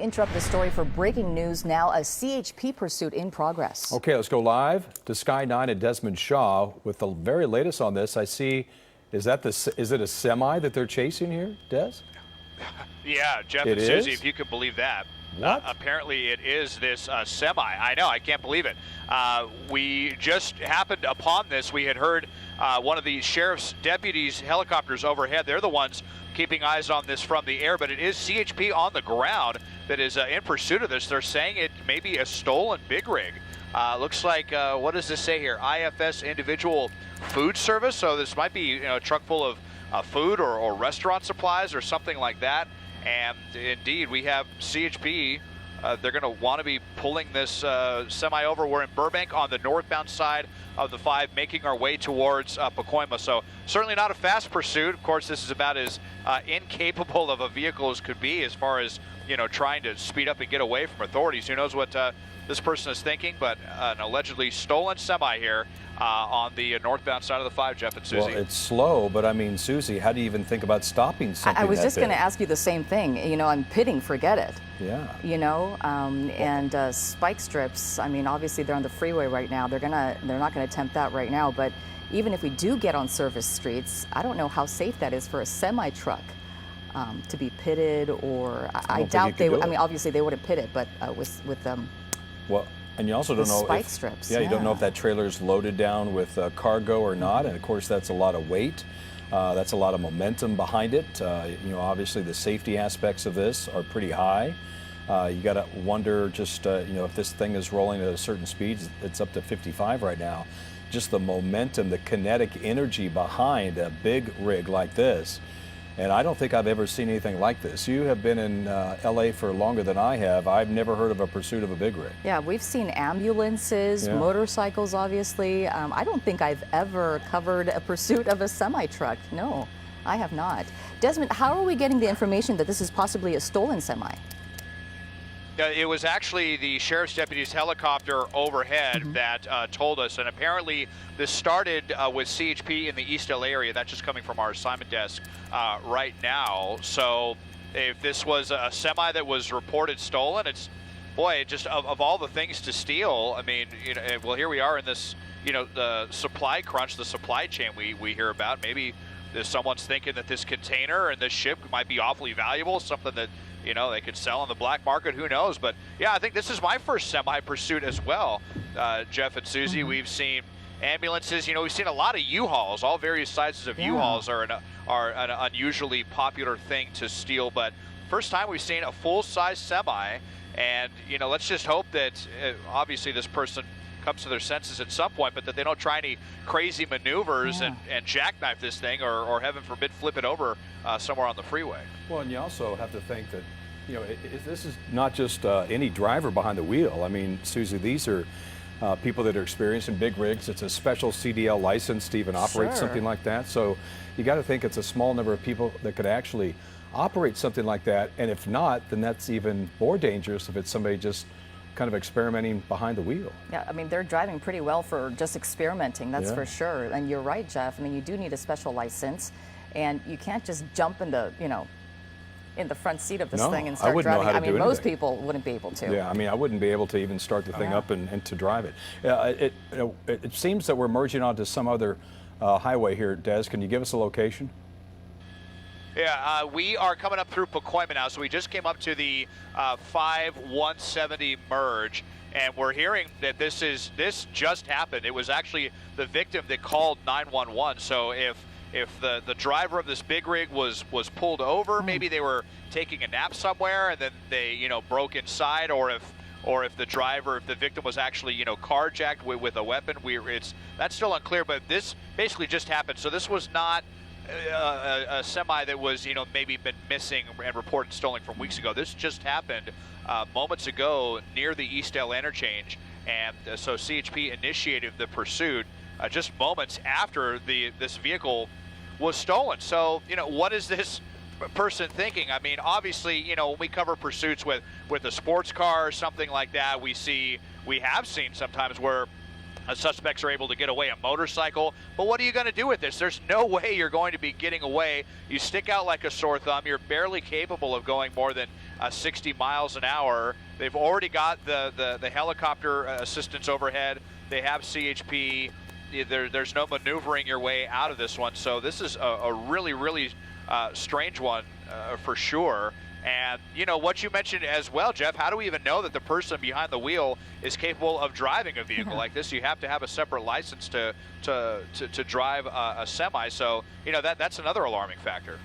interrupt the story for breaking news now. A CHP pursuit in progress. Okay, let's go live to Sky 9 and Desmond Shaw with the very latest on this. I see, is it a semi that they're chasing here, Des? Yeah, Jeff and Susie, if you could believe that. Apparently it is this semi. I know, I can't believe it. We just happened upon this. We had heard one of the sheriff's deputies' helicopters overhead. They're the ones keeping eyes on this from the air, but it is CHP on the ground that is in pursuit of this. They're saying it may be a stolen big rig. Looks like, what does this say here? IFS Individual Food Service. So this might be a truck full of food or restaurant supplies or something like that. And indeed, we have CHP. They're going to want to be pulling this semi over. We're in Burbank on the northbound side of the 5, making our way towards Pacoima. So certainly not a fast pursuit. Of course, this is about as incapable of a vehicle as could be as far as, trying to speed up and get away from authorities. Who knows what this person is thinking, but an allegedly stolen semi here on the northbound side of the 5, Jeff and Susie. Well, it's slow, but I mean, Susie, how do you even think about stopping something? I was just going to ask you the same thing. On pitting, forget it. Yeah. And spike strips. I mean, obviously they're on the freeway right now. They're not going to attempt that right now. But even if we do get on service streets, I don't know how safe that is for a semi truck to be pitted. Or I doubt they would. I mean, obviously they wouldn't pit it, but with well, and you also don't know spike strips. Yeah, you don't know if that trailer is loaded down with cargo or not, and of course that's a lot of weight. That's a lot of momentum behind it. Obviously the safety aspects of this are pretty high. You got to wonder just if this thing is rolling at a certain speed. It's up to 55 right now. Just the momentum, the kinetic energy behind a big rig like this. And I don't think I've ever seen anything like this. You have been in LA for longer than I have. I've never heard of a pursuit of a big rig. Yeah, we've seen ambulances, motorcycles, obviously. I don't think I've ever covered a pursuit of a semi-truck. No, I have not. Desmond, how are we getting the information that this is possibly a stolen semi? It was actually the sheriff's deputy's helicopter overhead that told us, and apparently this started with CHP in the East LA area. That's just coming from our assignment desk right now. So if this was a semi that was reported stolen, it's, boy, just of all the things to steal, I mean, well, here we are in this, the supply crunch, the supply chain we hear about. Maybe someone's thinking that this container and this ship might be awfully valuable, something that they could sell on the black market, who knows? But yeah, I think this is my first semi-pursuit as well, Jeff and Susie. We've seen ambulances, we've seen a lot of U-Hauls. All various sizes of U-Hauls are an unusually popular thing to steal, but first time we've seen a full-size semi, and let's just hope that obviously this person comes to their senses at some point, but that they don't try any crazy maneuvers and jackknife this thing or heaven forbid flip it over somewhere on the freeway. Well, and you also have to think that this is not just any driver behind the wheel. I mean, Susie, these are people that are experienced in big rigs. It's a special CDL license to even operate something like that. So you got to think it's a small number of people that could actually operate something like that. And if not, then that's even more dangerous if it's somebody just kind of experimenting behind the wheel. Yeah, I mean, they're driving pretty well for just experimenting, that's for sure. And you're right, Jeff. I mean, you do need a special license, and you can't just jump in the front seat of this thing and start driving. I mean, most people wouldn't be able to. Yeah, I mean, I wouldn't be able to even start the thing up and to drive it. It seems that we're merging onto some other highway here. Des, can you give us a location? Yeah, we are coming up through Pacoima now, so we just came up to the 5-170 merge, and we're hearing that this just happened. It was actually the victim that called 911. So if the driver of this big rig was pulled over, maybe they were taking a nap somewhere and then they broke inside, or if the victim was actually carjacked with a weapon, that's still unclear. But this basically just happened. So this was not a semi that was maybe been missing and reported stolen from weeks ago. This just happened moments ago near the East LA interchange, and so CHP initiated the pursuit just moments after this vehicle was stolen. So what is this person thinking? I mean, obviously, when we cover pursuits with a sports car or something like that, we have seen sometimes where Suspects are able to get away a motorcycle, but what are you going to do with this? There's no way you're going to be getting away. You stick out like a sore thumb. You're barely capable of going more than 60 miles an hour. They've already got the helicopter assistance overhead. They have CHP. There's no maneuvering your way out of this one. So this is a really, really strange one for sure. And, you know, what you mentioned as well, Jeff, how do we even know that the person behind the wheel is capable of driving a vehicle like this? You have to have a separate license to drive a semi. So, you know, that's another alarming factor.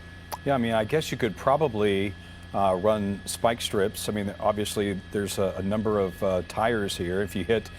Yeah, I mean, I guess you could probably run spike strips. I mean, obviously, there's a number of tires here. If you hit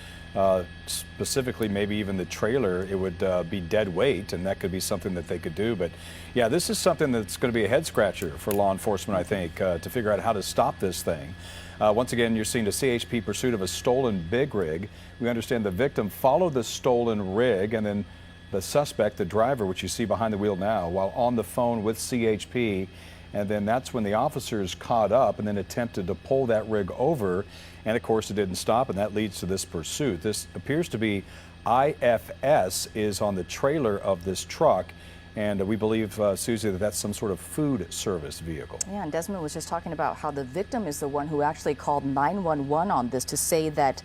specifically maybe even the trailer, it would be dead weight, and that could be something that they could do. But yeah, this is something that's going to be a head scratcher for law enforcement, I think, to figure out how to stop this thing. Once again, you're seeing a CHP pursuit of a stolen big rig. We understand the victim followed the stolen rig, and then the suspect, the driver, which you see behind the wheel now, while on the phone with CHP. And then that's when the officers caught up and then attempted to pull that rig over. And of course, it didn't stop, and that leads to this pursuit. This appears to be IFS is on the trailer of this truck. And we believe, Susie, that that's some sort of food service vehicle. Yeah, and Desmond was just talking about how the victim is the one who actually called 911 on this to say that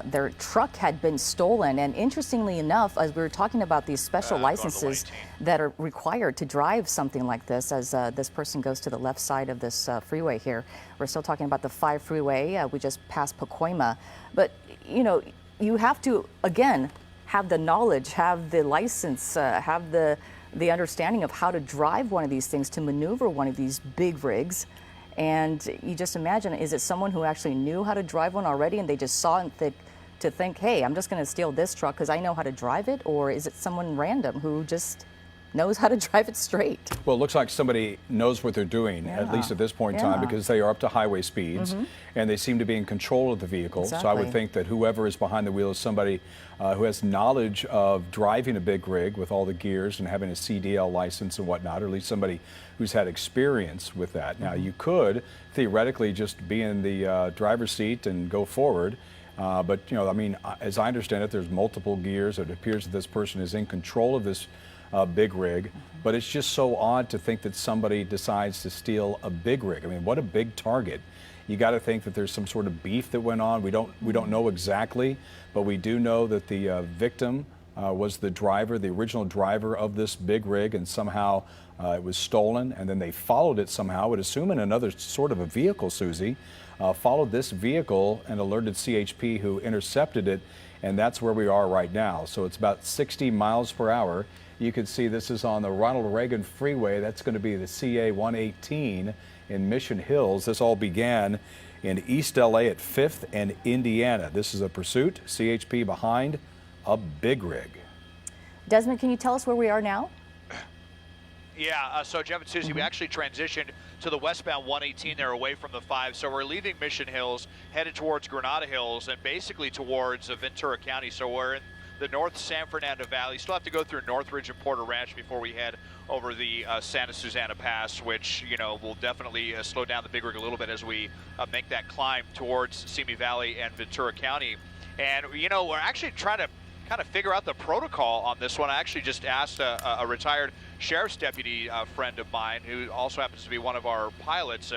their truck had been stolen. And interestingly enough, as we were talking about these special licenses that are required to drive something like this, as this person goes to the left side of this freeway here, we're still talking about the 5 freeway. We just passed Pacoima. But, you know, you have to, again, have the knowledge, have the license, have the understanding of how to drive one of these things, to maneuver one of these big rigs. And you just imagine, is it someone who actually knew how to drive one already and they just saw it to think, hey, I'm just going to steal this truck because I know how to drive it? Or is it someone random who just knows how to drive it straight? Well, it looks like somebody knows what they're doing, at least at this point in time, because they are up to highway speeds and they seem to be in control of the vehicle. Exactly. So I would think that whoever is behind the wheel is somebody who has knowledge of driving a big rig with all the gears and having a CDL license and whatnot, or at least somebody who's had experience with that. Now, you could theoretically just be in the driver's seat and go forward. But, you know, I mean, as I understand it, there's multiple gears. It appears that this person is in control of this big rig, but it's just so odd to think that somebody decides to steal a big rig. I mean, what a big target. You got to think that there's some sort of beef that went on. We don't know exactly, but we do know that the victim was the driver, the original driver of this big rig, and somehow it was stolen, and then they followed it somehow. I would assume in another sort of a vehicle, Susie, followed this vehicle and alerted CHP, who intercepted it, and that's where we are right now. So it's about 60 miles per hour. You can see this is on the Ronald Reagan Freeway. That's going to be the CA 118 in Mission Hills. This all began in East LA at 5th and Indiana. This is a pursuit, CHP behind a big rig. Desmond, can you tell us where we are now? Yeah, so Jeff and Susie, we actually transitioned to the westbound 118 there away from the 5. So we're leaving Mission Hills, headed towards Granada Hills, and basically towards Ventura County. So we're in the North San Fernando Valley. Still have to go through Northridge and Porter Ranch before we head over the Santa Susana Pass, which, you know, will definitely slow down the big rig a little bit as we make that climb towards Simi Valley and Ventura County. And, you know, we're actually trying to kind of figure out the protocol on this one. I actually just asked a retired sheriff's deputy friend of mine, who also happens to be one of our pilots,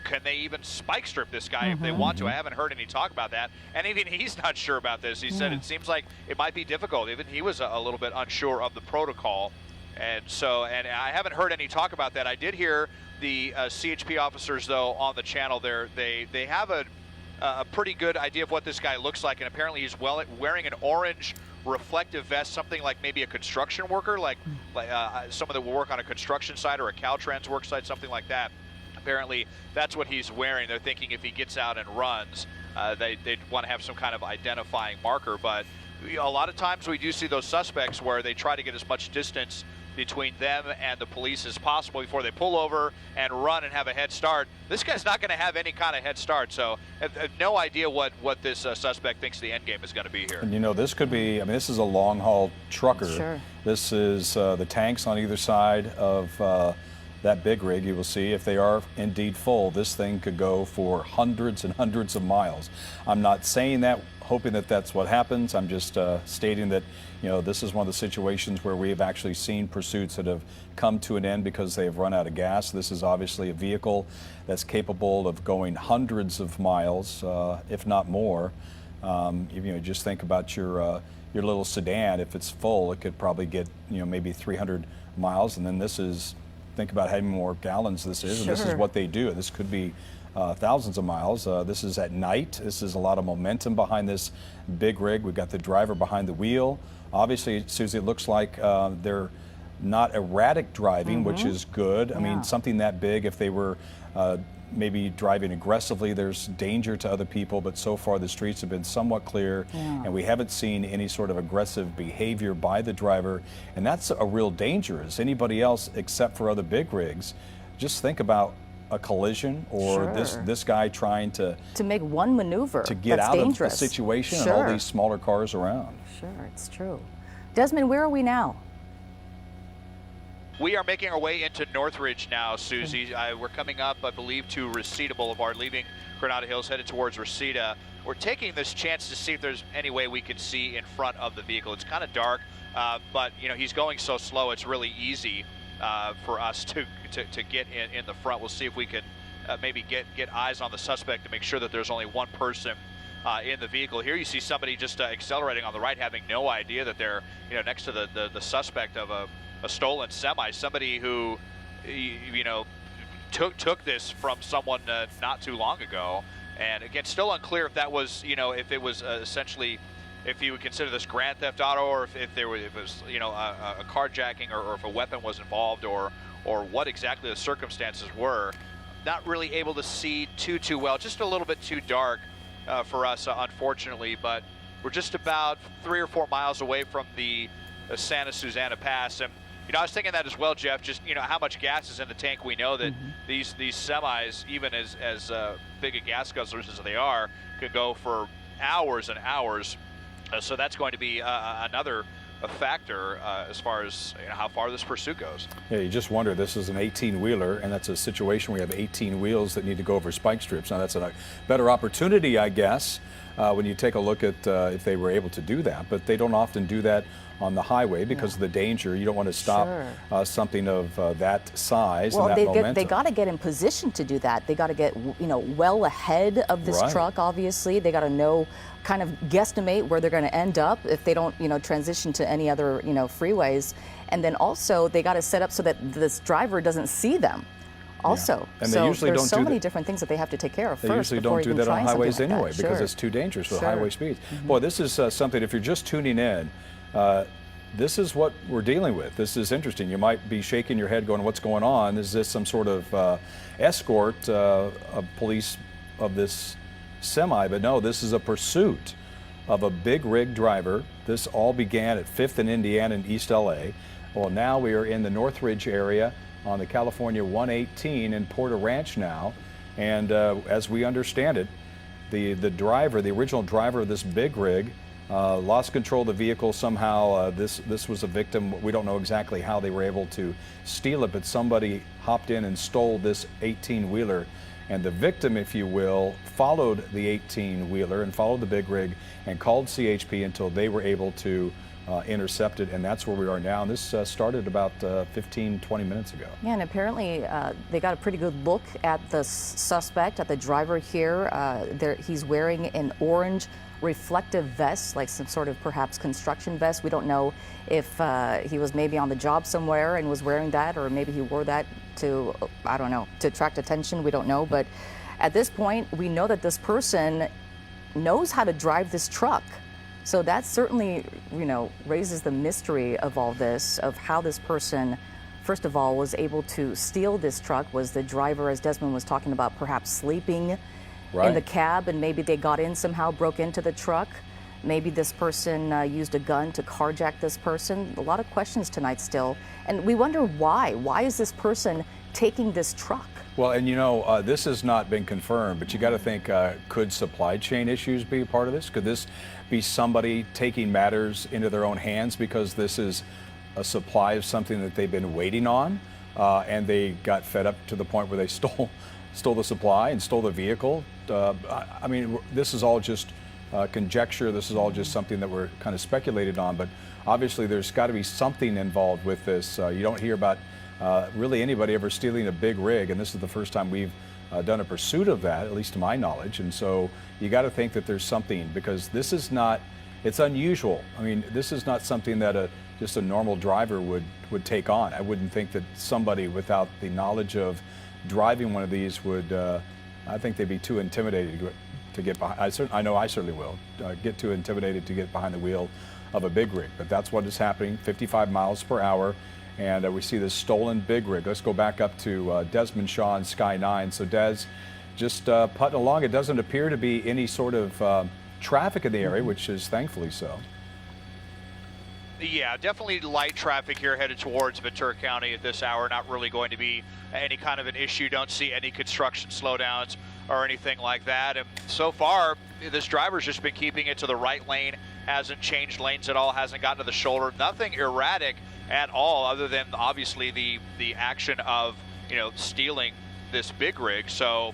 can they even spike strip this guy if they want to? I haven't heard any talk about that. And even he's not sure about this. He said it seems like it might be difficult. Even he was a little bit unsure of the protocol. And so, and I haven't heard any talk about that. I did hear the CHP officers, though, on the channel there. They have a pretty good idea of what this guy looks like. And apparently he's wearing an orange reflective vest, something like maybe a construction worker, like someone that will work on a construction site or a Caltrans work site, something like that. Apparently, that's what he's wearing. They're thinking if he gets out and runs, they'd want to have some kind of identifying marker. But a lot of times we do see those suspects where they try to get as much distance between them and the police as possible before they pull over and run and have a head start. This guy's not going to have any kind of head start, so I have no idea what this suspect thinks the end game is going to be here. And you know, this could be, I mean, this is a long haul trucker. Sure. This is the tanks on either side of that big rig, you will see if they are indeed full, this thing could go for hundreds and hundreds of miles. I'm not saying that, hoping that that's what happens. I'm just stating that, this is one of the situations where we have actually seen pursuits that have come to an end because they have run out of gas. This is obviously a vehicle that's capable of going hundreds of miles, if not more. Just think about your little sedan. If it's full, it could probably get, maybe 300 miles, and then this is, think about how many more gallons this is, and this is what they do. This could be thousands of miles. This is at night. This is a lot of momentum behind this big rig. We've got the driver behind the wheel. Obviously, Susie, it looks like they're not erratic driving, which is good. I mean, something that big, if they were maybe driving aggressively, there's danger to other people, but so far the streets have been somewhat clear, and we haven't seen any sort of aggressive behavior by the driver, and that's a real danger. As anybody else except for other big rigs, just think about a collision or this guy trying to make one maneuver to get out of the situation and all these smaller cars around. Sure, it's true. Desmond, where are we now? We are making our way into Northridge now, Susie. We're coming up, I believe, to Reseda Boulevard, leaving Granada Hills, headed towards Reseda. We're taking this chance to see if there's any way we can see in front of the vehicle. It's kind of dark, but he's going so slow, it's really easy for us to get in the front. We'll see if we can maybe get eyes on the suspect to make sure that there's only one person in the vehicle. Here you see somebody just accelerating on the right, having no idea that they're next to the suspect of a stolen semi, somebody who took this from someone not too long ago. And again, still unclear if that was if it was essentially, if you would consider this grand theft auto, or if it was a carjacking, or if a weapon was involved, or what exactly the circumstances were. Not really able to see too well, just a little bit too dark for us, unfortunately. But we're just about 3 or 4 miles away from the Santa Susana Pass, and I was thinking that as well, Jeff. Just how much gas is in the tank. We know that these semis, even as big a gas guzzlers as they are, could go for hours and hours. So that's going to be another factor as far as how far this pursuit goes. Yeah, you just wonder. This is an 18-wheeler, and that's a situation where you have 18 wheels that need to go over spike strips. Now that's a better opportunity, I guess, when you take a look at if they were able to do that. But they don't often do that on the highway because of the danger. You don't want to stop something of that size and that momentum. They got to get in position to do that. They got to get well ahead of this truck. Obviously, they got to know, kind of guesstimate where they're going to end up if they don't transition to any other freeways, and then also they got to set up so that this driver doesn't see them. Also, and so they usually there's don't so many different things that they have to take care of they first. They usually don't do that on highways anyway because it's too dangerous with highway speeds. Boy, this is something, if you're just tuning in, this is what we're dealing with. This is interesting. You might be shaking your head going, what's going on? Is this some sort of escort of police of this semi? But no, this is a pursuit of a big rig driver. This all began at 5th and Indiana in East LA. Well, now we are in the Northridge area on the California 118 in Porter Ranch now. And as we understand it, the driver, the original driver of this big rig, lost control of the vehicle somehow. This was a victim. We don't know exactly how they were able to steal it, but somebody hopped in and stole this 18-wheeler. And the victim, if you will, followed the 18-wheeler and followed the big rig and called CHP until they were able to intercept it, and that's where we are now. And this started about 15-20 minutes ago. Yeah, and apparently they got a pretty good look at the suspect, at the driver here. He's wearing an orange reflective vest, like some sort of perhaps construction vest. We don't know if he was maybe on the job somewhere and was wearing that, or maybe he wore that to, I don't know, to attract attention. We don't know. But at this point, we know that this person knows how to drive this truck. So that certainly, raises the mystery of all this, of how this person, first of all, was able to steal this truck. Was the driver, as Desmond was talking about, perhaps sleeping in the cab, and maybe they got in somehow, broke into the truck? Maybe this person used a gun to carjack this person. A lot of questions tonight still. And we wonder why. Why is this person taking this truck? Well, and this has not been confirmed, but you got to think, could supply chain issues be a part of this? Could this be somebody taking matters into their own hands because this is a supply of something that they've been waiting on? and they got fed up to the point where they stole the supply and stole the vehicle. I mean, this is all just conjecture. This is all just something that we're kind of speculated on, but obviously there's got to be something involved with this. You don't hear about really anybody ever stealing a big rig, and this is the first time we've done a pursuit of that, at least to my knowledge. And so you got to think that there's something, because this is not, it's unusual. I mean, this is not something that just a normal driver would take on. I wouldn't think that somebody without the knowledge of driving one of these would, I think they'd be too intimidated to get behind. I know I certainly will get too intimidated to get behind the wheel of a big rig, but that's what is happening, 55 miles per hour. And we see this stolen big rig. Let's go back up to Desmond Shaw and Sky 9. So Des, just putting along, it doesn't appear to be any sort of traffic in the area, which is thankfully so. Yeah, definitely light traffic here headed towards Ventura County at this hour. Not really going to be any kind of an issue. Don't see any construction slowdowns or anything like that. And so far, this driver's just been keeping it to the right lane, hasn't changed lanes at all, hasn't gotten to the shoulder, nothing erratic at all, other than obviously the action of, you know, stealing this big rig. So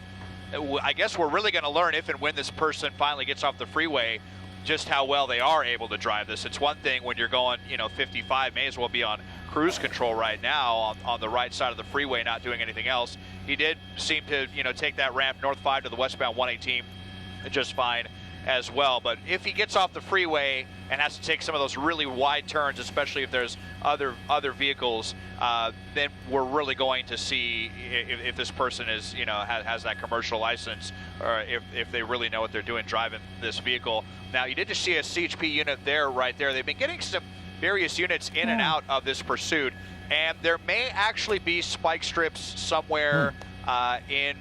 I guess we're really going to learn if and when this person finally gets off the freeway just how well they are able to drive this. It's one thing when you're going, you know, 55, may as well be on cruise control right now on the right side of the freeway, not doing anything else. He did seem to, you know, take that ramp north 5 to the westbound 118 just fine as well. But if he gets off the freeway and has to take some of those really wide turns, especially if there's other vehicles, then we're really going to see if this person is, you know, has that commercial license, or if they really know what they're doing driving this vehicle. Now, you did just see a CHP unit there, right there. They've been getting some various units in and out of this pursuit, and there may actually be spike strips somewhere in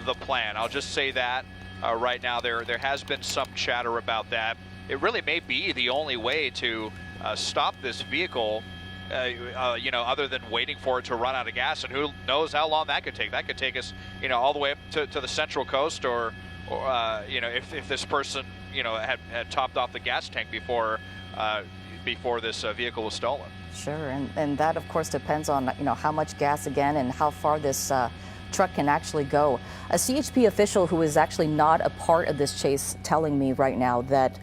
the plan. I'll just say that. Right now, there has been some chatter about that. It really may be the only way to stop this vehicle, you know, other than waiting for it to run out of gas, and who knows how long that could take. That could take us, you know, all the way up to the Central Coast, or you know, if this person, you know, had topped off the gas tank before this vehicle was stolen. Sure, and that of course depends on, you know, how much gas again and how far this truck can actually go. A CHP official who is actually not a part of this chase telling me right now that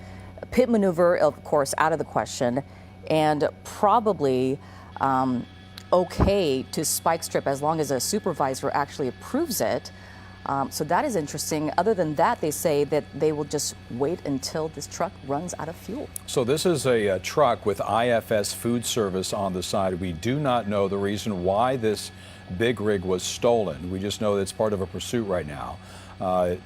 pit maneuver, of course, out of the question, and probably okay to spike strip as long as a supervisor actually approves it. So that is interesting. Other than that, they say that they will just wait until this truck runs out of fuel. So this is a truck with IFS Food Service on the side. We do not know the reason why this big rig was stolen. We just know that it's part of a pursuit right now.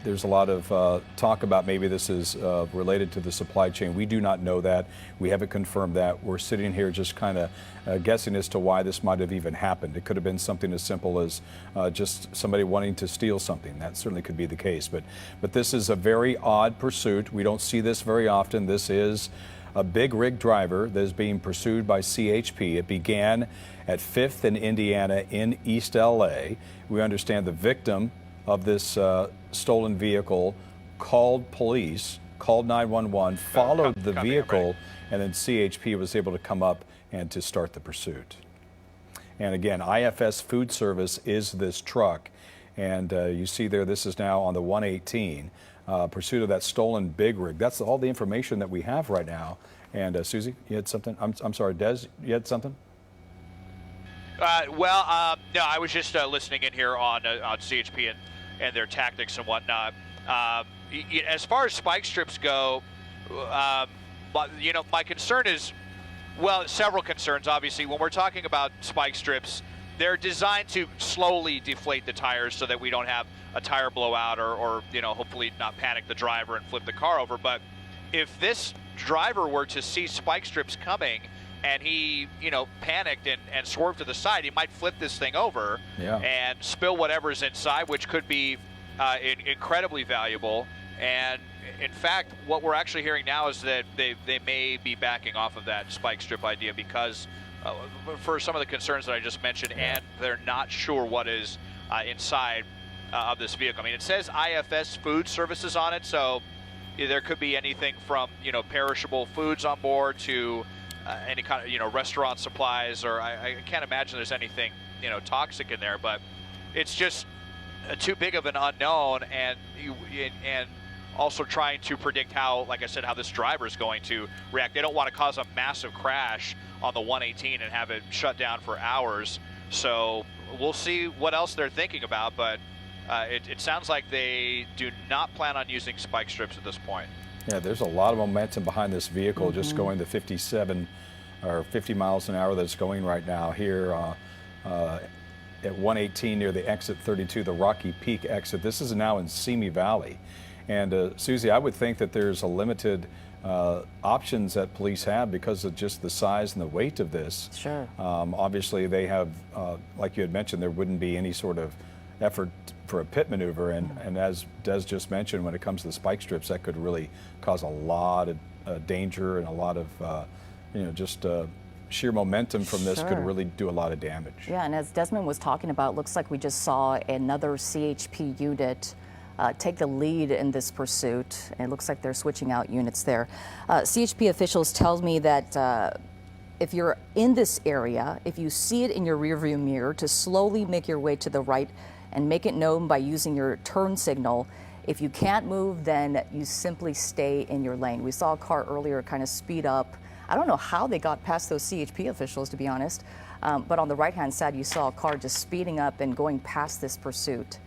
There's a lot of talk about maybe this is related to the supply chain. We do not know that. We haven't confirmed that. We're sitting here just kind of guessing as to why this might have even happened. It could have been something as simple as just somebody wanting to steal something. That certainly could be the case. But this is a very odd pursuit. We don't see this very often. This is a big rig driver that is being pursued by CHP. It began at 5th and Indiana in East LA. We understand the victim of this stolen vehicle called police, called 911, followed the vehicle, and then CHP was able to come up and to start the pursuit. And again, IFS Food Service is this truck. And you see there, this is now on the 118. Pursuit of that stolen big rig. That's all the information that we have right now. And Susie, you had something? I'm sorry, Des, you had something? Well, no, I was just listening in here on CHP and their tactics and whatnot. As far as spike strips go, you know, my concern is, well, several concerns. Obviously, when we're talking about spike strips, they're designed to slowly deflate the tires so that we don't have a tire blowout or you know, hopefully not panic the driver and flip the car over. But if this driver were to see spike strips coming and he, you know, panicked and swerved to the side, he might flip this thing over and spill whatever's inside, which could be incredibly valuable. And in fact, what we're actually hearing now is that they may be backing off of that spike strip idea because for some of the concerns that I just mentioned, and they're not sure what is inside of this vehicle. I mean, it says IFS Food Services on it, so there could be anything from, you know, perishable foods on board to any kind of, you know, restaurant supplies, or I can't imagine there's anything toxic in there, but it's just too big of an unknown, and also trying to predict how, like I said, how this driver is going to react. They don't want to cause a massive crash on the 118 and have it shut down for hours. So we'll see what else they're thinking about, but it sounds like they do not plan on using spike strips at this point. Yeah, there's a lot of momentum behind this vehicle, just going the 57 or 50 miles an hour that's going right now here at 118 near the exit 32, the Rocky Peak exit. This is now in Simi Valley. And Susie, I would think that there's a limited options that police have because of just the size and the weight of this. Sure. Obviously, they have, like you had mentioned, there wouldn't be any sort of effort for a pit maneuver. And as Des just mentioned, when it comes to the spike strips, that could really cause a lot of danger and a lot of, just sheer momentum from this could really do a lot of damage. Yeah, and as Desmond was talking about, looks like we just saw another CHP unit take the lead in this pursuit. And it looks like they're switching out units there. CHP officials tell me that if you're in this area, if you see it in your rearview mirror, to slowly make your way to the right and make it known by using your turn signal. If you can't move, then you simply stay in your lane. We saw a car earlier kind of speed up. I don't know how they got past those CHP officials, to be honest, but on the right-hand side, you saw a car just speeding up and going past this pursuit.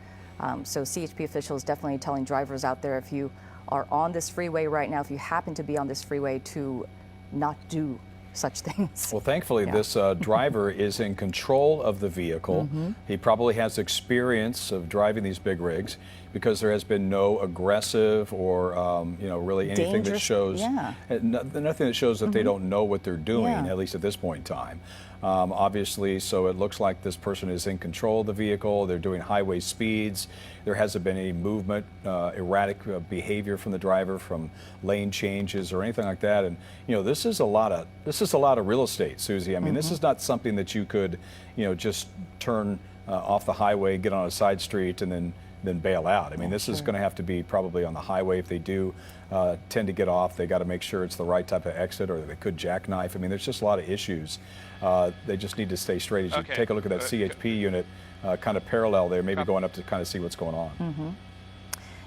So CHP officials definitely telling drivers out there, if you are on this freeway right now, if you happen to be on this freeway, to not do such things. Well, thankfully, this driver is in control of the vehicle. He probably has experience of driving these big rigs because there has been no aggressive or, really anything that shows, nothing that shows that they don't know what they're doing, at least at this point in time. Obviously, so it looks like this person is in control of the vehicle. They're doing highway speeds. There hasn't been any movement, erratic behavior from the driver, from lane changes or anything like that. And this is a lot of real estate, Susie. I mean, this is not something that you could, just turn off the highway, get on a side street, and then bail out. I mean, this is going to have to be probably on the highway. If they do tend to get off, they got to make sure it's the right type of exit, or they could jackknife. I mean, there's just a lot of issues. They just need to stay straight. As you take a look at that CHP unit, kind of parallel there, maybe going up to kind of see what's going on.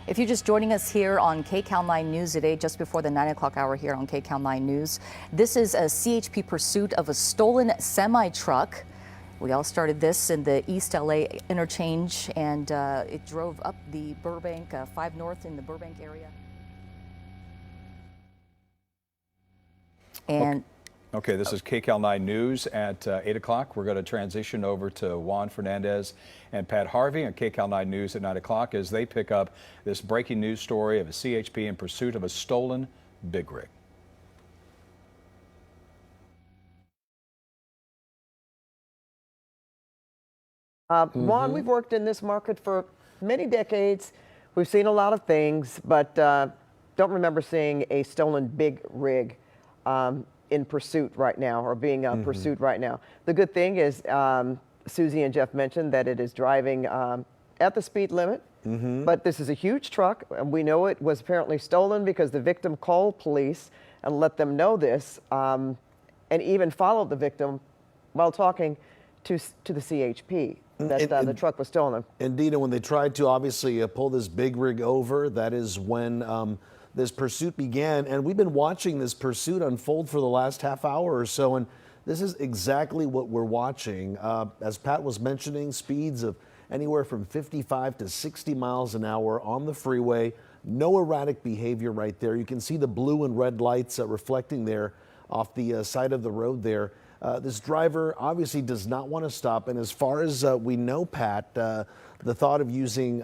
If you're just joining us here on KCAL 9 News today, just before the 9 o'clock hour here on KCAL 9 News, this is a CHP pursuit of a stolen semi-truck. We all started this in the East LA interchange, and it drove up the Burbank, 5 North in the Burbank area. And Okay, this is KCAL 9 News at 8 o'clock. We're going to transition over to Juan Fernandez and Pat Harvey on KCAL 9 News at 9 o'clock as they pick up this breaking news story of a CHP in pursuit of a stolen big rig. Juan, we've worked in this market for many decades. We've seen a lot of things, but don't remember seeing a stolen big rig in pursuit right now, or being pursued right now. The good thing is, Susie and Jeff mentioned that it is driving at the speed limit, but this is a huge truck, and we know it was apparently stolen because the victim called police and let them know this, and even followed the victim while talking to the CHP. That the truck was stolen. Indeed, and when they tried to obviously pull this big rig over, that is when this pursuit began. And we've been watching this pursuit unfold for the last half hour or so, and this is exactly what we're watching. As Pat was mentioning, speeds of anywhere from 55 to 60 miles an hour on the freeway. No erratic behavior right there. You can see the blue and red lights reflecting there off the side of the road there. This driver obviously does not want to stop, and as far as we know, Pat, the thought of using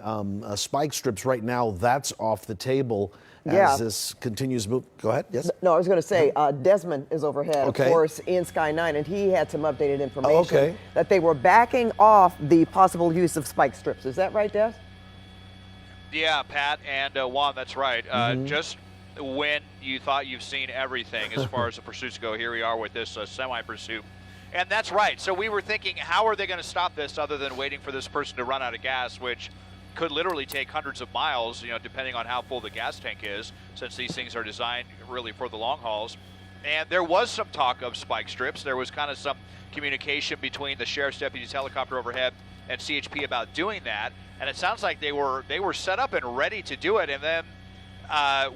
spike strips right now, that's off the table as this continues to move. Go ahead, yes? No, I was going to say, Desmond is overhead, of course, in Sky 9, and he had some updated information that they were backing off the possible use of spike strips. Is that right, Des? Yeah, Pat and Juan, that's right. Just when you thought you've seen everything as far as the pursuits go, here we are with this semi-pursuit. And that's right. So we were thinking, how are they going to stop this other than waiting for this person to run out of gas, which could literally take hundreds of miles, depending on how full the gas tank is, since these things are designed really for the long hauls. And there was some talk of spike strips. There was kind of some communication between the sheriff's deputy's helicopter overhead and CHP about doing that. And it sounds like they were set up and ready to do it. And then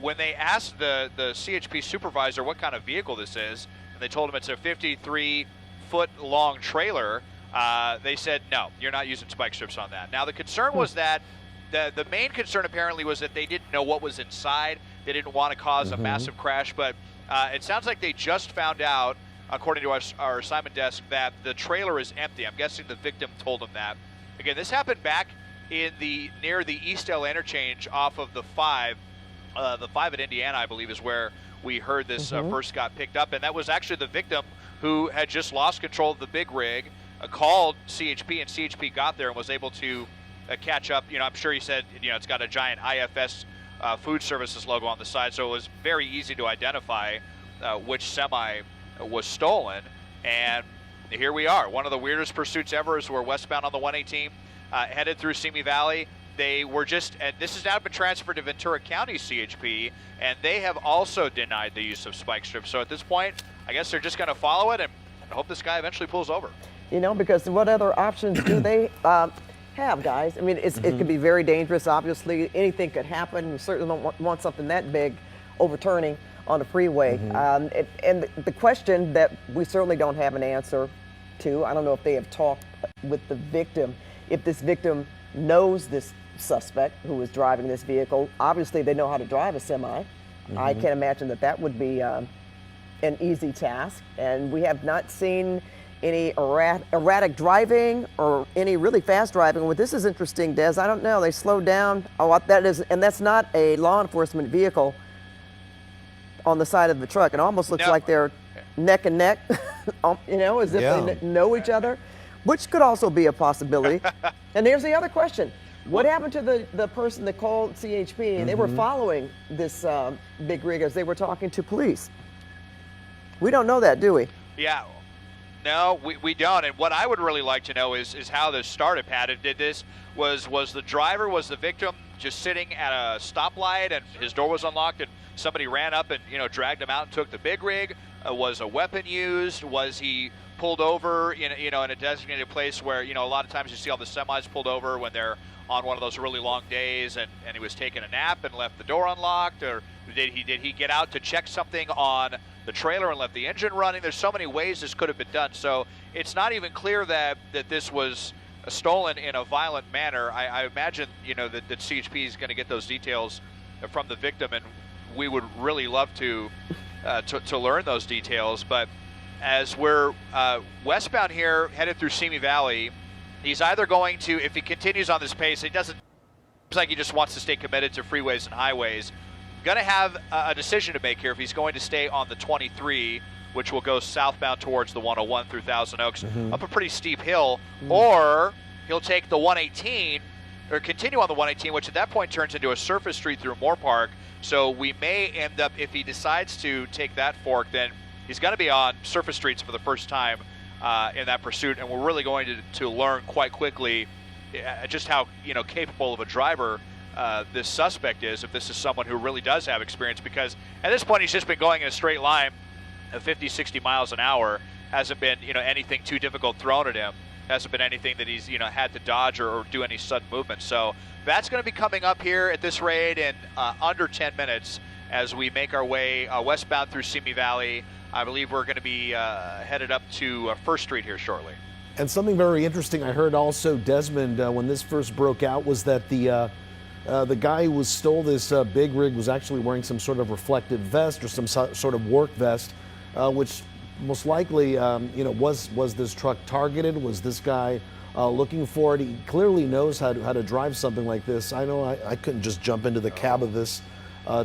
when they asked the CHP supervisor what kind of vehicle this is, and they told him it's a 53-foot-long trailer, they said, no, you're not using spike strips on that. Now, the concern was that the main concern apparently was that they didn't know what was inside. They didn't want to cause a massive crash, but it sounds like they just found out, according to our assignment desk, that the trailer is empty. I'm guessing the victim told them that. Again, this happened back in near the East LA interchange off of the 5. The 5 at Indiana, I believe, is where we heard this first got picked up, and that was actually the victim who had just lost control of the big rig, called CHP, and CHP got there and was able to catch up. I'm sure he said, it's got a giant IFS Food Services logo on the side, so it was very easy to identify which semi was stolen. And here we are. One of the weirdest pursuits ever is we're westbound on the 118, headed through Simi Valley. They were and this has now been transferred to Ventura County CHP, and they have also denied the use of spike strips. So at this point, I guess they're just going to follow it and hope this guy eventually pulls over. Because what other options do they have, guys? I mean, it could be very dangerous. Obviously, anything could happen. We certainly don't want something that big overturning on the freeway. And the question that we certainly don't have an answer to, I don't know if they have talked with the victim, if this victim knows this suspect who is driving this vehicle. Obviously, they know how to drive a semi. I can't imagine that would be an easy task. And we have not seen any erratic driving or any really fast driving. Well, this is interesting, Des. I don't know. They slowed down. Oh, that is, and that's not a law enforcement vehicle on the side of the truck. It almost looks like they're neck and neck, as if they know each other, which could also be a possibility. And here's the other question. What happened to the person that called CHP and they were following this big rig as they were talking to police? We don't know that, do we? Yeah. No, we don't. And what I would really like to know is how this started, Pat. Did this was the driver, was the victim just sitting at a stoplight and his door was unlocked and somebody ran up and dragged him out and took the big rig? Was a weapon used? Was he pulled over in a designated place where a lot of times you see all the semis pulled over when they're on one of those really long days, and he was taking a nap and left the door unlocked? Or did he get out to check something on the trailer and left the engine running? There's so many ways this could have been done. So it's not even clear that this was stolen in a violent manner. I imagine that CHP is going to get those details from the victim, and we would really love to learn those details. But as we're westbound here, headed through Simi Valley, he's either going to, if he continues on this pace, it doesn't seems like he just wants to stay committed to freeways and highways. Going to have a decision to make here if he's going to stay on the 23, which will go southbound towards the 101 through Thousand Oaks, up a pretty steep hill, or he'll take the 118 or continue on the 118, which at that point turns into a surface street through Moore Park. So we may end up, if he decides to take that fork, then he's going to be on surface streets for the first time in that pursuit, and we're really going to learn quite quickly just how capable of a driver this suspect is, if this is someone who really does have experience, because at this point he's just been going in a straight line at 50-60 miles an hour. Hasn't been anything too difficult thrown at him. Hasn't been anything that he's had to dodge or do any sudden movement. So that's going to be coming up here at this raid in under 10 minutes as we make our way westbound through Simi Valley. I believe we're going to be headed up to First Street here shortly. And something very interesting I heard also, Desmond, when this first broke out, was that the guy who stole this big rig was actually wearing some sort of reflective vest or some sort of work vest, which most likely, was this truck targeted? Was this guy looking for it? He clearly knows how to drive something like this. I know I couldn't just jump into the cab of this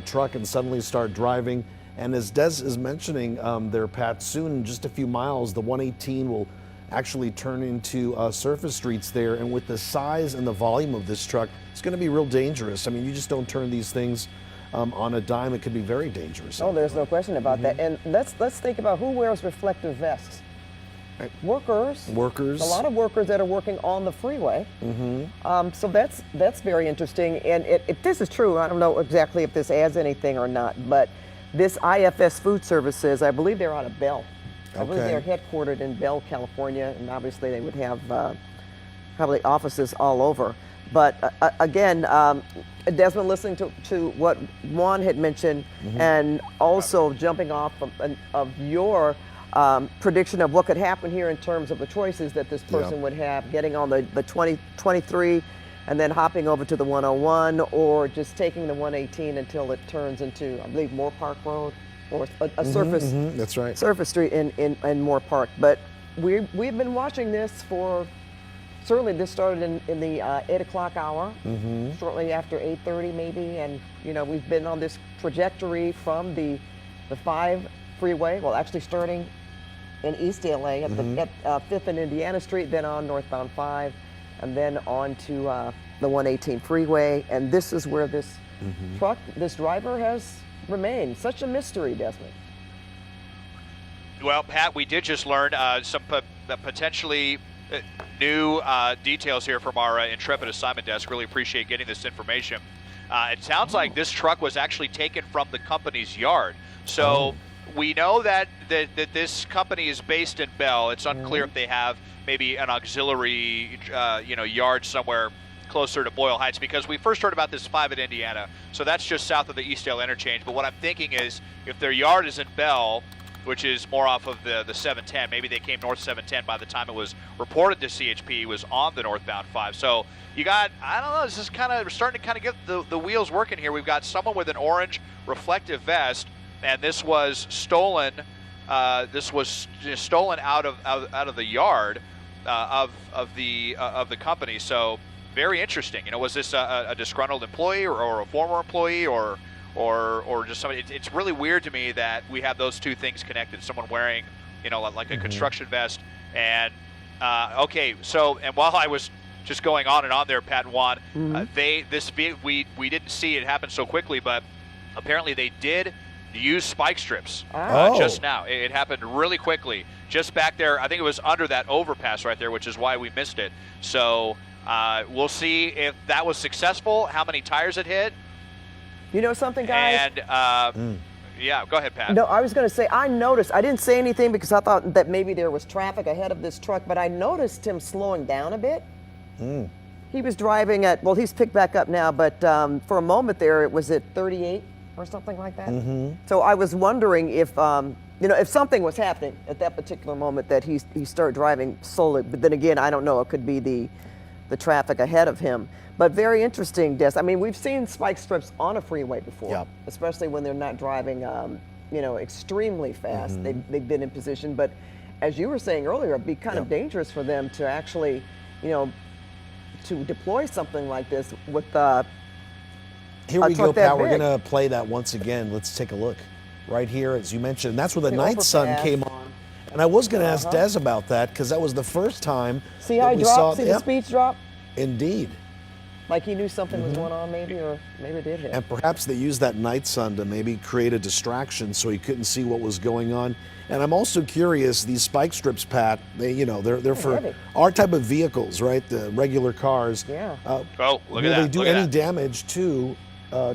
truck and suddenly start driving. And as Des is mentioning there, Pat, soon, in just a few miles, the 118 will actually turn into surface streets there. And with the size and the volume of this truck, it's going to be real dangerous. I mean, you just don't turn these things on a dime. It could be very dangerous. Oh, there's no question about that. And let's think about who wears reflective vests. Workers. A lot of workers that are working on the freeway. So that's very interesting. And if this is true, I don't know exactly if this adds anything or not, but this IFS Food Services, I believe they're out of Bell. I believe Okay. they're headquartered in Bell, California, and obviously they would have probably offices all over. But again, Desmond, listening to what Juan had mentioned, and also jumping off of your prediction of what could happen here in terms of the choices that this person would have, getting on the 2023 and then hopping over to the 101, or just taking the 118 until it turns into, I believe, Moore Park Road, or a surface That's right. surface street in Moore Park. But we've been watching this for, certainly this started in the 8 o'clock hour, shortly after 8:30 maybe, and we've been on this trajectory from the 5 freeway, well actually starting in East LA at the 5th and Indiana Street, then on northbound 5, and then on to the 118 freeway. And this is where this truck, this driver has remained. Such a mystery, Desmond. Well, Pat, we did just learn some potentially new details here from our Intrepid assignment desk. Really appreciate getting this information. It sounds like this truck was actually taken from the company's yard. So we know that this company is based in Bell. It's unclear if they have maybe an auxiliary yard somewhere closer to Boyle Heights, because we first heard about this 5 at Indiana. So that's just south of the Eastdale interchange. But what I'm thinking is, if their yard is in Bell, which is more off of the 710. Maybe they came north 710 by the time it was reported to CHP was on the northbound 5. So you got, I don't know, this is kind of starting to kind of get the wheels working here. We've got someone with an orange reflective vest, and this was stolen. This was stolen out of the yard of the company. So very interesting. Was this a disgruntled employee or a former employee or just somebody? It's really weird to me that we have those two things connected. Someone wearing, like a construction vest. And okay, so, and while I was just going on and on there, Pat and Juan, we didn't see it happen so quickly, but apparently they did use spike strips just now. It happened really quickly, just back there. I think it was under that overpass right there, which is why we missed it. So we'll see if that was successful, how many tires it hit. You know something, guys? And yeah, go ahead, Pat. No, I was going to say, I noticed, I didn't say anything because I thought that maybe there was traffic ahead of this truck, but I noticed him slowing down a bit. He was driving at, well, he's picked back up now, but for a moment there, it was at 38 or something like that. So I was wondering if, if something was happening at that particular moment that he started driving slowly. But then again, I don't know, it could be the traffic ahead of him. But very interesting, Des. I mean, we've seen spike strips on a freeway before, especially when they're not driving, extremely fast. They've been in position. But as you were saying earlier, it'd be kind of dangerous for them to actually, to deploy something like this with Here we go, Pat. We're going to play that once again. Let's take a look. Right here, as you mentioned. And that's where the night sun came on. And I was going to ask Des about that, because that was the first time See how he dropped? See the speeds drop? Indeed. Like he knew something was going on, maybe, or maybe it did hit. And perhaps they used that night sun to maybe create a distraction so he couldn't see what was going on. And I'm also curious, these spike strips, Pat, they're for heavy. our type of vehicles, right? The regular cars. Yeah. Oh, look at that. Will they do Look at any that. damage to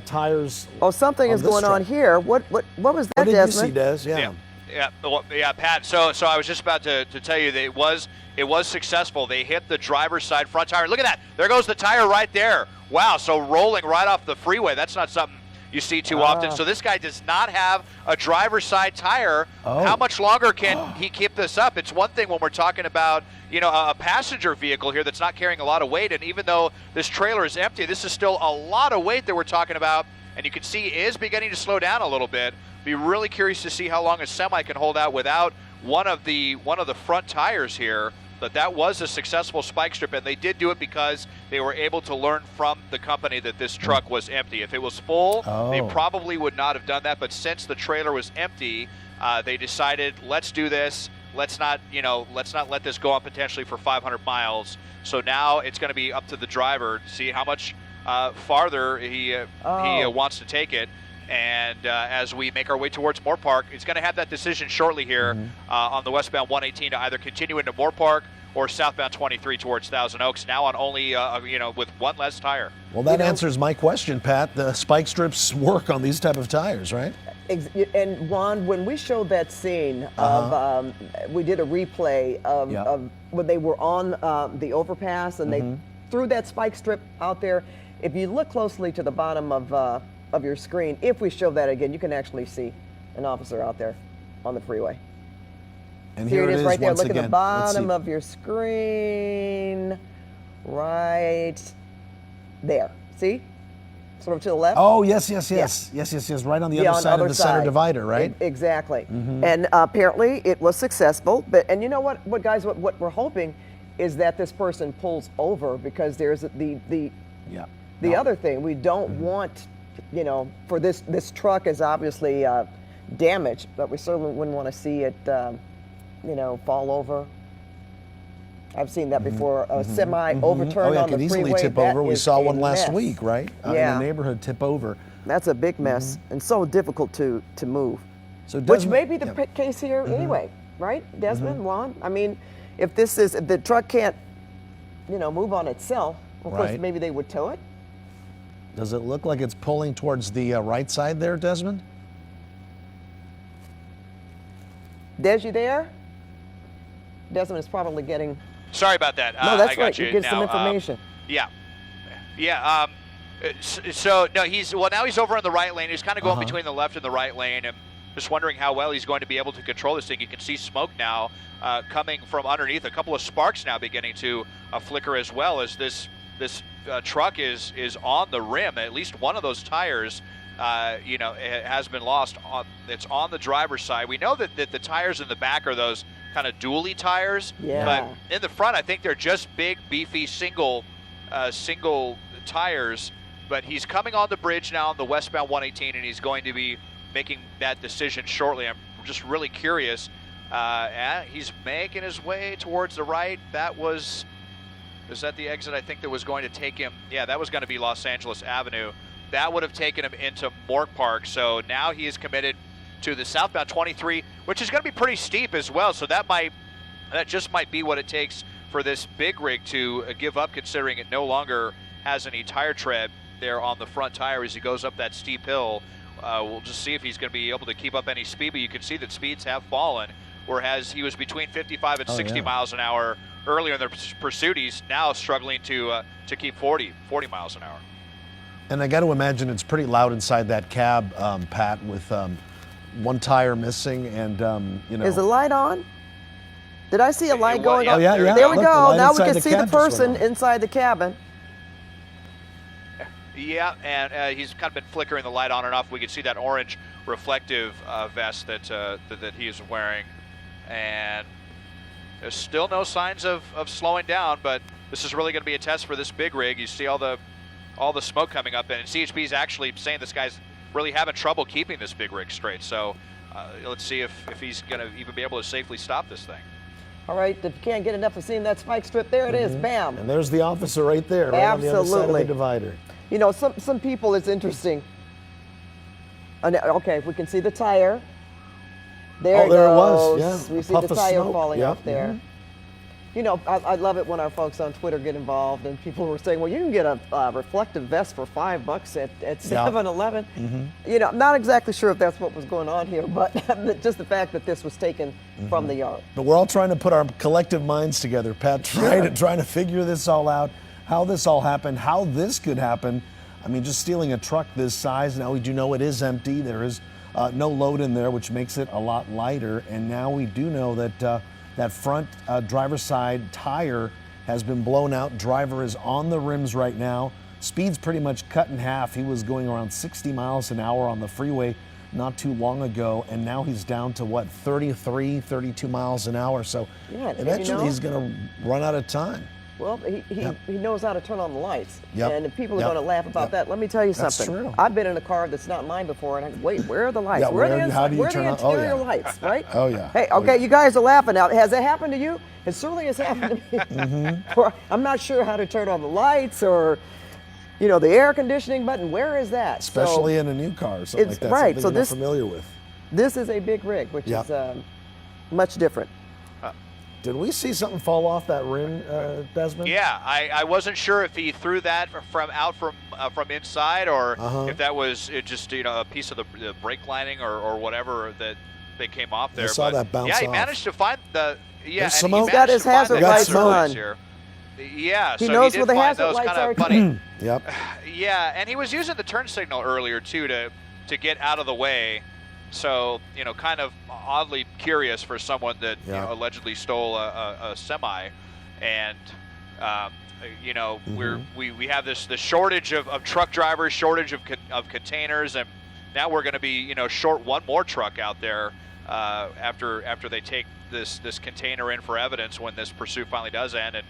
tires? Oh, something is this going on truck? here. What was that, What did Desmond? you see, Des? Yeah, Pat. So I was just about to tell you that it was successful. They hit the driver's side front tire. Look at that. There goes the tire right there. Wow. So rolling right off the freeway. That's not something you see too often. So this guy does not have a driver's side tire. How much longer can he keep this up? It's one thing when we're talking about, a passenger vehicle here that's not carrying a lot of weight. And even though this trailer is empty, this is still a lot of weight that we're talking about. And you can see he is beginning to slow down a little bit. Be really curious to see how long a semi can hold out without one of the front tires here. But that was a successful spike strip, and they did do it because they were able to learn from the company that this truck was empty. If it was full, they probably would not have done that. But since the trailer was empty, they decided, let's do this. Let's not let this go on potentially for 500 miles. So now it's going to be up to the driver to see how much farther he wants to take it. And as we make our way towards Moore Park, it's going to have that decision shortly here on the westbound 118 to either continue into Moore Park or southbound 23 towards Thousand Oaks, now on only, with one less tire. Well, that answers my question, Pat. The spike strips work on these type of tires, right? And Ron, when we showed that scene of, we did a replay of when they were on the overpass and they threw that spike strip out there. If you look closely to the bottom of your screen, if we show that again, you can actually see an officer out there on the freeway. And Here it is right there. once Look again. at the bottom of your screen, right there. See? Sort of to the left. Oh, yes. Right on the other side of the center divider, right? Exactly. And apparently it was successful. And you know what guys, what we're hoping is that this person pulls over, because there's the other thing. We don't want, for this truck is obviously damaged, but we certainly wouldn't want to see it, fall over. I've seen that before. A semi overturned on the could freeway. easily tip That over. We is saw a one last mess. week, right? In Yeah. the neighborhood, tip over. That's a big mess and so difficult to move. So Which Desmond- may be the case here anyway, right, Desmond, Juan? I mean, if the truck can't, move on itself, of course, Right. maybe they would tow it. Does it look like it's pulling towards the right side there, Desmond? Des, you there? Desmond is probably getting. Sorry about that. No, that's I got right. you You get now. some information. Yeah. So no, now he's over in the right lane. He's kind of going between the left and the right lane, and just wondering how well he's going to be able to control this thing. You can see smoke now coming from underneath. A couple of sparks now beginning to flicker as well, as this truck is on the rim. At least one of those tires, it has been lost. It's on the driver's side. We know that the tires in the back are those kind of dually tires, but in the front, I think they're just big, beefy single tires. But he's coming on the bridge now on the westbound 118, and he's going to be making that decision shortly. I'm just really curious. He's making his way towards the right. Is that the exit I think that was going to take him? Yeah, that was going to be Los Angeles Avenue. That would have taken him into Mork Park. So now he is committed to the southbound 23, which is going to be pretty steep as well. So that just might be what it takes for this big rig to give up, considering it no longer has any tire tread there on the front tire as he goes up that steep hill. We'll just see if he's going to be able to keep up any speed, but you can see that speeds have fallen, whereas he was between 55 and 60 miles an hour earlier in the pursuit. He's now struggling to keep 40 miles an hour. And I got to imagine it's pretty loud inside that cab, Pat, with one tire missing and, Is the light on? Did I see a light going on? Oh, yeah. There we Look, go. the light Now we inside can the see the cab just went person on. inside the cabin. Yeah, and he's kind of been flickering the light on and off. We can see that orange reflective vest that he is wearing, and there's still no signs of slowing down. But this is really going to be a test for this big rig. You see all the smoke coming up, and CHP is actually saying this guy's really having trouble keeping this big rig straight. So let's see if he's going to even be able to safely stop this thing. All right, if you can't get enough of seeing that spike strip, there it is, bam. And there's the officer right there, right on the other side of Absolutely. the divider. Some people, it's interesting. Okay, we can see the tire. There it there it goes. was, yeah. We A see puff the of tire smoke, falling yep. off there. I love it when our folks on Twitter get involved, and people were saying, well, you can get a reflective vest for $5 at 7-Eleven. I'm not exactly sure if that's what was going on here, but just the fact that this was taken from the yard. But we're all trying to put our collective minds together, Pat, trying to figure this all out, how this all happened, how this could happen. I mean, just stealing a truck this size, now we do know it is empty. There is no load in there, which makes it a lot lighter. And now we do know that that front driver's side tire has been blown out. Driver is on the rims right now. Speed's pretty much cut in half. He was going around 60 miles an hour on the freeway not too long ago, and now he's down to 33, 32 miles an hour. So eventually he's going to run out of time. Well, he knows how to turn on the lights. Yep. And if people are Yep. going to laugh about that, let me tell you That's something. true. I've been in a car that's not mine before, and I go, wait, where are the lights? Yeah, where are the how do you where are the turn on- oh, interior yeah. lights, right? Oh, yeah. Hey, Oh, okay, yeah. you guys are laughing now. Has that happened to you? It certainly has happened to me. Or I'm not sure how to turn on the lights or, the air conditioning button. Where is that? Especially in a new car or something it's like that. right, Something so you're this- not familiar with. This is a big rig, which Yep. is much different. Did we see something fall off that rim, Desmond? Yeah, I wasn't sure if he threw that from inside or if that was just a piece of the brake lining or whatever that they came off there. I saw but that bounce yeah, he off. managed to find the There's and smoke. he He's got managed his to find hazard the lights hazard on. here. Yeah, He so knows he where did the find hazard those. lights Kind are, of funny. Yep. Yeah, and he was using the turn signal earlier too to get out of the way. So kind of oddly curious for someone that allegedly stole a semi, and we have this shortage of truck drivers, shortage of containers, and now we're going to be short one more truck out there after they take this container in for evidence when this pursuit finally does end, and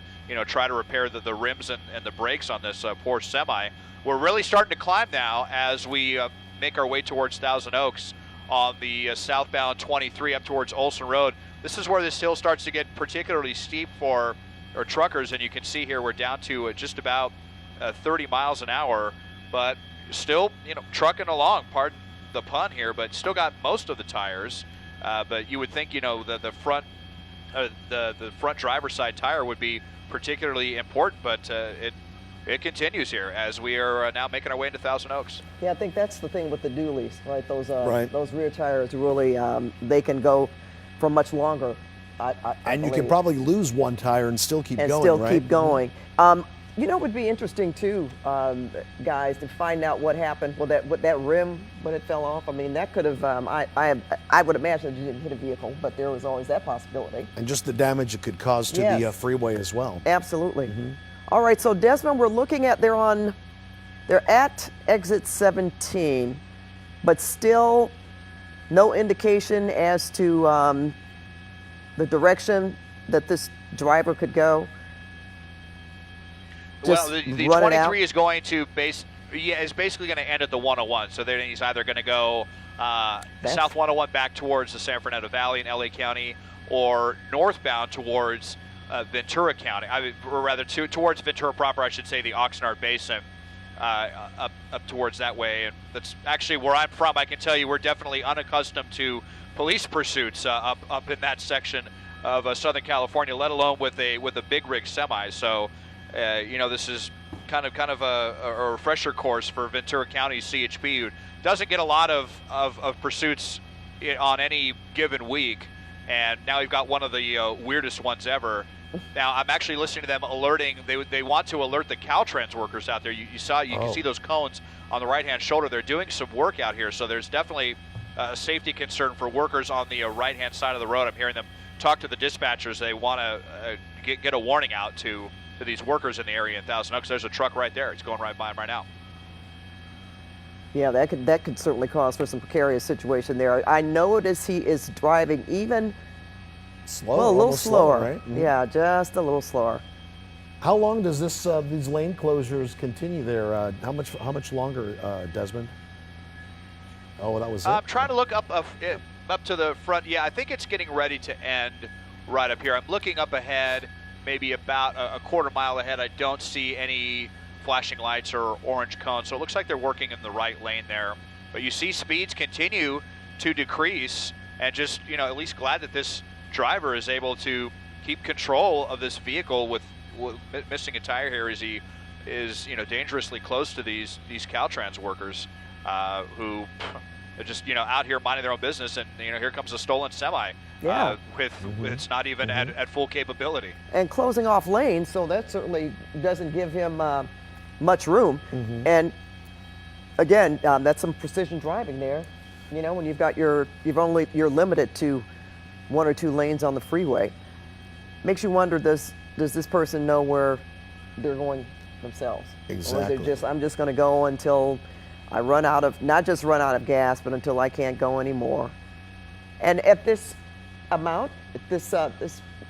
try to repair the rims and the brakes on this poor semi. We're really starting to climb now as we make our way towards Thousand Oaks on the southbound 23 up towards Olson Road. This is where this hill starts to get particularly steep for our truckers, and you can see here we're down to just about 30 miles an hour, but still trucking along, pardon the pun here, but still got most of the tires. But you would think the front driver's side tire would be particularly important, but it continues here as we are now making our way into Thousand Oaks. Yeah, I think that's the thing with the dualies, right? Those Right. those rear tires really they can go for much longer. I And you believe. can probably lose one tire and still keep and going, still right? keep going. It would be interesting too, guys, to find out what happened with that rim when it fell off. I mean, that could have. I would imagine it didn't hit a vehicle, but there was always that possibility. And just the damage it could cause to the Yes. freeway as well. Absolutely. All right, so Desmond, we're looking at they're at exit 17, but still no indication as to the direction that this driver could go. Just Well, the run it out? 23 is going to is basically going to end at the 101. So then he's either going to go south 101 back towards the San Fernando Valley in LA County, or northbound towards Ventura County. Or rather, towards Ventura proper, I should say, the Oxnard Basin, up towards that way. And that's actually where I'm from. I can tell you we're definitely unaccustomed to police pursuits up in that section of Southern California, let alone with a big rig semi. So. This is kind of a refresher course for Ventura County CHP, who doesn't get a lot of pursuits on any given week, and now we've got one of the weirdest ones ever. Now I'm actually listening to them alerting. They want to alert the Caltrans workers out there. You can see those cones on the right-hand shoulder. They're doing some work out here, so there's definitely a safety concern for workers on the right-hand side of the road. I'm hearing them talk to the dispatchers. They want to get a warning out to these workers in the area in Thousand Oaks. There's a truck right there. It's going right by them right now. Yeah, that could certainly cause for some precarious situation there. I notice he is driving even Slow, a little almost slower. right? Yeah, just a little slower. How long does these lane closures continue there? How much longer, Desmond? Oh, that was it. I'm trying to look up to the front. Yeah, I think it's getting ready to end right up here. I'm looking up ahead, maybe about a quarter mile ahead. I don't see any flashing lights or orange cones, so it looks like they're working in the right lane there. But you see speeds continue to decrease, and just at least glad that this driver is able to keep control of this vehicle with missing a tire here, as he is dangerously close to these Caltrans workers who are just out here minding their own business, and here comes a stolen semi. Yeah. With it's not even at full capability. And closing off lanes, so that certainly doesn't give him much room. And again, that's some precision driving there. When you're limited to one or two lanes on the freeway, makes you wonder: does this person know where they're going themselves? Exactly. Or is it I'm just going to go until I run out of not just run out of gas, but until I can't go anymore. And at this amount, this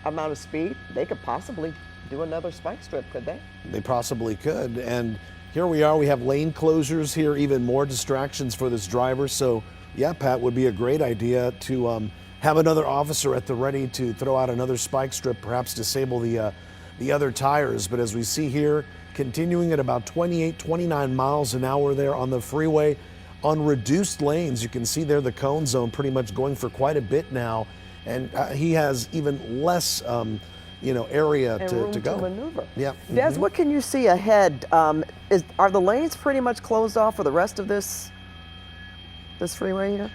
amount of speed, they could possibly do another spike strip, could they? They possibly could. And here we are. We have lane closures here, even more distractions for this driver. So, yeah, Pat, would be a great idea to have another officer at the ready to throw out another spike strip, perhaps disable the other tires. But as we see here, continuing at about 28, 29 miles an hour there on the freeway on reduced lanes. You can see there the cone zone pretty much going for quite a bit now. and he has even less, area And to room go. to maneuver. Yeah. Des, what can you see ahead? Are the lanes pretty much closed off for the rest of this freeway here?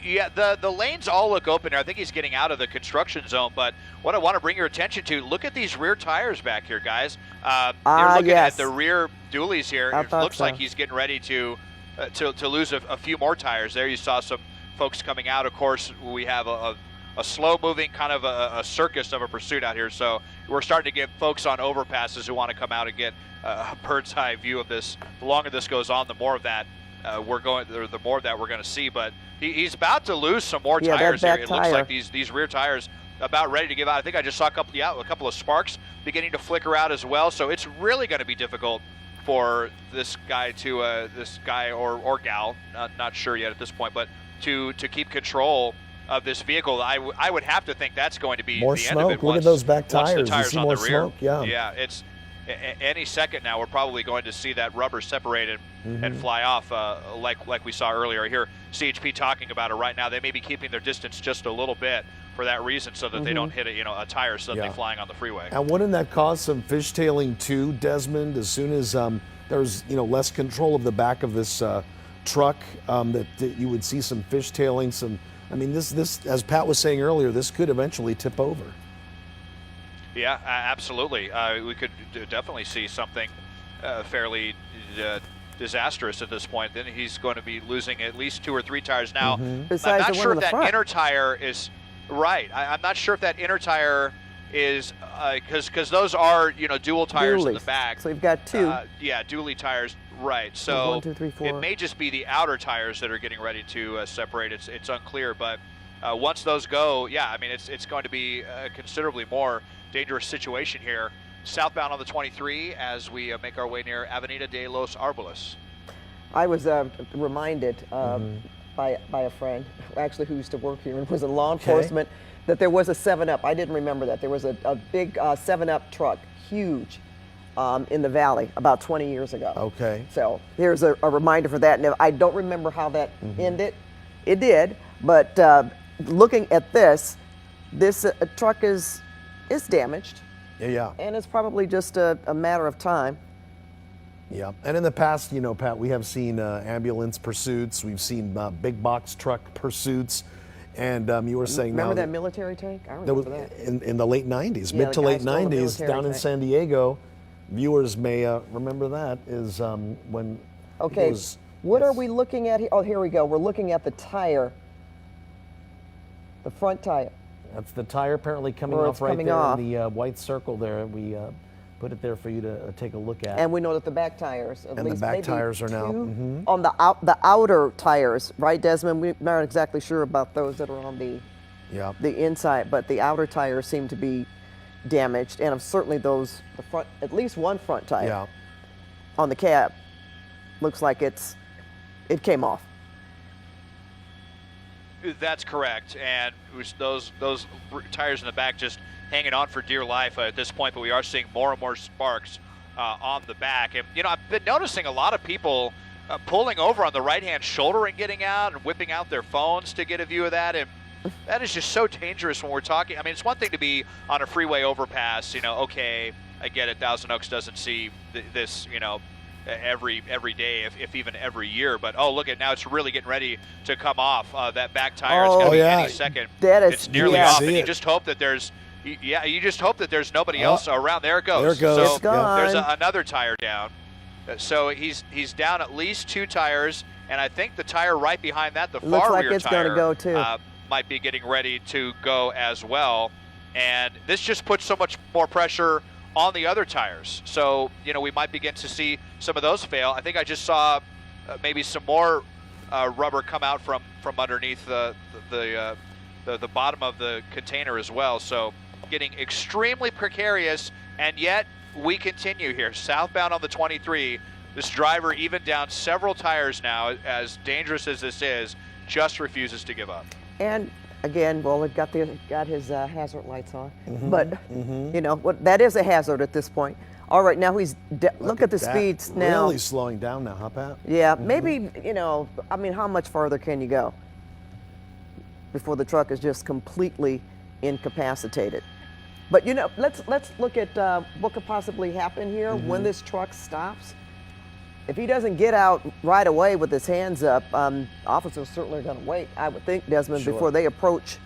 Yeah, the lanes all look open here. I think he's getting out of the construction zone, but what I want to bring your attention to, look at these rear tires back here, guys. You're looking yes. at the rear dualies here. I It thought looks so. like he's getting ready to lose a few more tires. There you saw some folks coming out. Of course, we have a slow-moving kind of a circus of a pursuit out here, so we're starting to get folks on overpasses who want to come out and get a bird's eye view of this. The longer this goes on, the more of that the more of that we're going to see. But he's about to lose some more Yeah, that tires here. back It looks tire. like these rear tires about ready to give out. I think I just saw a couple of sparks beginning to flicker out as well. So it's really going to be difficult for this guy or gal, not sure yet at this point, but to keep control of this vehicle. I would have to think that's going to be More the end of it. smoke. Look at those back once the tires. You tires see on more the rear. smoke. Yeah. Yeah, it's any second now. We're probably going to see that rubber separated and fly off, like we saw earlier. I hear CHP talking about it right now. They may be keeping their distance just a little bit for that reason, so that they don't hit a tire suddenly Yeah. flying on the freeway. And wouldn't that cause some fishtailing too, Desmond? As soon as there's less control of the back of this truck, that you would see some fishtailing. This as Pat was saying earlier, this could eventually tip over. Yeah, absolutely. We could definitely see something fairly disastrous at this point. Then he's going to be losing at least 2 or 3 tires now. Besides I'm not the one sure in if the that front. inner tire is right. I'm not sure if that inner tire is because those are dual tires in the Dualies. back. So you've got 2. Yeah, dually tires. Right. So 1, 2, 3, 4. it may just be the outer tires that are getting ready to separate. It's unclear, but once those go, yeah, it's going to be a considerably more dangerous situation here. Southbound on the 23 as we make our way near Avenida de los Arboles. I was reminded by a friend, actually, who used to work here and was in law enforcement, that there was a 7-Up. I didn't remember that. There was a big 7-Up truck, huge, in the valley about 20 years ago. Okay. So here's a reminder for that. Now, I don't remember how that ended. It did, but looking at this truck is damaged, Yeah. and it's probably just a matter of time. Yeah, and in the past, Pat, we have seen ambulance pursuits. We've seen big box truck pursuits, and you were saying Remember now that military tank? I that remember was that. in the late 90s, Yeah, mid the to guy late stole a 90s, military down in tank. San Diego. Viewers may remember that is when. Okay, it was, what are we looking at here? Oh, here we go. We're looking at the tire, the front tire. That's the tire apparently coming Where off it's right coming there off. in the white circle there. We put it there for you to take a look at. And we know that the back tires, at And the least back maybe tires are now, 2 on the outer tires, right, Desmond? We're not exactly sure about those that are on yeah. the inside, but the outer tires seem to be damaged, and certainly the front, at least one front tire Yeah. on the cab, looks like it came off. That's correct, and it was those tires in the back just hanging on for dear life at this point. But we are seeing more and more sparks on the back, and I've been noticing a lot of people pulling over on the right-hand shoulder and getting out and whipping out their phones to get a view of that, and that is just so dangerous when we're talking. It's one thing to be on a freeway overpass. Okay, I get it. Thousand Oaks doesn't see this, every day, if even every year. But look at now, it's really getting ready to come off. That back tire is going to be yeah. any second. That is- It's nearly yeah. off, See and you it. just hope that there's nobody else around. There it goes. There it goes. So It's gone. there's another tire down. So he's down at least 2 tires, and I think the tire right behind that, the Looks far like rear it's tire, gonna go, too. might be getting ready to go as well. And this just puts so much more pressure on the other tires. So, we might begin to see some of those fail. I think I just saw maybe some more rubber come out from underneath the bottom of the container as well. So getting extremely precarious, and yet we continue here. Southbound on the 23, this driver even down several tires now, as dangerous as this is, just refuses to give up. And again, well, it got his hazard lights on, but that is a hazard at this point. All right, now look at the that. speeds now. Really slowing down now, huh, Pat? Yeah, maybe how much farther can you go? before the truck is just completely incapacitated. But you know, let's look at what could possibly happen here when this truck stops. If he doesn't get out right away with his hands up, officers certainly are going to wait, I would think, Desmond, Sure. before they approach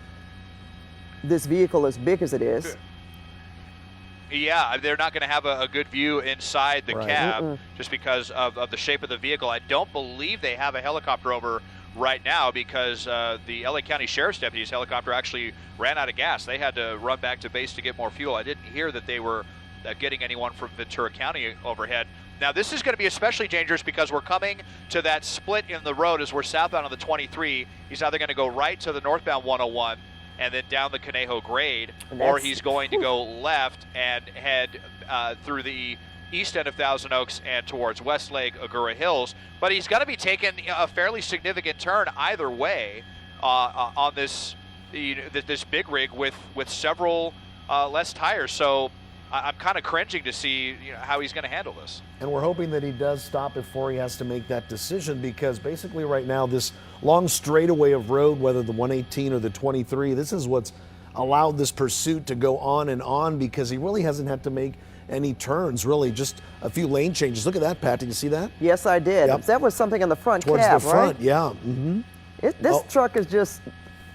this vehicle as big as it is. Yeah, they're not going to have a good view inside the Right. cab just because of the shape of the vehicle. I don't believe they have a helicopter over right now because the LA County Sheriff's Deputy's helicopter actually ran out of gas. They had to run back to base to get more fuel. I didn't hear that they were getting anyone from Ventura County overhead. Now, this is going to be especially dangerous because we're coming to that split in the road as we're southbound on the 23. He's either going to go right to the northbound 101 and then down the Conejo grade, or he's going to go left and head through the east end of Thousand Oaks and towards Westlake, Agoura Hills. But he's going to be taking a fairly significant turn either way on this this big rig with several less tires. So I'm kind of cringing to see how he's going to handle this. And we're hoping that he does stop before he has to make that decision, because basically right now this long straightaway of road, whether the 118 or the 23, this is what's allowed this pursuit to go on, because he really hasn't had to make any turns, really just a few lane changes. Look at that, Pat. Did you see that? Yes, I did. Yep. That was something on the front Towards cab, the front, right? yeah. This truck is just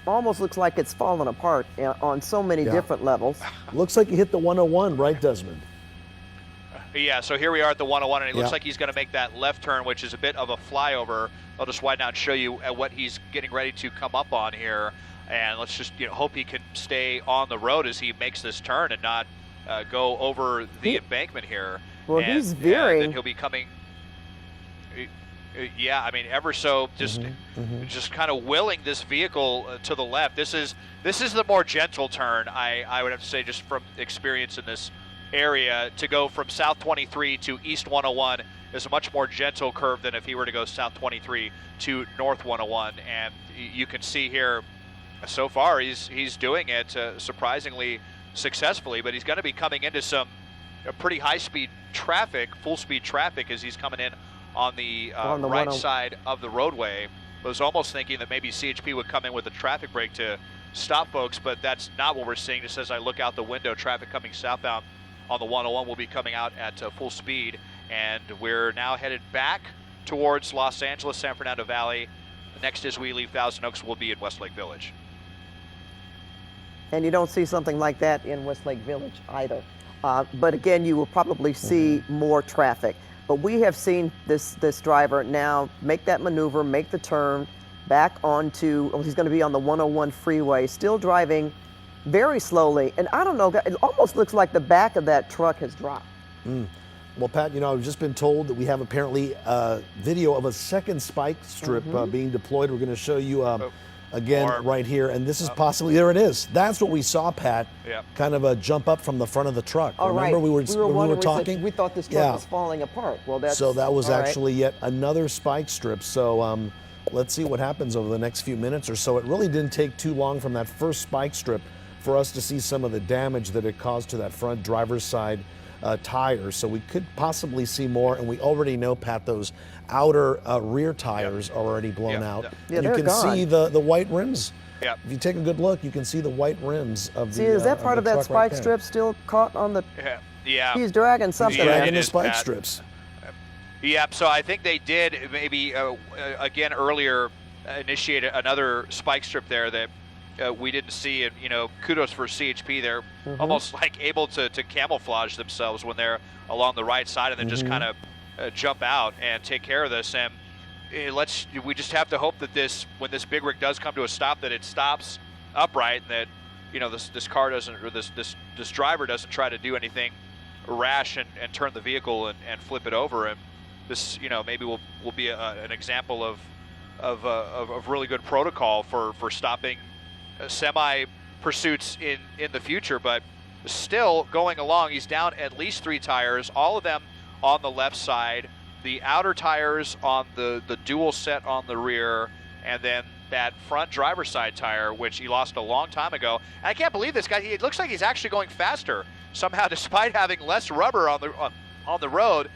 almost looks like it's fallen apart on so many different levels. Looks like he hit the 101, right, Desmond? Yeah, so here we are at the 101, and it looks Yeah. like he's going to make that left turn, which is a bit of a flyover. I'll just widen out and show you what he's getting ready to come up on here. And let's just hope he can stay on the road as he makes this turn and not go over the embankment here. Well, and, he's veering. then he'll be coming. Yeah, I mean, ever so just kind of willing this vehicle to the left. This is the more gentle turn, I would have to say, just from experience in this area. To go from South 23 to East 101 is a much more gentle curve than if he were to go South 23 to North 101. And you can see here, so far he's doing it surprisingly successfully, but he's going to be coming into some pretty high-speed traffic, full-speed traffic, as he's coming in on the right side of the roadway. I was almost thinking that maybe CHP would come in with a traffic brake to stop folks, but that's not what we're seeing. Just as I look out the window, traffic coming southbound on the 101 will be coming out at full speed, and we're now headed back towards Los Angeles, San Fernando Valley. Next, as we leave Thousand Oaks, will be in Westlake Village. And you don't see something like that in Westlake Village either. But again, you will probably see more traffic. But we have seen this driver now make that maneuver, make the turn back onto, he's going to be on the 101 freeway, still driving very slowly. And I don't know, it almost looks like the back of that truck has dropped. Well, Pat, I've just been told that we have apparently a video of a second spike strip being deployed. We're going to show you again right here, and this is possibly, there it is. That's what we saw, Pat. Yeah. Kind of a jump up from the front of the truck. All Remember right. we were wondering, talking? we thought this truck was falling apart. Well, So that was all right. actually yet another spike strip. So let's see what happens over the next few minutes or so. It really didn't take too long from that first spike strip for us to see some of the damage that it caused to that front driver's side tire. So we could possibly see more, and we already know, Pat, those outer rear tires are already blown out. Yeah, And you they're can gone. see the white rims. Yeah. If you take a good look, you can see the white rims of the See, is that part of that truck right spike there. strip still caught on the, Yeah. he's dragging something Yeah, there. Dragging the is, spike Pat. strips. Yep, so I think they did maybe, again, earlier initiate another spike strip there that we didn't see. And, kudos for CHP. They're almost like able to camouflage themselves when they're along the right side and then just kind of jump out and take care of this. And we just have to hope that when this big rig does come to a stop, that it stops upright, and that, this car doesn't, or this driver doesn't try to do anything rash and turn the vehicle and flip it over. And this, maybe will be an example of really good protocol for stopping semi pursuits in the future. But still going along, he's down at least 3 tires, all of them on the left side, the outer tires on the dual set on the rear, and then that front driver's side tire, which he lost a long time ago. And I can't believe this guy. It looks like he's actually going faster somehow, despite having less rubber on the road.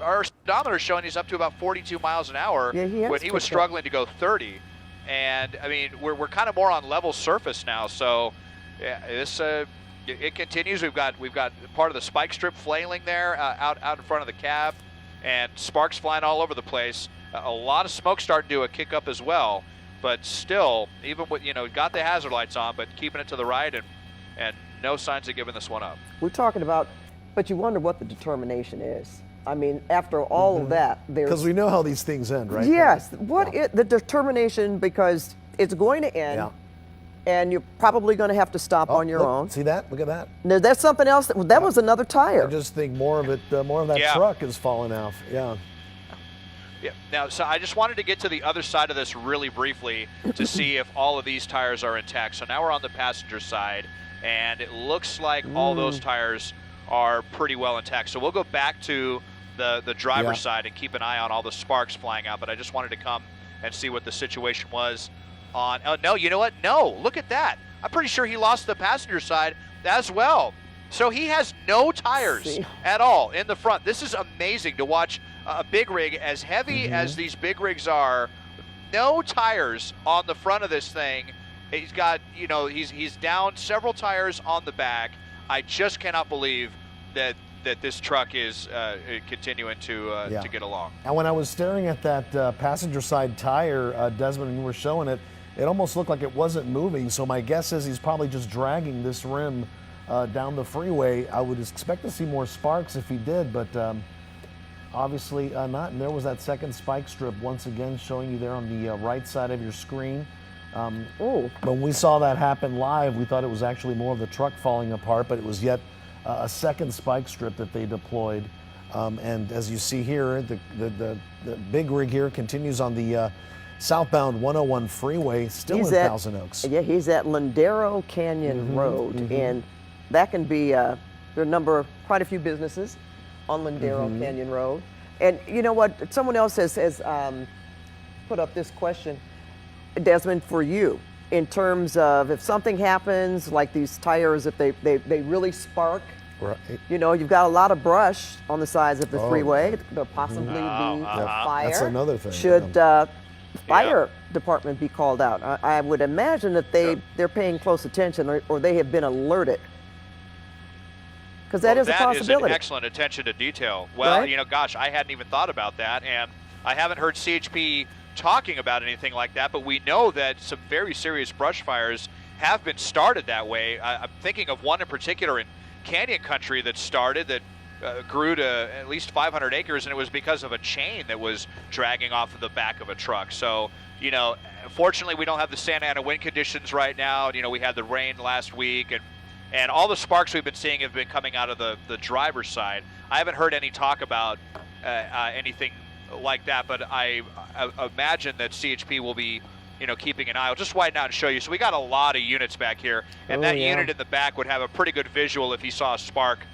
Our speedometer is showing he's up to about 42 miles an hour Yeah, he has when he was picked up. struggling to go 30. and I mean we're kind of more on level surface now. So yeah, this it continues. We've got part of the spike strip flailing there out in front of the cab, and sparks flying all over the place. A lot of smoke starting to kick up as well. But still, even with got the hazard lights on, but keeping it to the right, and no signs of giving this one up. We're talking about, but you wonder what the determination is. I mean, after all of that, there's Because we know how these things end, right? yes. The determination, because it's going to end, Yeah. and you're probably going to have to stop on your Look, own. See that? Look at that. Now, that's something else. That was another tire. I just think more of that Yeah. truck is falling off. Yeah. Yeah. Now, so I just wanted to get to the other side of this really briefly to see if all of these tires are intact. So now we're on the passenger side, and it looks like all those tires are pretty well intact. So we'll go back to the driver's side and keep an eye on all the sparks flying out. But I just wanted to come and see what the situation was on. Oh, no, you know what? No, look at that. I'm pretty sure he lost the passenger side as well. So he has no tires at all in the front. This is amazing to watch a big rig as heavy as these big rigs are. No tires on the front of this thing. He's got, he's down several tires on the back. I just cannot believe that this truck is continuing to get along. And when I was staring at that passenger side tire, Desmond, and you were showing it, it almost looked like it wasn't moving. So my guess is he's probably just dragging this rim down the freeway. I would expect to see more sparks if he did, but obviously not. And there was that second spike strip once again showing you there on the right side of your screen. When we saw that happen live, we thought it was actually more of the truck falling apart, but it was yet a second spike strip that they deployed. And as you see here, the big rig here continues on the southbound 101 freeway, still in Thousand Oaks. Yeah, he's at Lindero Canyon Road, and that can be there are quite a few businesses on Lindero Canyon Road. And you know what? Someone else has put up this question, Desmond, for you, in terms of if something happens, like these tires, if they really spark. Right. You've got a lot of brush on the sides of the freeway. There'll possibly be a fire. That's another thing. Should fire department be called out? I would imagine that they're paying close attention, or they have been alerted. Because that is a possibility. That is an excellent attention to detail. Well, right? Gosh, I hadn't even thought about that, and I haven't heard CHP talking about anything like that, but we know that some very serious brush fires have been started that way. I'm thinking of one in particular in Canyon Country that started that grew to at least 500 acres, and it was because of a chain that was dragging off of the back of a truck. So, fortunately we don't have the Santa Ana wind conditions right now. We had the rain last week, and all the sparks we've been seeing have been coming out of the driver's side. I haven't heard any talk about anything like that, but I imagine that CHP will be keeping an eye. I'll just widen out and show you. So we got a lot of units back here, and that unit in the back would have a pretty good visual if he saw a spark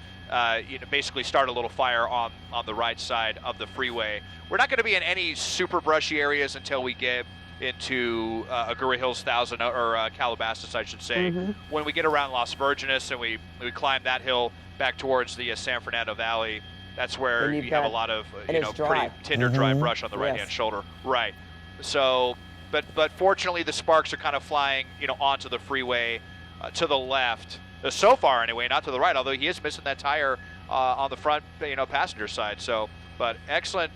basically start a little fire on the right side of the freeway. We're not going to be in any super brushy areas until we get into Agoura Hills, Calabasas, I should say. When we get around Las Virgenes and we climb that hill back towards the San Fernando Valley, that's where you have a lot of pretty tinder dry brush on the right-hand shoulder. Right. So, but fortunately the sparks are kind of flying onto the freeway to the left. So far anyway, not to the right, although he is missing that tire on the front passenger side. So, but excellent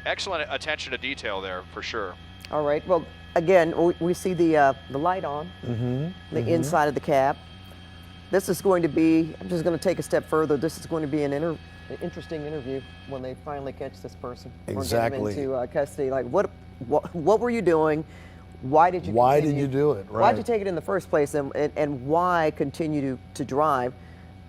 attention to detail there for sure. All right. Well, again, we see the light on the inside of the cab. This is going to be, I'm just going to take a step further. This is going to be an interesting interview when they finally catch this person. Exactly. Or get him into custody. Like, what were you doing? Why did you do it? Right. Why did you take it in the first place? And why continue to drive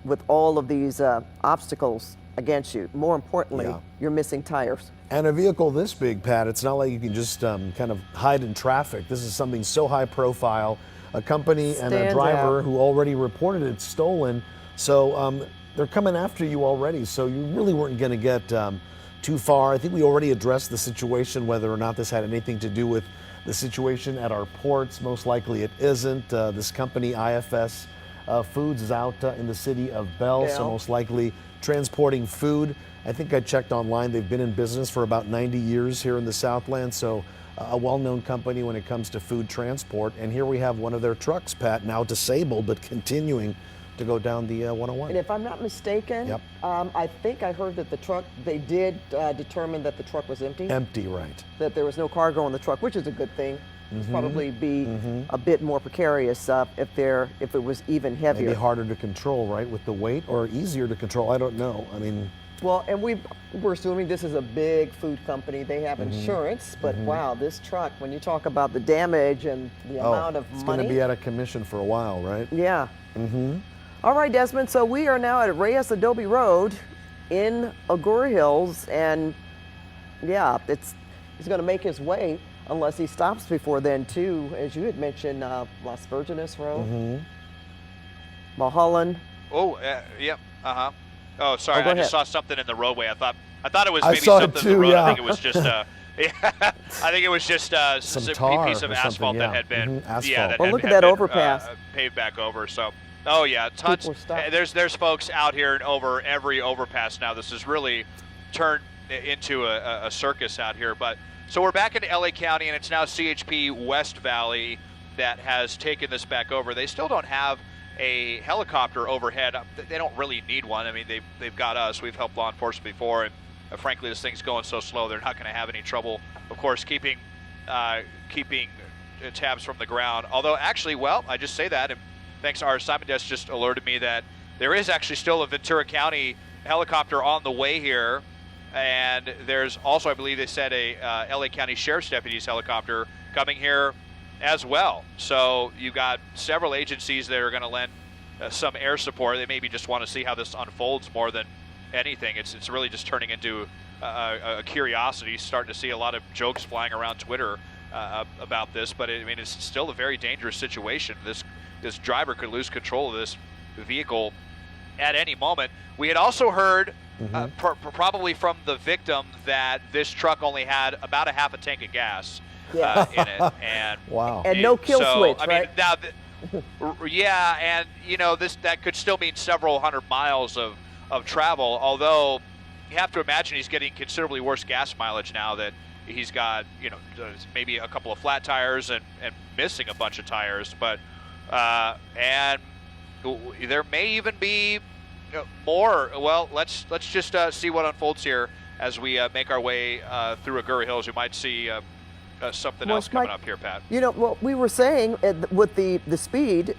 with all of these obstacles against you? More importantly, you're missing tires. And a vehicle this big, Pat, it's not like you can just kind of hide in traffic. This is something so high profile. A company and a driver who already reported it stolen. So they're coming after you already. So you really weren't going to get too far. I think we already addressed the situation, whether or not this had anything to do with the situation at our ports. Most likely it isn't. This company, IFS Foods, is out in the city of Bell, so most likely transporting food. I think I checked online. They've been in business for about 90 years here in the Southland, so a well-known company when it comes to food transport. And here we have one of their trucks, Pat, now disabled, but continuing to go down the 101. And if I'm not mistaken, Yep. I think I heard that the truck, they did determine that the truck was empty, Empty, right. that there was no cargo on the truck, which is a good thing. It'd probably be a bit more precarious if it was even heavier. Maybe harder to control, right, with the weight, or easier to control. I don't know. I mean, Well, and we're assuming this is a big food company. They have insurance, but wow, this truck, when you talk about the damage and the amount of it's money. going to be out of commission for a while, right? Yeah. All right, Desmond, so we are now at Reyes Adobe Road in Agoura Hills, and yeah, he's going to make his way unless he stops before then, too. As you had mentioned, Las Virgenes Road, Mulholland. Oh, yep. Uh-huh. Oh, sorry. go I just ahead. saw something in the roadway. I thought it was I maybe saw it something in the too, road. yeah. I think it was just I think it was just a Some tar piece of or asphalt something, that yeah. had been Asphalt. that Well, had, look at had that been, overpass. Paved back over. So, oh yeah, tons. People stop. There's folks out here and over every overpass now. This has really turned into a circus out here. But so we're back into LA County, and it's now CHP West Valley that has taken this back over. They still don't have a helicopter overhead. They don't really need one. I mean, they've got us. We've helped law enforcement before, and frankly, this thing's going so slow, they're not going to have any trouble, of course, keeping tabs from the ground. Although, actually, well, I just say that, and thanks, our assignment desk just alerted me that there is actually still a Ventura County helicopter on the way here, and there's also, I believe they said, a LA County Sheriff's Deputy's helicopter coming here as well. So you've got several agencies that are going to lend some air support. They maybe just want to see how this unfolds more than anything. It's really just turning into a curiosity. Starting to see a lot of jokes flying around Twitter about this, but I mean, it's still a very dangerous situation. This driver could lose control of this vehicle at any moment. We had also heard probably from the victim that this truck only had about a half a tank of gas in it, and Wow. And no kill switch, I right? mean, now, yeah, and you know that could still mean several hundred miles of travel. Although you have to imagine he's getting considerably worse gas mileage now that he's got, you know, maybe a couple of flat tires and missing a bunch of tires. But and there may even be more. Well, let's just see what unfolds here as we make our way through Agoura Hills. We might see something else coming up here, Pat. You know, well, we were saying with the speed,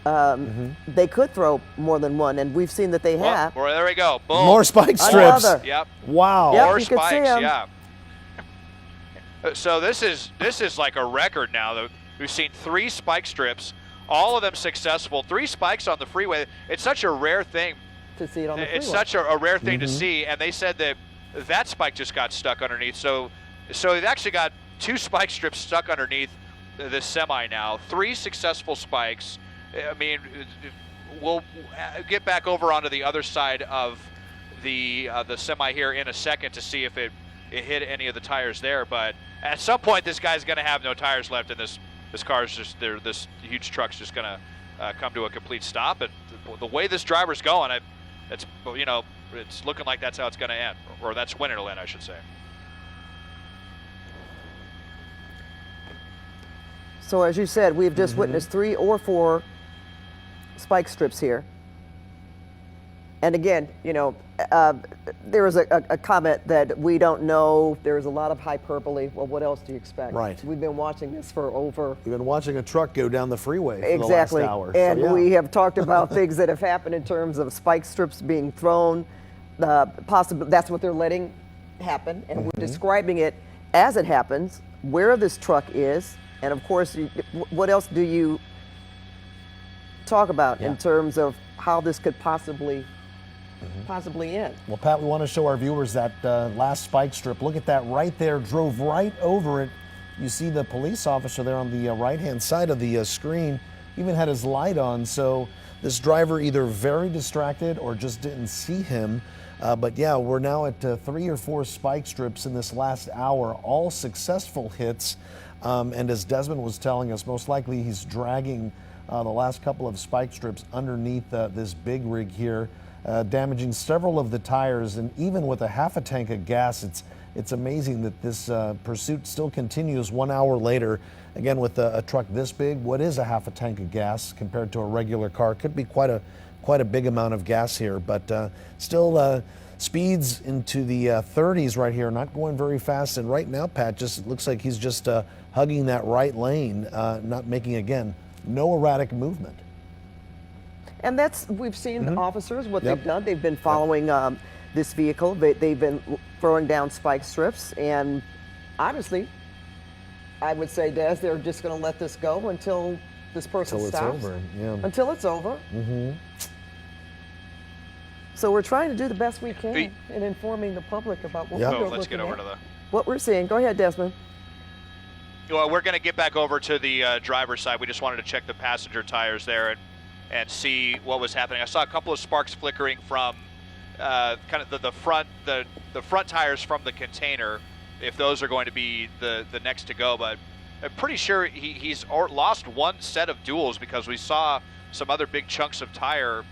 they could throw more than one, and we've seen that they have. Well, there we go. Boom. More spike strips. Another. Yep. Wow. Yep, More you could see spikes. 'em. Yeah. So this is like a record now. We've seen 3 spike strips, all of them successful. 3 spikes on the freeway. It's such a rare thing. To see it on the freeway. It's such a rare thing to see, and they said that spike just got stuck underneath. So they've actually got 2 spike strips stuck underneath this semi now. 3 successful spikes. I mean, we'll get back over onto the other side of the semi here in a second to see if it hit any of the tires there. But at some point, this guy's going to have no tires left, and this car's just there. This huge truck's just going to come to a complete stop. And the way this driver's going, it's looking like that's how it's going to end, or that's when it'll end, I should say. So as you said, we've just witnessed 3 or 4 spike strips here. And again, you know, there was a comment that we don't know. There's a lot of hyperbole. Well, what else do you expect? Right. We've been watching this for over. You've been watching a truck go down the freeway for Exactly. the last hour. And so, yeah. we have talked about things that have happened in terms of spike strips being thrown. Possibly that's what they're letting happen, and we're describing it as it happens, where this truck is, and of course, what else do you talk about in terms of how this could possibly end? Well, Pat, we want to show our viewers that last spike strip. Look at that right there. Drove right over it. You see the police officer there on the right-hand side of the screen. Even had his light on. So this driver either very distracted or just didn't see him. But yeah, we're now at 3 or 4 spike strips in this last hour, all successful hits. And as Desmond was telling us, most likely he's dragging the last couple of spike strips underneath this big rig here, damaging several of the tires. And even with a half a tank of gas, it's amazing that this pursuit still continues 1 hour later. Again, with a truck this big, what is a half a tank of gas compared to a regular car? Could be quite a big amount of gas here, but still speeds into the 30s right here, not going very fast. And right now, Pat, just looks like he's just hugging that right lane, not making, again, no erratic movement. And we've seen officers, what Yep. they've done. They've been following this vehicle. They've been throwing down spike strips. And honestly, I would say, Des, they're just going to let this go until this person Until it's stops. over, yeah. Until it's over. So we're trying to do the best we can Pete. in informing the public about what Yeah. we're Let's get looking over at, to the. what we're seeing. Go ahead, Desmond. Well, we're going to get back over to the driver's side. We just wanted to check the passenger tires there and see what was happening. I saw a couple of sparks flickering from kind of the front tires from the container, if those are going to be the next to go. But I'm pretty sure he's lost one set of duals, because we saw some other big chunks of tire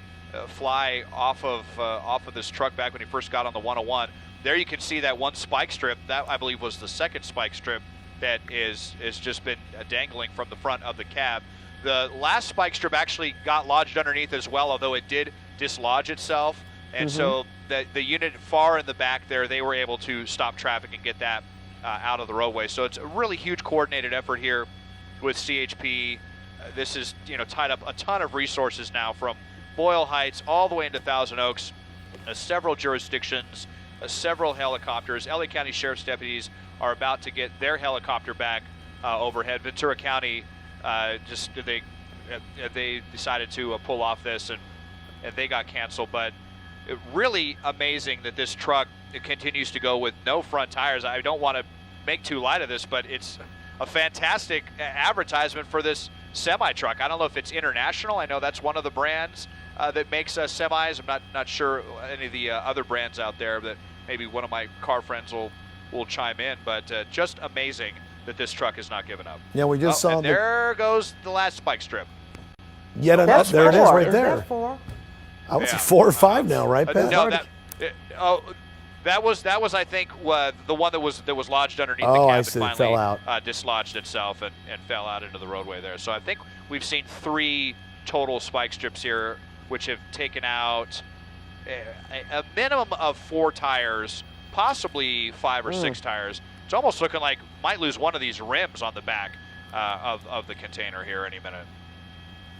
fly off of this truck back when he first got on the 101. There you can see that one spike strip. That, I believe, was the second spike strip that is just been dangling from the front of the cab. The last spike strip actually got lodged underneath as well, although it did dislodge itself. And so the unit far in the back there, they were able to stop traffic and get that out of the roadway. So it's a really huge coordinated effort here with CHP. This is, tied up a ton of resources now from Boyle Heights all the way into Thousand Oaks, several jurisdictions, several helicopters. LA County Sheriff's deputies are about to get their helicopter back overhead. Ventura County they decided to pull off this, and they got canceled. But really amazing that this truck continues to go with no front tires. I don't want to make too light of this, but it's a fantastic advertisement for this semi truck. I don't know if it's international. I know that's one of the brands that makes semis. I'm not sure any of the other brands out there, that maybe one of my car friends will chime in. But just amazing that this truck is not giving up. Yeah, we just saw and there goes the last spike strip. yet another. That's There it is, four. right Is there. that four? I would say Yeah. 4 or 5 now, right, Pat? No, that was I think the one that was lodged underneath the Oh, cab I and see. It finally fell out. dislodged itself and fell out into the roadway there. So I think we've seen 3 total spike strips here, which have taken out a minimum of 4 tires, possibly 5 or 6 tires. It's almost looking like might lose one of these rims on the back of the container here any minute.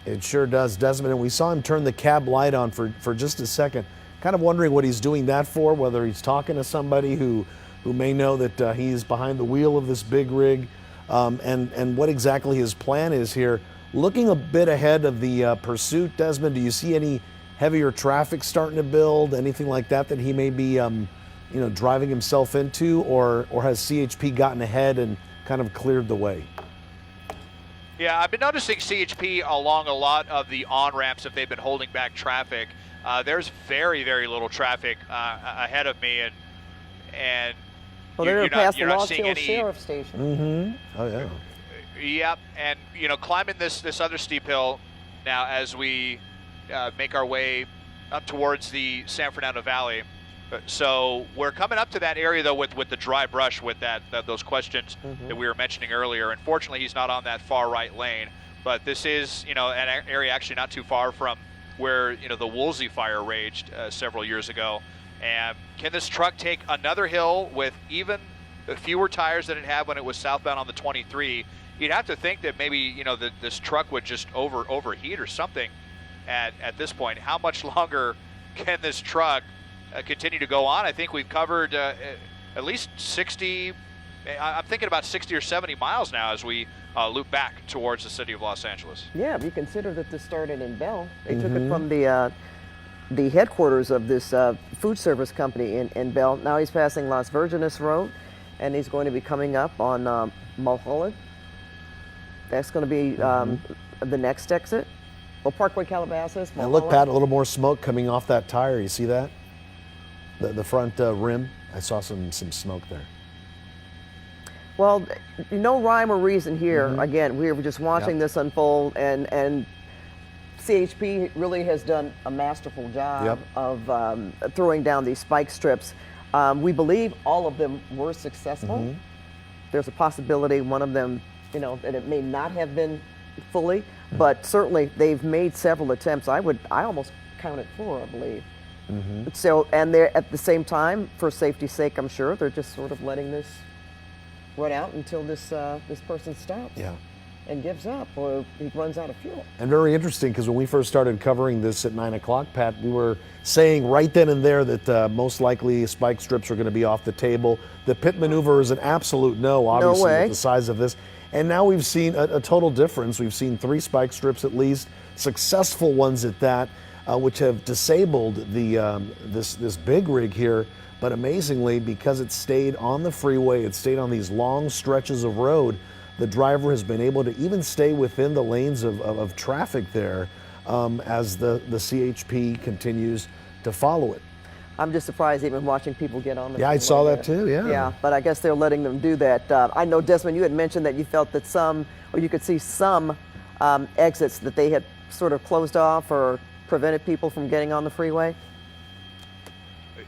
It sure does, Desmond. And we saw him turn the cab light on for just a second. Kind of wondering what he's doing that for, whether he's talking to somebody who may know that he's behind the wheel of this big rig, and what exactly his plan is here. Looking a bit ahead of the pursuit, Desmond, do you see any heavier traffic starting to build, anything like that he may be driving himself into, or has CHP gotten ahead and kind of cleared the way? Yeah, I've been noticing CHP along a lot of the on-ramps if they've been holding back traffic. There's very, very little traffic ahead of me, and Well, they're you're past the not Lost seeing Hills any. Sheriff Station. Oh, yeah. Yep, and climbing this other steep hill now as we make our way up towards the San Fernando Valley. So we're coming up to that area though with the dry brush, with those questions that we were mentioning earlier. Unfortunately, he's not on that far right lane, but this is an area actually not too far from where the Woolsey fire raged several years ago. And can this truck take another hill with even fewer tires than it had when it was southbound on the 23? You'd have to think that maybe this truck would just overheat or something at this point. How much longer can this truck continue to go on? I think we've covered at least 60. I'm thinking about 60 or 70 miles now as we loop back towards the city of Los Angeles. Yeah, if you consider that this started in Bell. They took it from the headquarters of this food service company in Bell. Now he's passing Las Virgenes Road, and he's going to be coming up on Mulholland. That's going to be the next exit. Well, Parkway Calabasas, And Mulholland. look, Pat, a little more smoke coming off that tire. You see that? The front rim. I saw some smoke there. Well, no rhyme or reason here. Again, we were just watching this unfold, and CHP really has done a masterful job of throwing down these spike strips. We believe all of them were successful. There's a possibility one of them, that it may not have been fully, but certainly they've made several attempts. I almost counted 4, I believe. So, and they're at the same time, for safety's sake, I'm sure they're just sort of letting this run out until this person stops. Yeah. And gives up, or he runs out of fuel. And very interesting, because when we first started covering this at 9 o'clock, Pat, we were saying right then and there that most likely spike strips are going to be off the table. The pit maneuver is an absolute no, obviously, way. with the size of this. And now we've seen a total difference. We've seen 3 spike strips at least, successful ones at that, which have disabled the this big rig here. But amazingly, because it stayed on the freeway, it stayed on these long stretches of road, the driver has been able to even stay within the lanes of traffic there as the CHP continues to follow it. I'm just surprised even watching people get on the Yeah, I freeway saw that there. too, yeah. Yeah, but I guess they're letting them do that. I know, Desmond, you had mentioned that you felt that you could see some exits that they had sort of closed off or prevented people from getting on the freeway.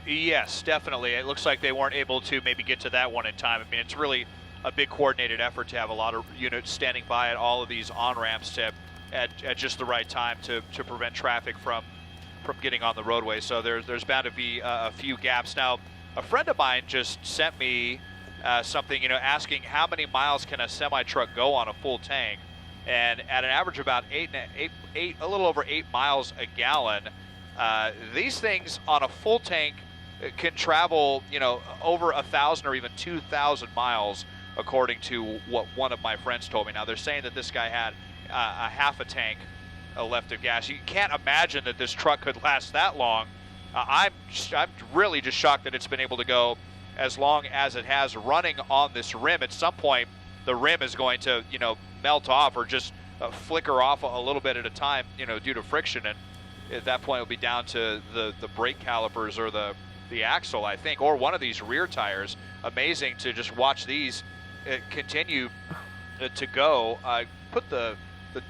Yes, definitely. It looks like they weren't able to maybe get to that one in time. I mean, it's really a big coordinated effort to have a lot of units standing by at all of these on-ramps at just the right time to prevent traffic from getting on the roadway. So there's bound to be a few gaps. Now, a friend of mine just sent me something, asking how many miles can a semi-truck go on a full tank, and at an average about a little over 8 miles a gallon. These things on a full tank can travel, over 1,000 or even 2,000 miles, according to what one of my friends told me. Now, they're saying that this guy had a half a tank left of gas. You can't imagine that this truck could last that long. I'm really just shocked that it's been able to go as long as it has running on this rim. At some point, the rim is going to, melt off or just flicker off a little bit at a time, due to friction. And at that point, it'll be down to the brake calipers or the axle, I think, or one of these rear tires. Amazing to just watch these continue to go. Put the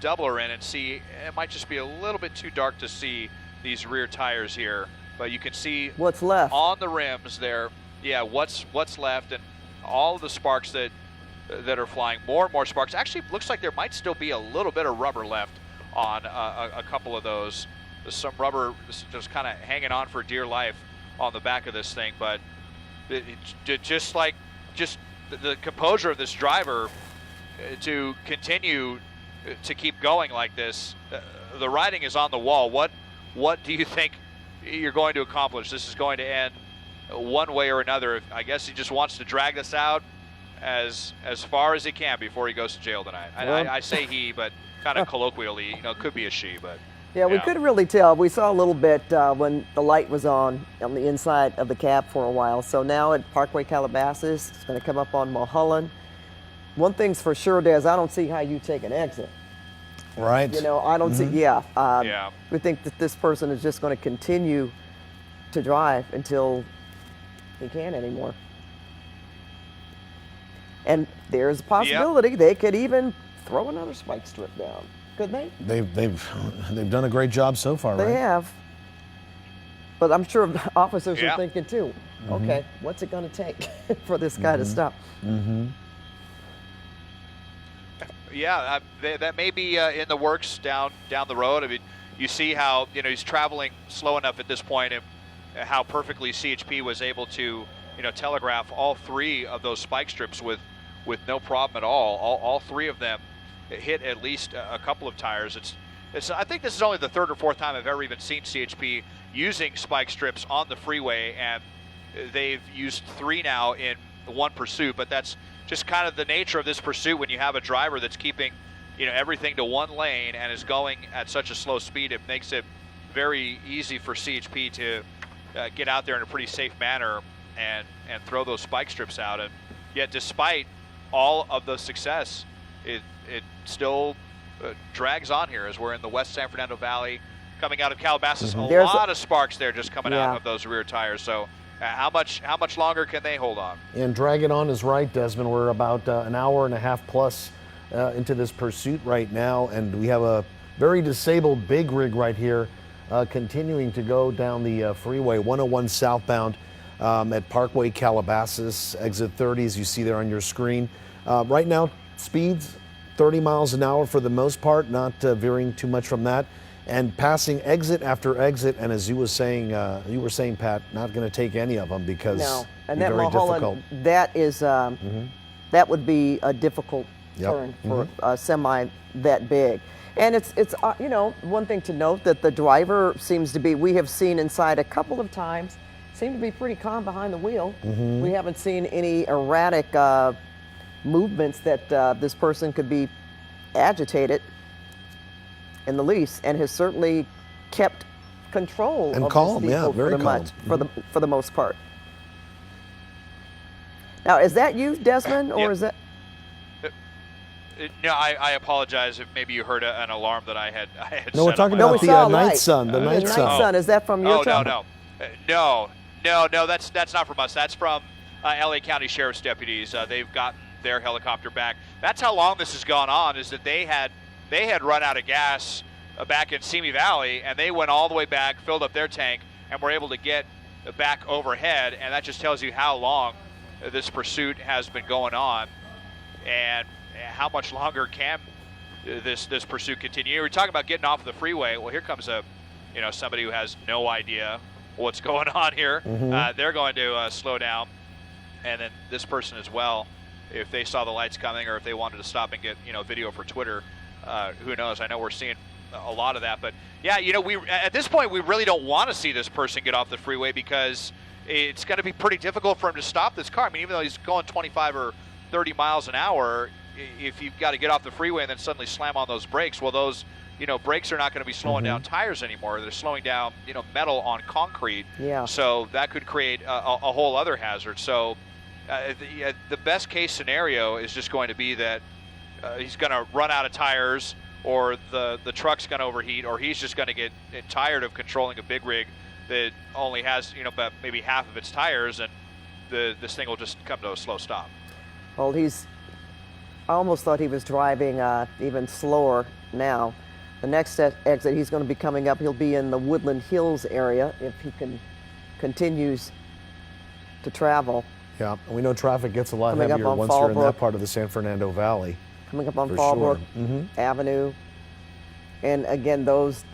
doubler in and see. It might just be a little bit too dark to see these rear tires here, but you can see What's left on the rims there. Yeah, what's left, and all of the sparks that are flying. More and more sparks. Actually, looks like there might still be a little bit of rubber left on a couple of those. There's some rubber just kind of hanging on for dear life on the back of this thing, but just the composure of this driver to continue to keep going like this. The writing is on the wall. What do you think you're going to accomplish? This is going to end one way or another. I guess he just wants to drag this out as far as he can before he goes to jail tonight. Well, I say he, but kind of colloquially, it could be a she, but. Yeah, we couldn't really tell. We saw a little bit when the light was on the inside of the cab for a while. So now at Parkway Calabasas, it's going to come up on Mulholland. One thing's for sure, Des, I don't see how you take an exit. Right. I don't see, Yeah. We think that this person is just going to continue to drive until he can't anymore. And there's a possibility they could even throw another spike strip down. Could they? They've done a great job so far, right? They have. But I'm sure officers Yeah. are thinking too, okay, what's it going to take for this guy to stop? Yeah, that may be in the works down the road. I mean, you see how he's traveling slow enough at this point, and how perfectly CHP was able to telegraph all 3 of those spike strips with no problem at all. All 3 of them hit at least a couple of tires. I think this is only the 3rd or 4th time I've ever even seen CHP using spike strips on the freeway, and they've used 3 now in one pursuit. But that's just kind of the nature of this pursuit when you have a driver that's keeping everything to one lane and is going at such a slow speed. It makes it very easy for CHP to get out there in a pretty safe manner and throw those spike strips out. And yet, despite all of the success, it still drags on here as we're in the West San Fernando Valley, coming out of Calabasas. A lot of sparks there just coming out of those rear tires. So how much longer can they hold on? And drag it on is right, Desmond. We're about an hour and a half plus into this pursuit right now, and we have a very disabled big rig right here continuing to go down the freeway 101 southbound. at Parkway Calabasas, exit 30, as you see there on your screen. Right now, speeds 30 miles an hour for the most part, not veering too much from that, and passing exit after exit. And as you were saying, Pat, not going to take any of them because No, and it'd that be very difficult. Mulholland, that is, that would be a difficult turn for a semi that big. And it's you know, one thing to note that the driver seems to be, we have seen inside a couple of times, seem to be pretty calm behind the wheel. We haven't seen any erratic movements that this person could be agitated in the least, and has certainly kept control And of calm, this yeah, vehicle very calm. for the most part. Now, is that you, Desmond, or Yep. is that? No, I apologize if maybe you heard an alarm that I had No, we're set talking on my about we the saw a night light. sun. The night The sun. night sun, is that from your Oh, truck? no, that's not from us. That's from LA County Sheriff's deputies. They've gotten their helicopter back. That's how long this has gone on, is that they had run out of gas back in Simi Valley, and they went all the way back, filled up their tank, and were able to get back overhead. And that just tells you how long this pursuit has been going on, and how much longer can this pursuit continue. We're talking about getting off the freeway. Well, here comes somebody who has no idea what's going on here. They're going to slow down, and then this person as well, if they saw the lights coming or if they wanted to stop and get video for Twitter. Who knows? I know we're seeing a lot of that, but yeah, we at this point we really don't want to see this person get off the freeway, because it's going to be pretty difficult for him to stop this car. I mean, even though he's going 25 or 30 miles an hour, if you've got to get off the freeway and then suddenly slam on those brakes, well, those brakes are not going to be slowing down tires anymore. They're slowing down metal on concrete. Yeah. So that could create a whole other hazard. So the best case scenario is just going to be that he's going to run out of tires, or the truck's going to overheat, or he's just going to get tired of controlling a big rig that only has about maybe half of its tires, and this thing will just come to a slow stop. Well, I almost thought he was driving even slower now. The next exit he's going to be coming up, he'll be in the Woodland Hills area if he continues to travel. Yeah, and we know traffic gets a lot Coming up heavier on once you're in that Fallbrook. part of the San Fernando Valley. Coming up on For Fallbrook sure. Avenue. And again, those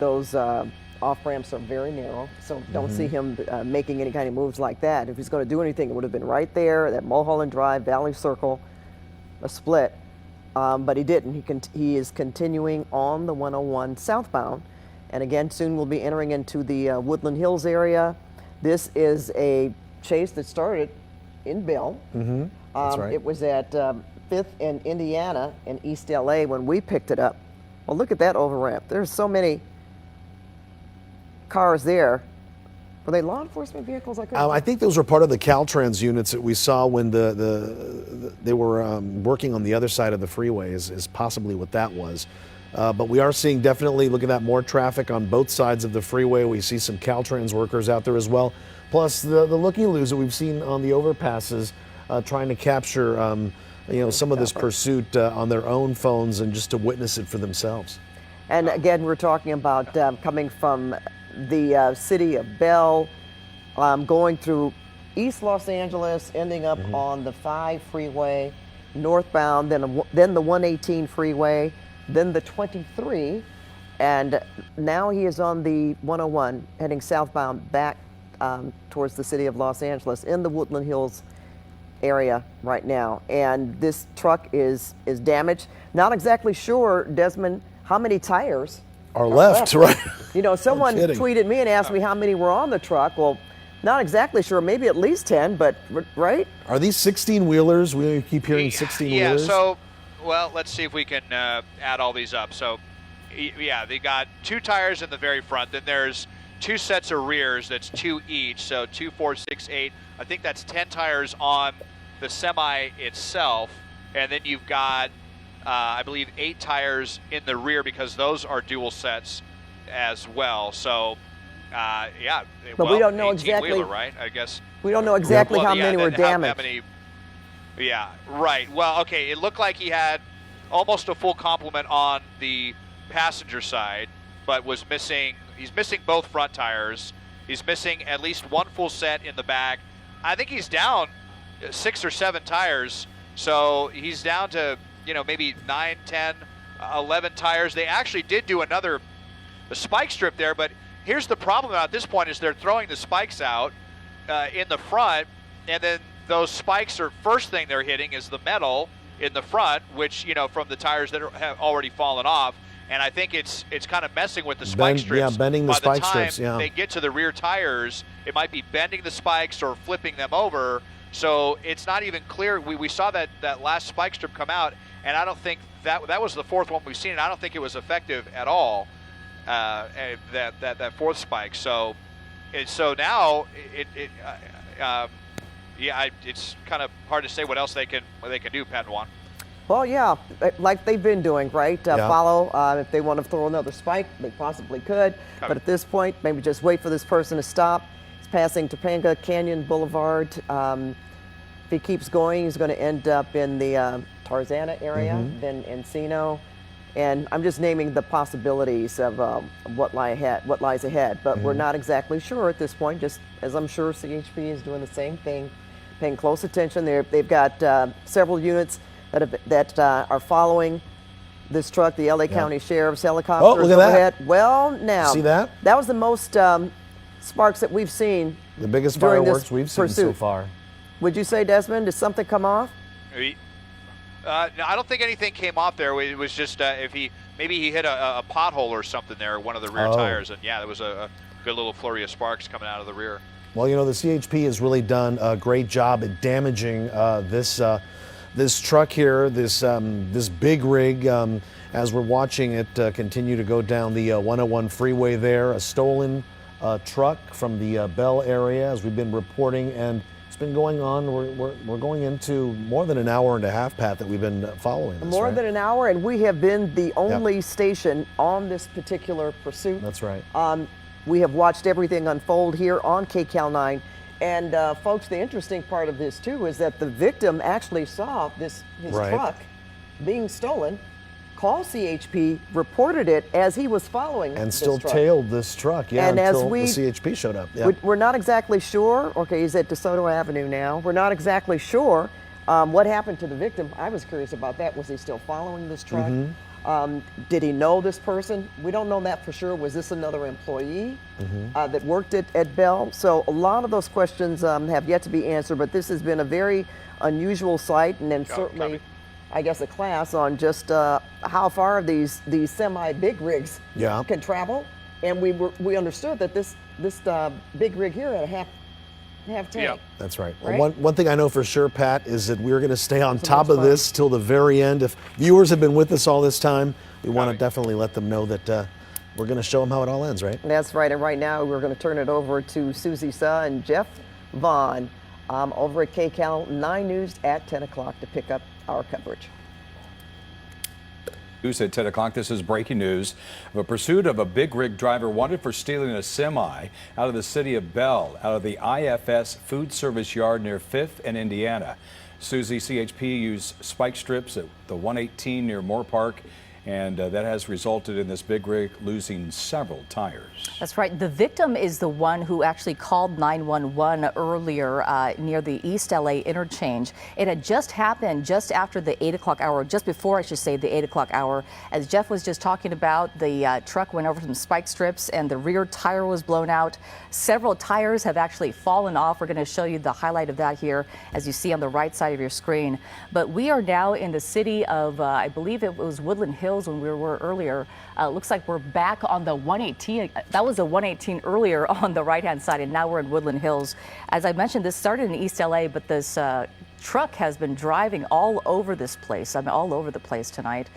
off-ramps are very narrow, so don't see him making any kind of moves like that. If he's going to do anything, it would have been right there, that Mulholland Drive, Valley Circle, a split. But he didn't. He is continuing on the 101 southbound. And again, soon we'll be entering into the Woodland Hills area. This is a chase that started in Bell. That's right. It was at 5th and Indiana in East LA when we picked it up. Well, look at that over ramp. There's so many cars there. Were they law enforcement vehicles? I think those were part of the Caltrans units that we saw when they were working on the other side of the freeway, is possibly what that was. But we are seeing, definitely, look at that, more traffic on both sides of the freeway. We see some Caltrans workers out there as well. Plus the looky-loos that we've seen on the overpasses trying to capture some of this pursuit on their own phones and just to witness it for themselves. And again, we're talking about coming from the city of Bell, going through East Los Angeles, ending up on the 5 freeway, northbound, then the 118 freeway, then the 23, and now he is on the 101, heading southbound back towards the city of Los Angeles in the Woodland Hills area right now. And this truck is damaged. Not exactly sure, Desmond, how many tires Are left, right? Someone kidding. tweeted me and asked me how many were on the truck. Well, not exactly sure. Maybe at least 10, but right? Are these 16-wheelers? We keep hearing 16-wheelers. Yeah, so, well, let's see if we can add all these up. So, yeah, they got 2 tires in the very front. Then there's 2 sets of rears. That's 2 each. So 2, 4, 6, 8. I think that's 10 tires on the semi itself. And then you've got, I believe, 8 tires in the rear, because those are dual sets as well. So, yeah. But we don't know exactly. 18-wheeler, right? I guess. We don't know exactly how many were damaged. Yeah, right. Well, okay, it looked like he had almost a full complement on the passenger side, but he's missing both front tires. He's missing at least 1 full set in the back. I think he's down 6 or 7 tires. So he's down to, maybe 9, 10, 11 tires. They actually did do a spike strip there, but here's the problem at this point is they're throwing the spikes out in the front, and then those spikes are first thing they're hitting is the metal in the front, which, from the tires that have already fallen off. And I think it's kind of messing with the spike strips. Yeah, bending the spike strips, By the time they get to the rear tires, it might be bending the spikes or flipping them over. So it's not even clear. We saw that last spike strip come out, and I don't think that was the fourth one we've seen, and I don't think it was effective at all, that fourth spike. So now it's kind of hard to say what else they can do, Padawan. Well, yeah, like they've been doing, right? Yeah. Follow. If they want to throw another spike, they possibly could. But at this point, maybe just wait for this person to stop. He's passing Topanga Canyon Boulevard. If he keeps going, he's going to end up in the Tarzana area, then Encino. And I'm just naming the possibilities of what lies ahead. But we're not exactly sure at this point, just as I'm sure CHP is doing the same thing, paying close attention. They've got several units that are following this truck, the LA County Sheriff's helicopter. Oh, look at overhead. that. Well, now. See that? That was the most sparks that we've seen. The biggest during fireworks this we've seen so pursuit. far. Would you say, Desmond, did something come off? No, I don't think anything came off there. It was just maybe he hit a pothole or something there, one of the rear tires, and there was a good little flurry of sparks coming out of the rear. Well, the CHP has really done a great job at damaging this truck here, this big rig. As we're watching it continue to go down the 101 freeway there, a stolen truck from the Bell area, as we've been reporting, and it's been going on. We're going into more than an hour and a half, Pat, that we've been following this, More right? than an hour, and we have been the only station on this particular pursuit. That's right. We have watched everything unfold here on KCAL 9. And folks, the interesting part of this too is that the victim actually saw his Right. truck being stolen, called CHP, reported it as he was following And this still truck. tailed this truck, And as until we- the CHP showed up. Yeah. We're not exactly sure. Okay, he's at DeSoto Avenue now. We're not exactly sure what happened to the victim. I was curious about that. Was he still following this truck? Did he know this person? We don't know that for sure. Was this another employee that worked at Bell? So a lot of those questions have yet to be answered, but this has been a very unusual sight, and then certainly, I guess, a class on just how far these semi-big rigs can travel. And we understood that this big rig here had a half tank. Yeah. That's right. Right? Well, one thing I know for sure, Pat, is that we're going to stay on top of this till the very end. If viewers have been with us all this time, we want to definitely let them know that we're going to show them how it all ends, right? That's right. And right now, we're going to turn it over to Susie Suh and Jeff Vaughn over at KCAL 9 News at 10 o'clock to pick up our coverage. News at 10 o'clock. This is breaking news of a pursuit of a big rig driver wanted for stealing a semi out of the city of Bell, out of the IFS food service yard near 5th and Indiana. Susie, CHP used spike strips at the 118 near Moore Park, and that has resulted in this big rig losing several tires. That's right. The victim is the one who actually called 911 earlier near the East LA interchange. It had just happened just after the 8 o'clock hour, just before, I should say, the 8 o'clock hour. As Jeff was just talking about, the truck went over some spike strips and the rear tire was blown out. Several tires have actually fallen off. We're going to show you the highlight of that here, as you see on the right side of your screen. But we are now in the city of, I believe it was Woodland Hills when we were earlier. Looks like we're back on the 118. That was the 118 earlier on the right-hand side, and now we're in Woodland Hills. As I mentioned, this started in East LA, but this truck has been driving all over this place. I mean, all over the place tonight.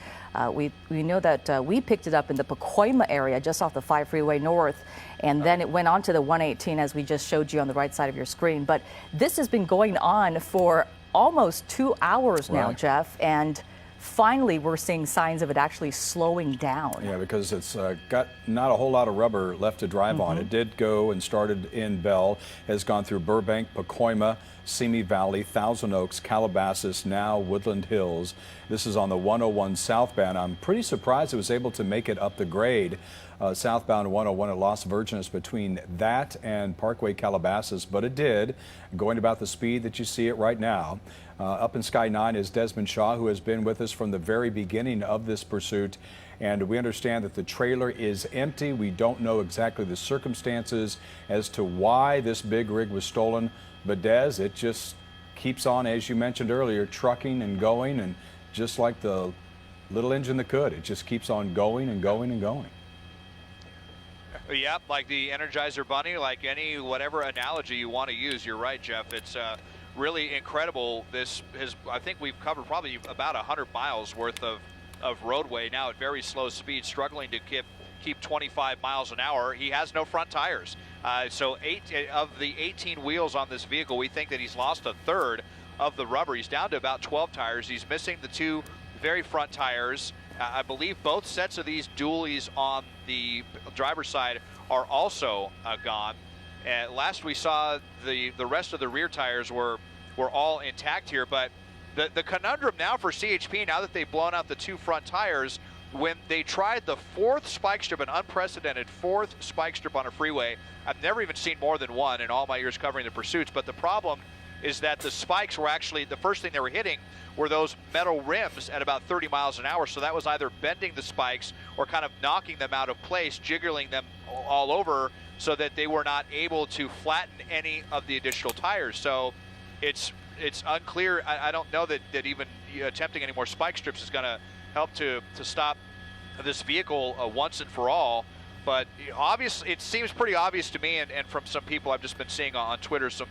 We know that we picked it up in the Pacoima area, just off the 5 freeway north, and then it went on to the 118, as we just showed you on the right side of your screen. But this has been going on for almost 2 hours now, Right. Jeff, and finally we're seeing signs of it actually slowing down. Yeah, because it's got not a whole lot of rubber left to drive on. It did go and started in Bell, has gone through Burbank, Pacoima, Simi Valley, Thousand Oaks, Calabasas, now Woodland Hills. This is on the 101 southbound. I'm pretty surprised it was able to make it up the grade. Southbound 101 at Las Virgenes between that and Parkway Calabasas, but it did, going about the speed that you see it right now. Up in Sky 9 is Desmond Shaw, who has been with us from the very beginning of this pursuit. And we understand that the trailer is empty. We don't know exactly the circumstances as to why this big rig was stolen. But Des, it just keeps on, as you mentioned earlier, trucking and going. And just like the little engine that could, it just keeps on going and going and going. Yep, like the Energizer Bunny, like any whatever analogy you want to use. You're right, Jeff. It's really incredible. I think we've covered probably about 100 miles worth of roadway now at very slow speed, struggling to keep 25 miles an hour. He has no front tires. So 8 of the 18 wheels on this vehicle, we think that he's lost a third of the rubber. He's down to about 12 tires. He's missing the 2 very front tires. I believe both sets of these dualies on the driver's side are also gone. And last we saw, the rest of the rear tires were all intact here. But the conundrum now for CHP, now that they've blown out the 2 front tires, when they tried the 4th spike strip, an unprecedented 4th spike strip on a freeway, I've never even seen more than one in all my years covering the pursuits. But the problem is that the spikes were actually, the first thing they were hitting were those metal rims at about 30 miles an hour. So that was either bending the spikes or kind of knocking them out of place, jiggling them all over so that they were not able to flatten any of the additional tires. So it's unclear. I don't know that even attempting any more spike strips is going to help to stop this vehicle once and for all. But obviously, it seems pretty obvious to me, and from some people I've just been seeing on Twitter, some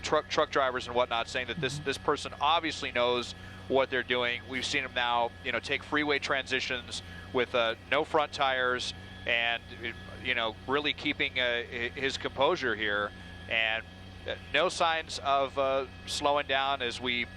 truck drivers and whatnot, saying that this person obviously knows what they're doing. We've seen him now, take freeway transitions with no front tires, and really keeping his composure here, and no signs of slowing down as we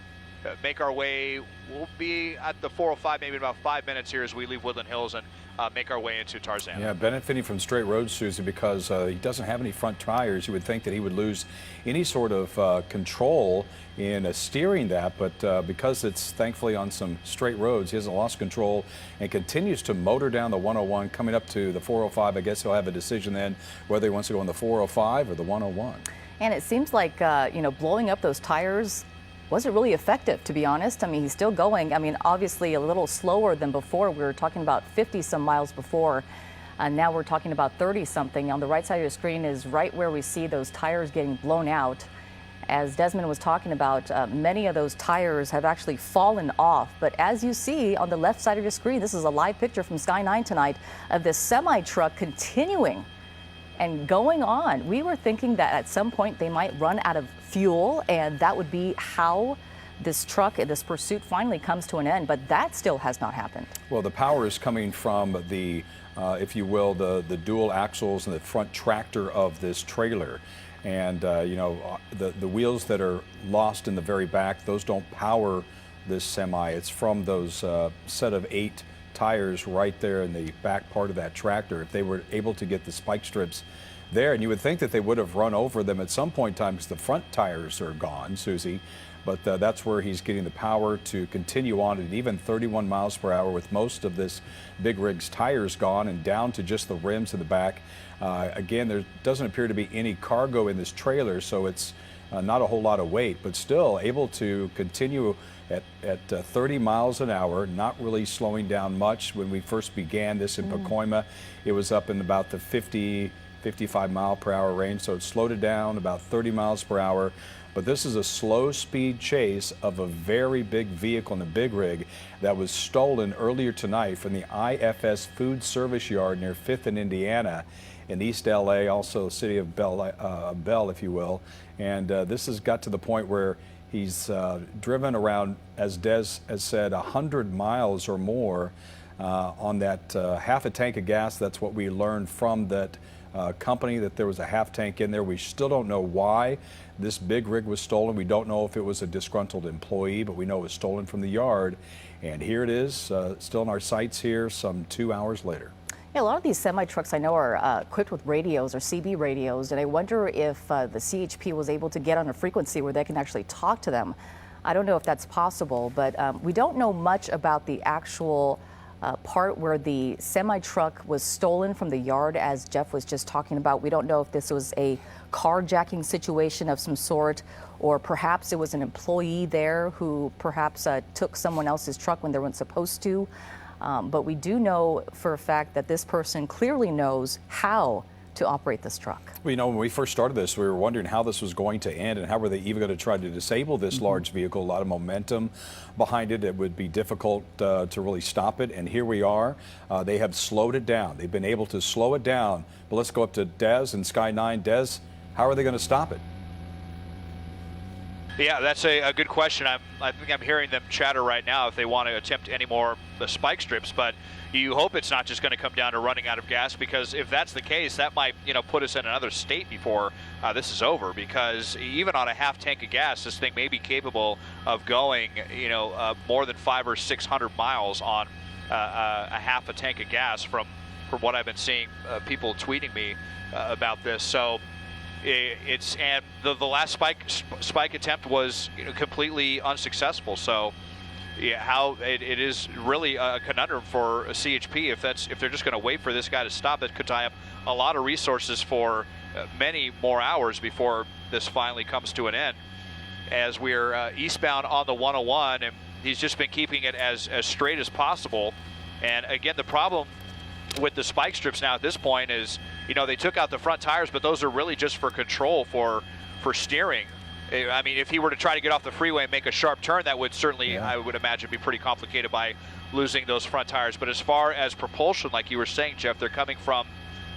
make our way. We'll be at the 405 maybe in about 5 minutes here as we leave Woodland Hills and make our way into Tarzana. Yeah, benefiting from straight roads, Susie, because he doesn't have any front tires. You would think that he would lose any sort of control in steering that, but because it's thankfully on some straight roads, he hasn't lost control and continues to motor down the 101, coming up to the 405. I guess he'll have a decision then whether he wants to go on the 405 or the 101. And it seems like, blowing up those tires wasn't really effective, to be honest. I mean, he's still going. I mean, obviously a little slower than before. We were talking about 50-some miles before, and now we're talking about 30-something. On the right side of your screen is right where we see those tires getting blown out. As Desmond was talking about, many of those tires have actually fallen off. But as you see on the left side of your screen, this is a live picture from Sky 9 tonight of this semi-truck continuing and going on. We were thinking that at some point they might run out of fuel, and that would be how this pursuit finally comes to an end, but that still has not happened. Well, the power is coming from the, if you will, the dual axles and the front tractor of this trailer. And, the wheels that are lost in the very back, those don't power this semi. It's from those set of 8 tires right there in the back part of that tractor. If they were able to get the spike strips there, and you would think that they would have run over them at some point in time because the front tires are gone, Susie, but that's where he's getting the power to continue on at even 31 miles per hour with most of this big rig's tires gone and down to just the rims in the back. Again, there doesn't appear to be any cargo in this trailer, so it's not a whole lot of weight, but still able to continue at 30 miles an hour, not really slowing down much. When we first began this in Pacoima, it was up in about the 50, 55 mile per hour range, so it slowed it down about 30 miles per hour. But this is a slow speed chase of a very big vehicle in the big rig that was stolen earlier tonight from the IFS Food Service Yard near 5th and Indiana in East LA, also the city of Bell, if you will. And this has got to the point where he's driven around, as Des has said, 100 miles or more on that half a tank of gas. That's what we learned from that company that there was a half tank in there. We still don't know why this big rig was stolen. We don't know if it was a disgruntled employee, but we know it was stolen from the yard. And here it is, still in our sights here some 2 hours later. Yeah, a lot of these semi-trucks I know are equipped with radios or CB radios, and I wonder if the CHP was able to get on a frequency where they can actually talk to them. I don't know if that's possible, but we don't know much about the actual part where the semi-truck was stolen from the yard, as Jeff was just talking about. We don't know if this was a carjacking situation of some sort, or perhaps it was an employee there who perhaps took someone else's truck when they weren't supposed to. But we do know for a fact that this person clearly knows how to operate this truck. Well, you know, when we first started this, we were wondering how this was going to end and how were they even going to try to disable this large vehicle. A lot of momentum behind it. It would be difficult to really stop it. And here we are. They have slowed it down. They've been able to slow it down. But let's go up to Des and Sky 9. Des, how are they going to stop it? Yeah, that's a good question. I think I'm hearing them chatter right now if they want to attempt any more the spike strips, but you hope it's not just going to come down to running out of gas, because if that's the case, that might, you know, put us in another state before this is over, because even on a half tank of gas, this thing may be capable of going, you know, more than 500 or 600 miles on a half a tank of gas from what I've been seeing people tweeting me about this. So and the last spike attempt was, you know, completely unsuccessful. So yeah, how it is really a conundrum for a CHP if they're just going to wait for this guy to stop. It could tie up a lot of resources for many more hours before this finally comes to an end. As we're eastbound on the 101, and he's just been keeping it as straight as possible. And again, the problem with the spike strips now at this point is, you know, they took out the front tires, but those are really just for control, for steering. I mean, if he were to try to get off the freeway and make a sharp turn, that would certainly, yeah, I would imagine, be pretty complicated by losing those front tires. But as far as propulsion, like you were saying, Jeff, they're coming from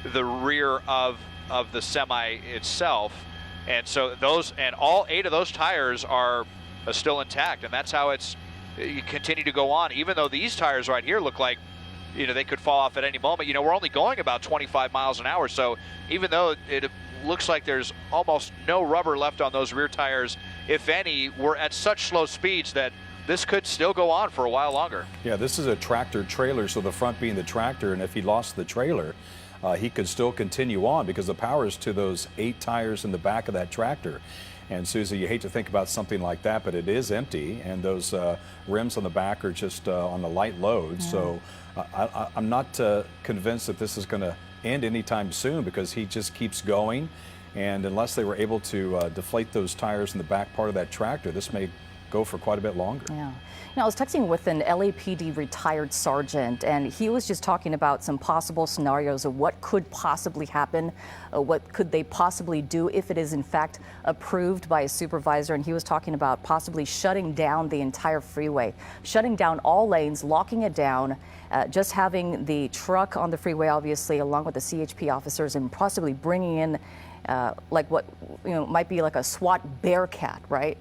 the rear of the semi itself. And so all 8 of those tires are still intact, and that's how you continue to go on, even though these tires right here look like, you know, they could fall off at any moment. You know, we're only going about 25 miles an hour, so even though it looks like there's almost no rubber left on those rear tires, if any, we're at such slow speeds that this could still go on for a while longer. Yeah, this is a tractor trailer, so the front being the tractor, and if he lost the trailer, he could still continue on because the power is to those 8 tires in the back of that tractor. And Susie, you hate to think about something like that, but it is empty, and those rims on the back are just on the light load. Yeah. So I'm not convinced that this is going to end anytime soon, because he just keeps going. And unless they were able to deflate those tires in the back part of that tractor, this may go for quite a bit longer. Yeah. Now, I was texting with an LAPD retired sergeant, and he was just talking about some possible scenarios of what could possibly happen, what could they possibly do if it is in fact approved by a supervisor. And he was talking about possibly shutting down the entire freeway, shutting down all lanes, locking it down, just having the truck on the freeway, obviously, along with the CHP officers, and possibly bringing in like what, you know, might be like a SWAT Bearcat, right?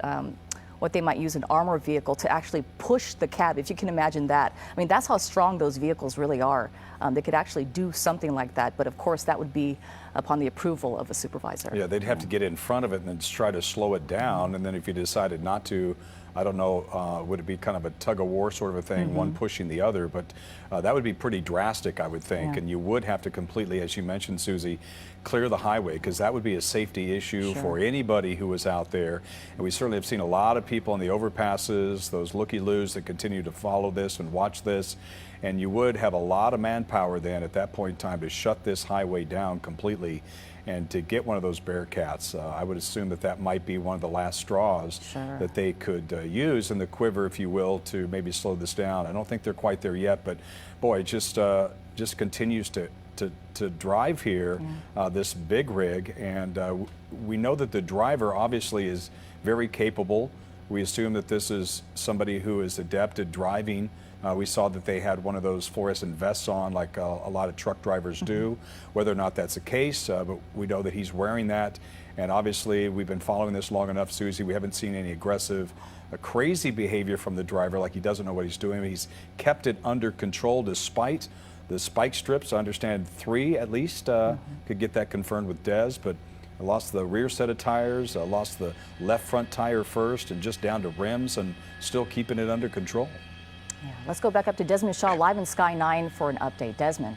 What they might use, an armor vehicle to actually push the cab, if you can imagine that. I mean, that's how strong those vehicles really are. They could actually do something like that, but of course that would be upon the approval of a supervisor. Yeah, they'd have to get in front of it and then try to slow it down, and then if you decided not to, I don't know, would it be kind of a tug of war sort of a thing, one pushing the other? But that would be pretty drastic, I would think. Yeah. And you would have to completely, as you mentioned, Susie, clear the highway, because that would be a safety issue for anybody who was out there. And we certainly have seen a lot of people on the overpasses, those looky-loos that continue to follow this and watch this. And you would have a lot of manpower then at that point in time to shut this highway down completely. And to get one of those Bearcats, I would assume that that might be one of the last straws that they could use in the quiver, if you will, to maybe slow this down. I don't think they're quite there yet, but boy, it just continues to drive here, this big rig. And we know that the driver obviously is very capable. We assume that this is somebody who is adept at driving. We saw that they had one of those fluorescent vests on, like a lot of truck drivers do. Whether or not that's the case, but we know that he's wearing that. And obviously, we've been following this long enough, Susie. We haven't seen any aggressive, crazy behavior from the driver, like he doesn't know what he's doing. He's kept it under control despite The spike strips, I understand 3 at least, could get that confirmed with Des, but I lost the rear set of tires, I lost the left front tire first, and just down to rims, and still keeping it under control. Yeah. Let's go back up to Desmond Shaw live in Sky 9 for an update. Desmond.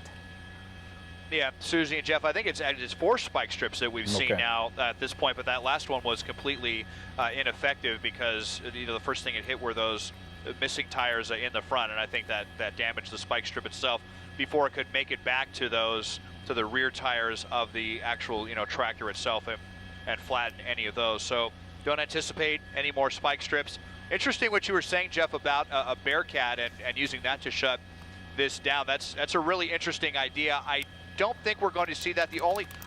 Yeah, Susie and Jeff, I think it's 4 spike strips that we've seen now at this point, but that last one was completely ineffective because the first thing it hit were those missing tires in the front, and I think that damaged the spike strip itself before it could make it back to the rear tires of the actual tractor itself and flatten any of those. So don't anticipate any more spike strips. Interesting what you were saying, Jeff, about a Bearcat and using that to shut this down. That's a really interesting idea. I don't think we're going to see that.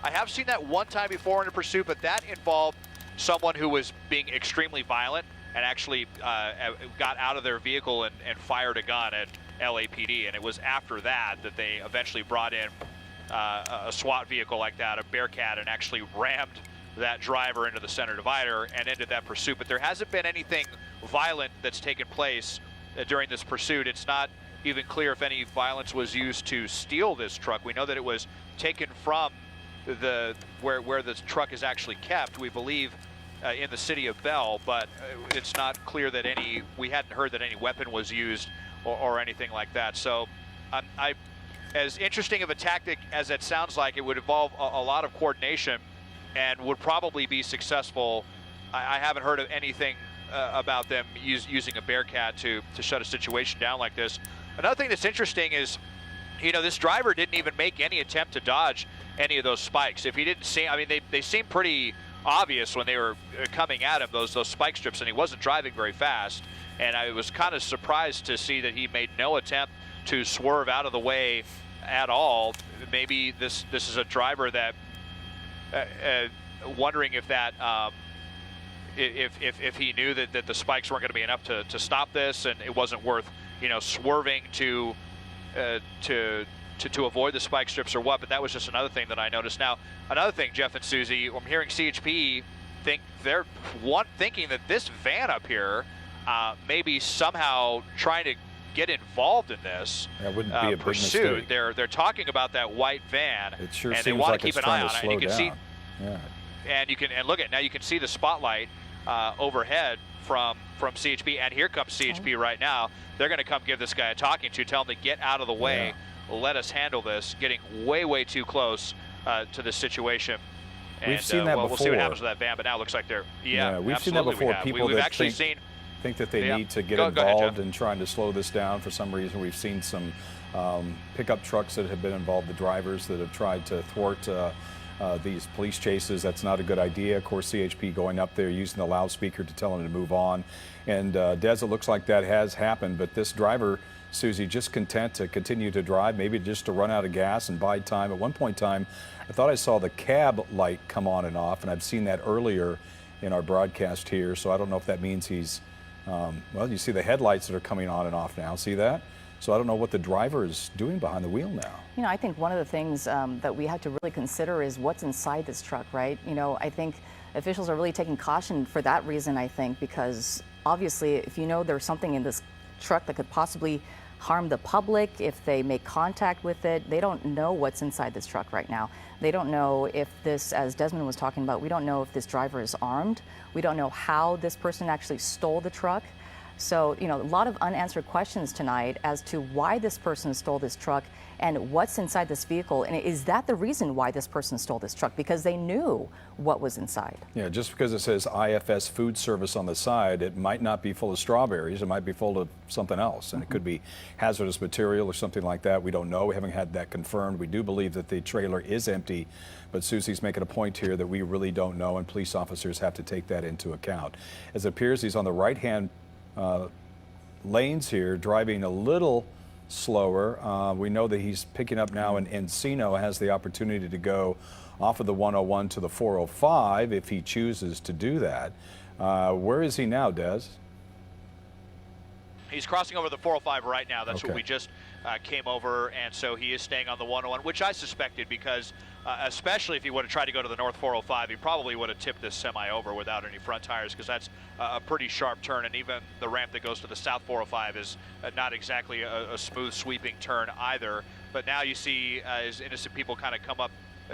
I have seen that one time before in a pursuit, but that involved someone who was being extremely violent and actually got out of their vehicle and fired a gun at LAPD. And it was after that they eventually brought in a SWAT vehicle like that, a Bearcat, and actually rammed that driver into the center divider and ended that pursuit. But there hasn't been anything violent that's taken place during this pursuit. It's not even clear if any violence was used to steal this truck. We know that it was taken from where the truck is actually kept, we believe, in the city of Bell, but it's not clear that we hadn't heard that any weapon was used or anything like that. So as interesting of a tactic as it sounds like, it would involve a lot of coordination and would probably be successful. I haven't heard of anything about them using a Bearcat to shut a situation down like this. Another thing that's interesting is, this driver didn't even make any attempt to dodge any of those spikes. If he didn't see, I mean, they seemed pretty obvious when they were coming at him, those spike strips, and he wasn't driving very fast. And I was kind of surprised to see that he made no attempt to swerve out of the way at all. Maybe this is a driver that wondering if that if he knew that the spikes weren't going to be enough to stop this, and it wasn't worth swerving to avoid the spike strips or what. But that was just another thing that I noticed. Now, another thing, Jeff and Susie, I'm hearing CHP thinking that this van up here maybe somehow trying to get involved in this pursuit. They're talking about that white van, it sure and seems they want like to keep it's an eye trying on to it. slow And you can down. see, and look at now. You can see the spotlight overhead from CHP, and here comes CHP right now. They're going to come give this guy a talking to, tell him to get out of the way, let us handle this. Getting way too close to this situation. We've seen that before. We'll see what happens with that van, but now it looks like they're we've seen that before. People we've that actually seen. Think that they need to get involved in trying to slow this down for some reason. We've seen some pickup trucks that have been involved, the drivers that have tried to thwart these police chases. That's not a good idea. Of course, CHP going up there using the loudspeaker to tell them to move on. And Des, it looks like that has happened, but this driver, Susie, just content to continue to drive, maybe just to run out of gas and buy time. At one point in time, I thought I saw the cab light come on and off, and I've seen that earlier in our broadcast here, so I don't know if that means he's well, you see the headlights that are coming on and off now. See that? So I don't know what the driver is doing behind the wheel now. I think one of the things that we have to really consider is what's inside this truck, right? I think officials are really taking caution for that reason, I think, because obviously if there's something in this truck that could possibly harm the public, if they make contact with it, they don't know what's inside this truck right now. They don't know if this, as Desmond was talking about, we don't know if this driver is armed. We don't know how this person actually stole the truck. So, a lot of unanswered questions tonight as to why this person stole this truck and what's inside this vehicle. And is that the reason why this person stole this truck? Because they knew what was inside. Yeah, just because it says IFS Food Service on the side, it might not be full of strawberries. It might be full of something else. And it could be hazardous material or something like that. We don't know. We haven't had that confirmed. We do believe that the trailer is empty. But Susie's making a point here that we really don't know, and police officers have to take that into account. As it appears, he's on the right-hand lanes here, driving a little slower. We know that he's picking up now in Encino, has the opportunity to go off of the 101 to the 405 if he chooses to do that. Where is he now, Des? He's crossing over the 405 right now. That's what we just came over, and so he is staying on the 101, which I suspected because especially if he would have tried to go to the North 405, he probably would have tipped this semi over without any front tires, because that's a pretty sharp turn, and even the ramp that goes to the South 405 is not exactly a smooth sweeping turn either. But now you see as innocent people kind of come up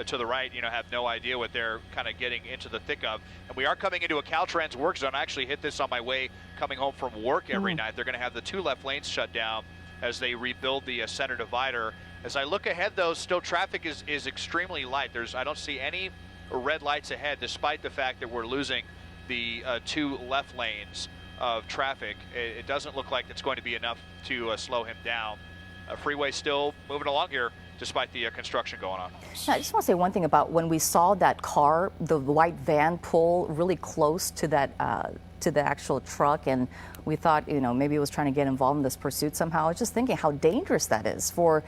to the right, have no idea what they're kind of getting into the thick of. And we are coming into a Caltrans work zone. I actually hit this on my way coming home from work every night. They're going to have the 2 left lanes shut down as they rebuild the center divider. As I look ahead, though, still traffic is extremely light. I don't see any red lights ahead, despite the fact that we're losing the 2 left lanes of traffic. It doesn't look like it's going to be enough to slow him down. Freeway still moving along here, despite the construction going on. I just want to say one thing about when we saw that car, the white van, pull really close to that to the actual truck, and we thought, maybe it was trying to get involved in this pursuit somehow. I was just thinking how dangerous that is for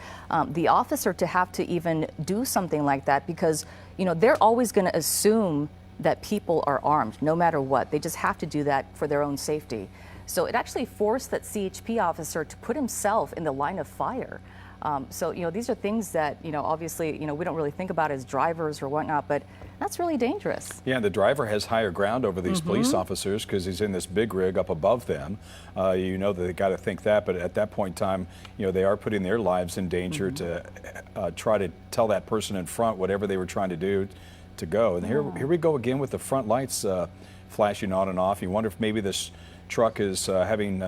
the officer to have to even do something like that, because they're always going to assume that people are armed no matter what. They just have to do that for their own safety. So it actually forced that CHP officer to put himself in the line of fire. So these are things that obviously we don't really think about as drivers or whatnot, but that's really dangerous. Yeah, the driver has higher ground over these police officers because he's in this big rig up above them. That they got to think that, but at that point in time, they are putting their lives in danger to try to tell that person in front whatever they were trying to do to go. And here we go again with the front lights flashing on and off. You wonder if maybe this truck is having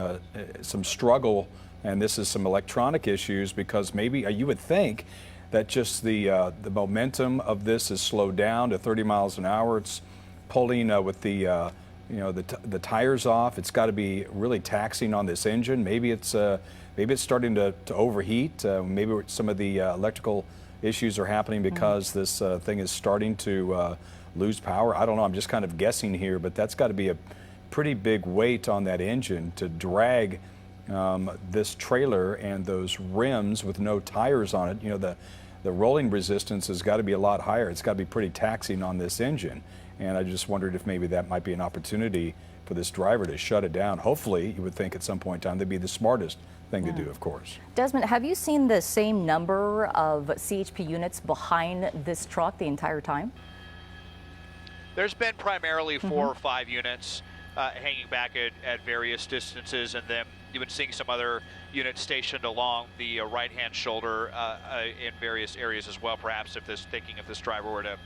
some struggle, and this is some electronic issues, because maybe you would think that just the momentum of this is slowed down to 30 miles an hour. It's pulling with the tires off. It's got to be really taxing on this engine. Maybe it's starting to overheat. Maybe some of the electrical issues are happening because this thing is starting to lose power. I don't know. I'm just kind of guessing here, but that's got to be a pretty big weight on that engine to drag this trailer and those rims with no tires on it. The rolling resistance has got to be a lot higher. It's got to be pretty taxing on this engine. And I just wondered if maybe that might be an opportunity for this driver to shut it down. Hopefully, you would think at some point in time that'd be the smartest thing to do, of course. Desmond, have you seen the same number of CHP units behind this truck the entire time? There's been primarily 4 or 5 units hanging back at various distances, and then you've been seeing some other units stationed along the right-hand shoulder in various areas as well. Perhaps if this driver were to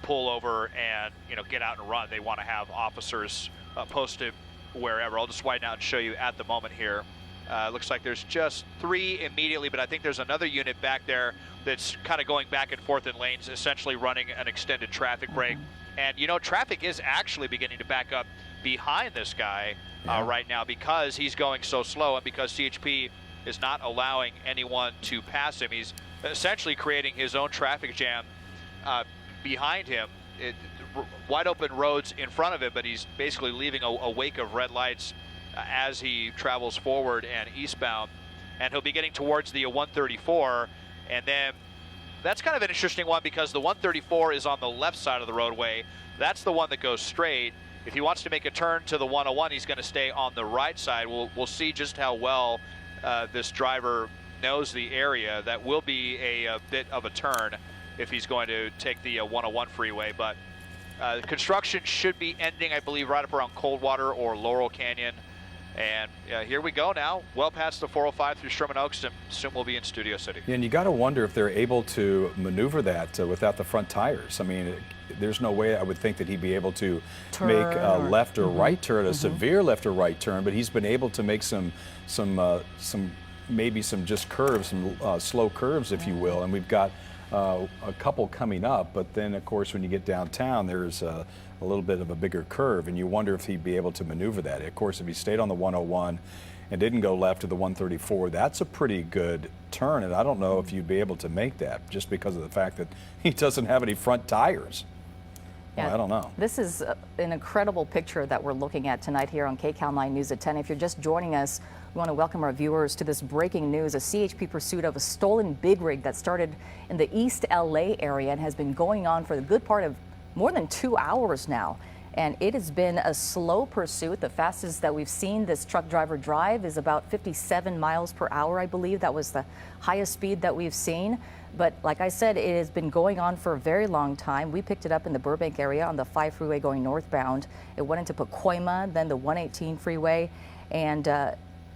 pull over and get out and run, they want to have officers posted wherever. I'll just widen out and show you at the moment here. Looks like there's just 3 immediately, but I think there's another unit back there that's kind of going back and forth in lanes, essentially running an extended traffic break. And traffic is actually beginning to back up behind this guy right now, because he's going so slow and because CHP is not allowing anyone to pass him. He's essentially creating his own traffic jam behind him. Wide open roads in front of him, but he's basically leaving a wake of red lights as he travels forward and eastbound. And he'll be getting towards the 134, and then that's kind of an interesting one, because the 134 is on the left side of the roadway. That's the one that goes straight. If he wants to make a turn to the 101, he's going to stay on the right side. We'll see just how well this driver knows the area. That will be a bit of a turn if he's going to take the 101 freeway. But construction should be ending, I believe, right up around Coldwater or Laurel Canyon. And here we go now, well past the 405 through Sherman Oaks, and soon we'll be in Studio City. Yeah, and you got to wonder if they're able to maneuver that without the front tires. I mean, there's no way I would think that he'd be able to make a left or right turn, a severe left or right turn, but he's been able to make some maybe some just curves, some slow curves, if you will. And we've got a couple coming up, but then of course when you get downtown, there's a little bit of a bigger curve, and you wonder if he'd be able to maneuver that. Of course, if he stayed on the 101 and didn't go left to the 134, that's a pretty good turn, and I don't know if you'd be able to make that just because of the fact that he doesn't have any front tires. Yeah, well, I don't know. This is an incredible picture that we're looking at tonight here on KCAL 9 News at 10. If you're just joining us, we want to welcome our viewers to this breaking news. A CHP pursuit of a stolen big rig that started in the East LA area and has been going on for the good part of more than 2 hours now. And it has been a slow pursuit. The fastest that we've seen this truck driver drive is about 57 miles per hour, I believe. That was the highest speed that we've seen. But like I said, it has been going on for a very long time. We picked it up in the Burbank area on the 5 freeway going northbound. It went into Pacoima, then the 118 freeway. And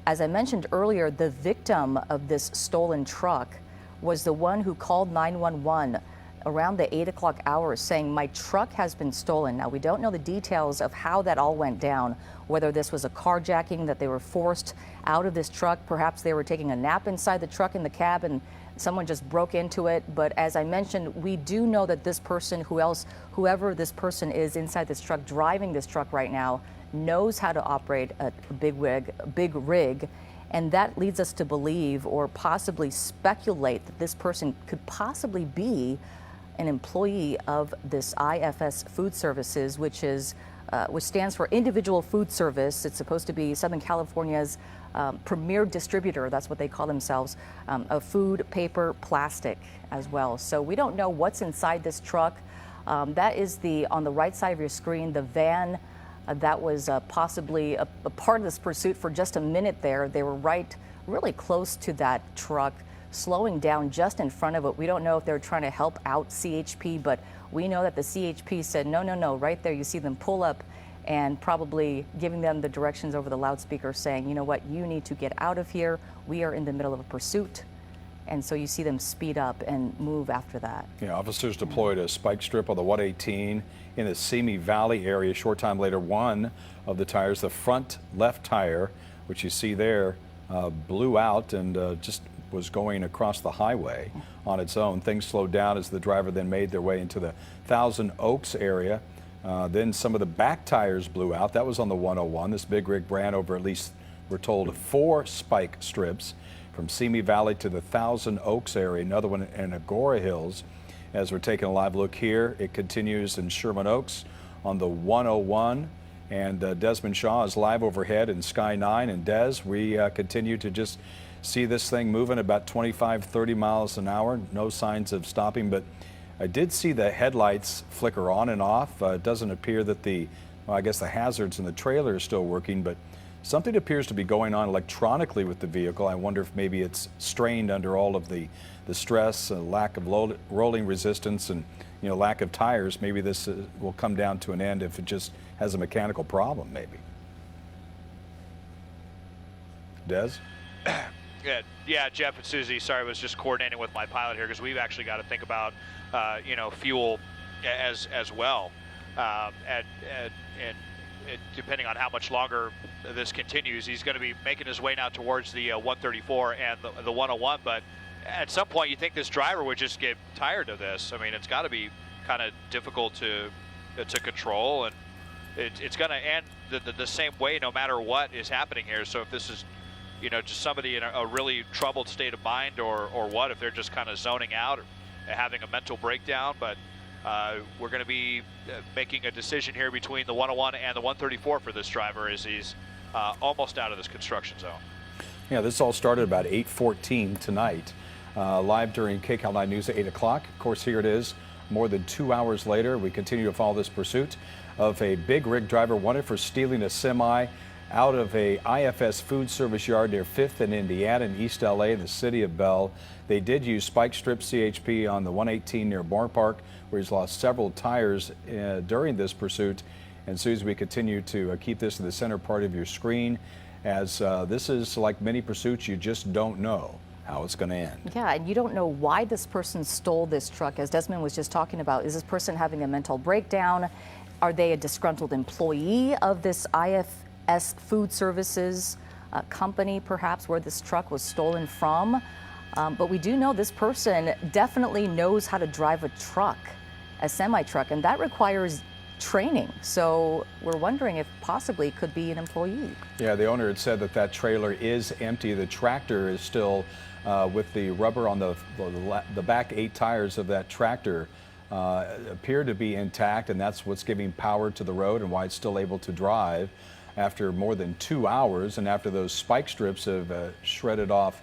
as I mentioned earlier, the victim of this stolen truck was the one who called 911 around the 8 o'clock hour saying, my truck has been stolen. Now, we don't know the details of how that all went down, whether this was a carjacking, that they were forced out of this truck. Perhaps they were taking a nap inside the truck in the cab and someone just broke into it. But as I mentioned, we do know that this person, whoever this person is inside this truck, driving this truck right now, knows how to operate a big rig. And that leads us to believe or possibly speculate that this person could possibly be an employee of this IFS Food Services, which stands for Individual Food Service. It's supposed to be Southern California's premier distributor, that's what they call themselves, of food, paper, plastic as well. So we don't know what's inside this truck. That is on the right side of your screen, the van that was possibly a part of this pursuit for just a minute there. They were really close to that truck, slowing down just in front of it. We don't know if they're trying to help out CHP, but we know that the CHP said, no, no, no, right there. You see them pull up and probably giving them the directions over the loudspeaker saying, you know what, you need to get out of here. We are in the middle of a pursuit. And so you see them speed up and move after that. Yeah, officers deployed a spike strip on the 118 in the Simi Valley area. A short time later, one of the tires, the front left tire, which you see there, blew out and just was going across the highway on its own. Things slowed down as the driver then made their way into the Thousand Oaks area. Then some of the back tires blew out. That was on the 101. This big rig ran over at least, we're told, 4 spike strips from Simi Valley to the Thousand Oaks area, another one in Agora Hills. As we're taking a live look here, it continues in Sherman Oaks on the 101. And Desmond Shaw is live overhead in Sky 9. And Des, we continue to just see this thing moving about 25, 30 miles an hour. No signs of stopping, but I did see the headlights flicker on and off. It doesn't appear that I guess the hazards in the trailer are still working, but something appears to be going on electronically with the vehicle. I wonder if maybe it's strained under all of the stress, lack of rolling resistance, and lack of tires. Maybe this will come down to an end if it just has a mechanical problem, maybe. Des? Yeah, Jeff and Susie, sorry, I was just coordinating with my pilot here because we've actually got to think about, fuel as well. And depending on how much longer this continues, he's going to be making his way now towards the 134 and the 101. But at some point, you think this driver would just get tired of this. I mean, it's got to be kind of difficult to control, and it's going to end the same way no matter what is happening here. So if this is just somebody in a really troubled state of mind or what, if they're just kind of zoning out or having a mental breakdown. But we're going to be making a decision here between the 101 and the 134 for this driver as he's almost out of this construction zone. Yeah, this all started about 8:14 tonight, live during KCAL 9 News at 8 o'clock. Of course, here it is. More than 2 hours later, we continue to follow this pursuit of a big rig driver wanted for stealing a semi out of a IFS Food Service yard near 5th and Indiana in East LA in the city of Bell. They did use spike strip CHP on the 118 near Bourne Park, where he's lost several tires during this pursuit. And Susan, we continue to keep this in the center part of your screen, as this is like many pursuits, you just don't know how it's going to end. Yeah, and you don't know why this person stole this truck. As Desmond was just talking about, is this person having a mental breakdown? Are they a disgruntled employee of this IFS Food Services company, perhaps, where this truck was stolen from? But we do know this person definitely knows how to drive a truck, a semi-truck, and that requires training. So we're wondering if possibly it could be an employee. Yeah, the owner had said that trailer is empty. The tractor is still with the rubber on the back 8 tires of that tractor appear to be intact, and that's what's giving power to the road and why it's still able to drive after more than 2 hours, and after those spike strips have shredded off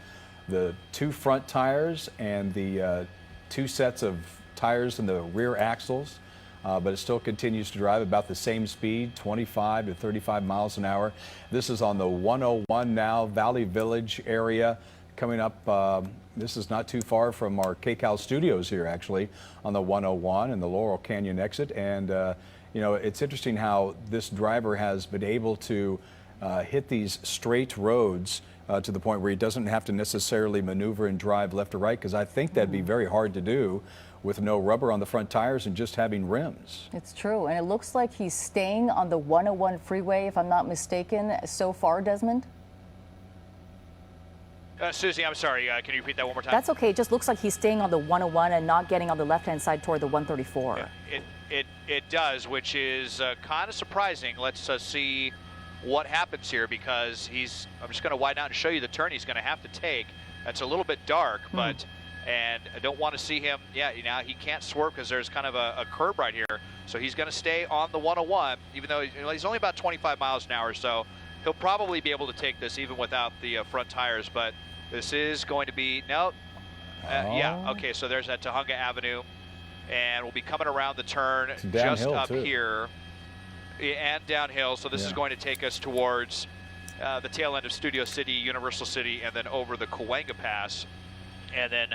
the 2 front tires and the 2 sets of tires in the rear axles. but it still continues to drive about the same speed, 25 to 35 miles an hour. This is on the 101 now, Valley Village area. Coming up, this is not too far from our KCAL studios here, actually, on the 101 and the Laurel Canyon exit. And, you know, it's interesting how this driver has been able to hit these straight roads to the point where he doesn't have to necessarily maneuver and drive left or right, because I think that'd be very hard to do with no rubber on the front tires and just having rims. It's true, and it looks like he's staying on the 101 freeway, if I'm not mistaken, so far, Desmond? Susie, I'm sorry. Can you repeat that one more time? That's okay. It just looks like he's staying on the 101 and not getting on the left-hand side toward the 134. It does, which is kind of surprising. Let's see what happens here, because I'm just going to widen out and show you the turn he's going to have to take. That's a little bit dark, but and I don't want to see him. Yeah, now he can't swerve because there's kind of a curb right here. So he's going to stay on the 101, even though he's only about 25 miles an hour. So he'll probably be able to take this even without the front tires. But this is going to be yeah. Okay, so there's that Tujunga Avenue, and we'll be coming around the turn just up here and downhill. So this is going to take us towards the tail end of Studio City, Universal City, and then over the Cahuenga Pass, and then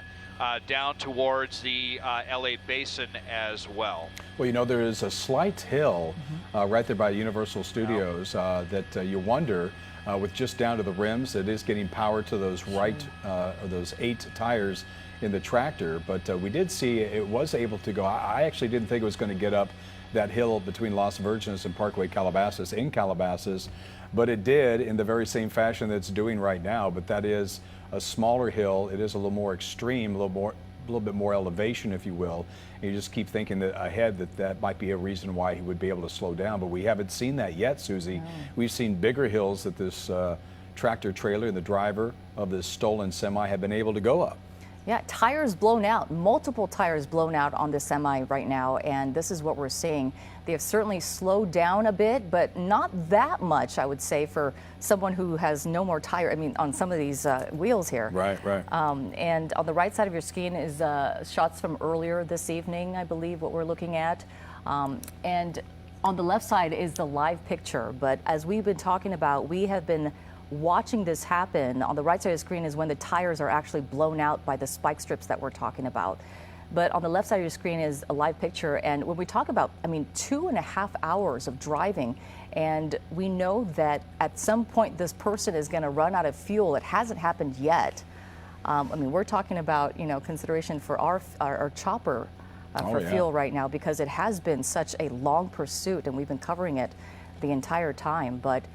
down towards the LA Basin as well. Well, you know, there is a slight hill right there by Universal Studios that you wonder, with just down to the rims, it is getting power to those or those 8 tires in the tractor. But we did see it was able to go. I actually didn't think it was going to get up that hill between Las Virgenes and Parkway Calabasas in Calabasas, but it did in the very same fashion that it's doing right now. But that is a smaller hill. It is a little more extreme, a little bit more elevation, if you will. And you just keep thinking that ahead that might be a reason why he would be able to slow down. But we haven't seen that yet, Susie. No. We've seen bigger hills that this tractor trailer and the driver of this stolen semi have been able to go up. Yeah, tires blown out, multiple tires blown out on the semi right now, and this is what we're seeing. They have certainly slowed down a bit, but not that much, I would say, for someone who has no more tire. I mean, on some of these wheels here. Right. And on the right side of your screen is shots from earlier this evening, I believe, what we're looking at. And on the left side is the live picture. But as we've been talking about, we have been watching this happen. On the right side of the screen is when the tires are actually blown out by the spike strips that we're talking about. But on the left side of your screen is a live picture. And when we talk about, 2.5 hours of driving, and we know that at some point this person is going to run out of fuel. It hasn't happened yet. We're talking about, consideration for our chopper for fuel right now, because it has been such a long pursuit, and we've been covering it the entire time. But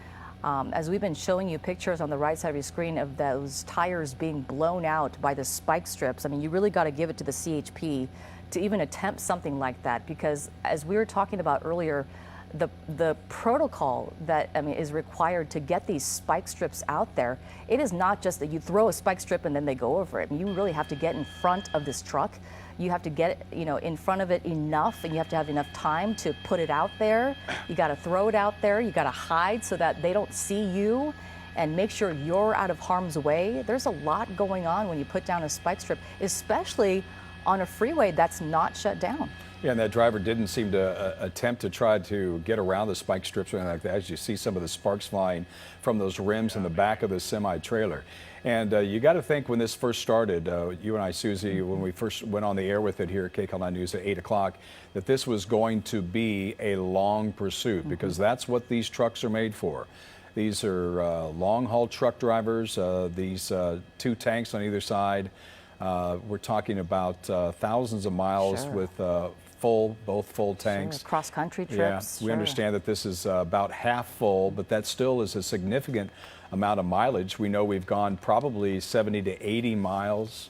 as we've been showing you pictures on the right side of your screen of those tires being blown out by the spike strips, you really got to give it to the CHP to even attempt something like that, because as we were talking about earlier, the protocol that is required to get these spike strips out there, it is not just that you throw a spike strip and then they go over it. You really have to get in front of this truck. You have to get in front of it enough, and you have to have enough time to put it out there. You got to throw it out there. You got to hide so that they don't see you, and make sure you're out of harm's way. There's a lot going on when you put down a spike strip, especially on a freeway that's not shut down. Yeah, and that driver didn't seem to attempt to try to get around the spike strips or anything like that. As you see some of the sparks flying from those rims in the back of the semi-trailer. And you got to think, when this first started, you and I, Susie, when we first went on the air with it here at KCAL 9 News at 8 o'clock, that this was going to be a long pursuit, because that's what these trucks are made for. These are long-haul truck drivers, these 2 tanks on either side. We're talking about thousands of miles with both full tanks. Sure. Cross-country trips. Yeah, we understand that this is about half full, but that still is a significant amount of mileage. We know we've gone probably 70 to 80 miles,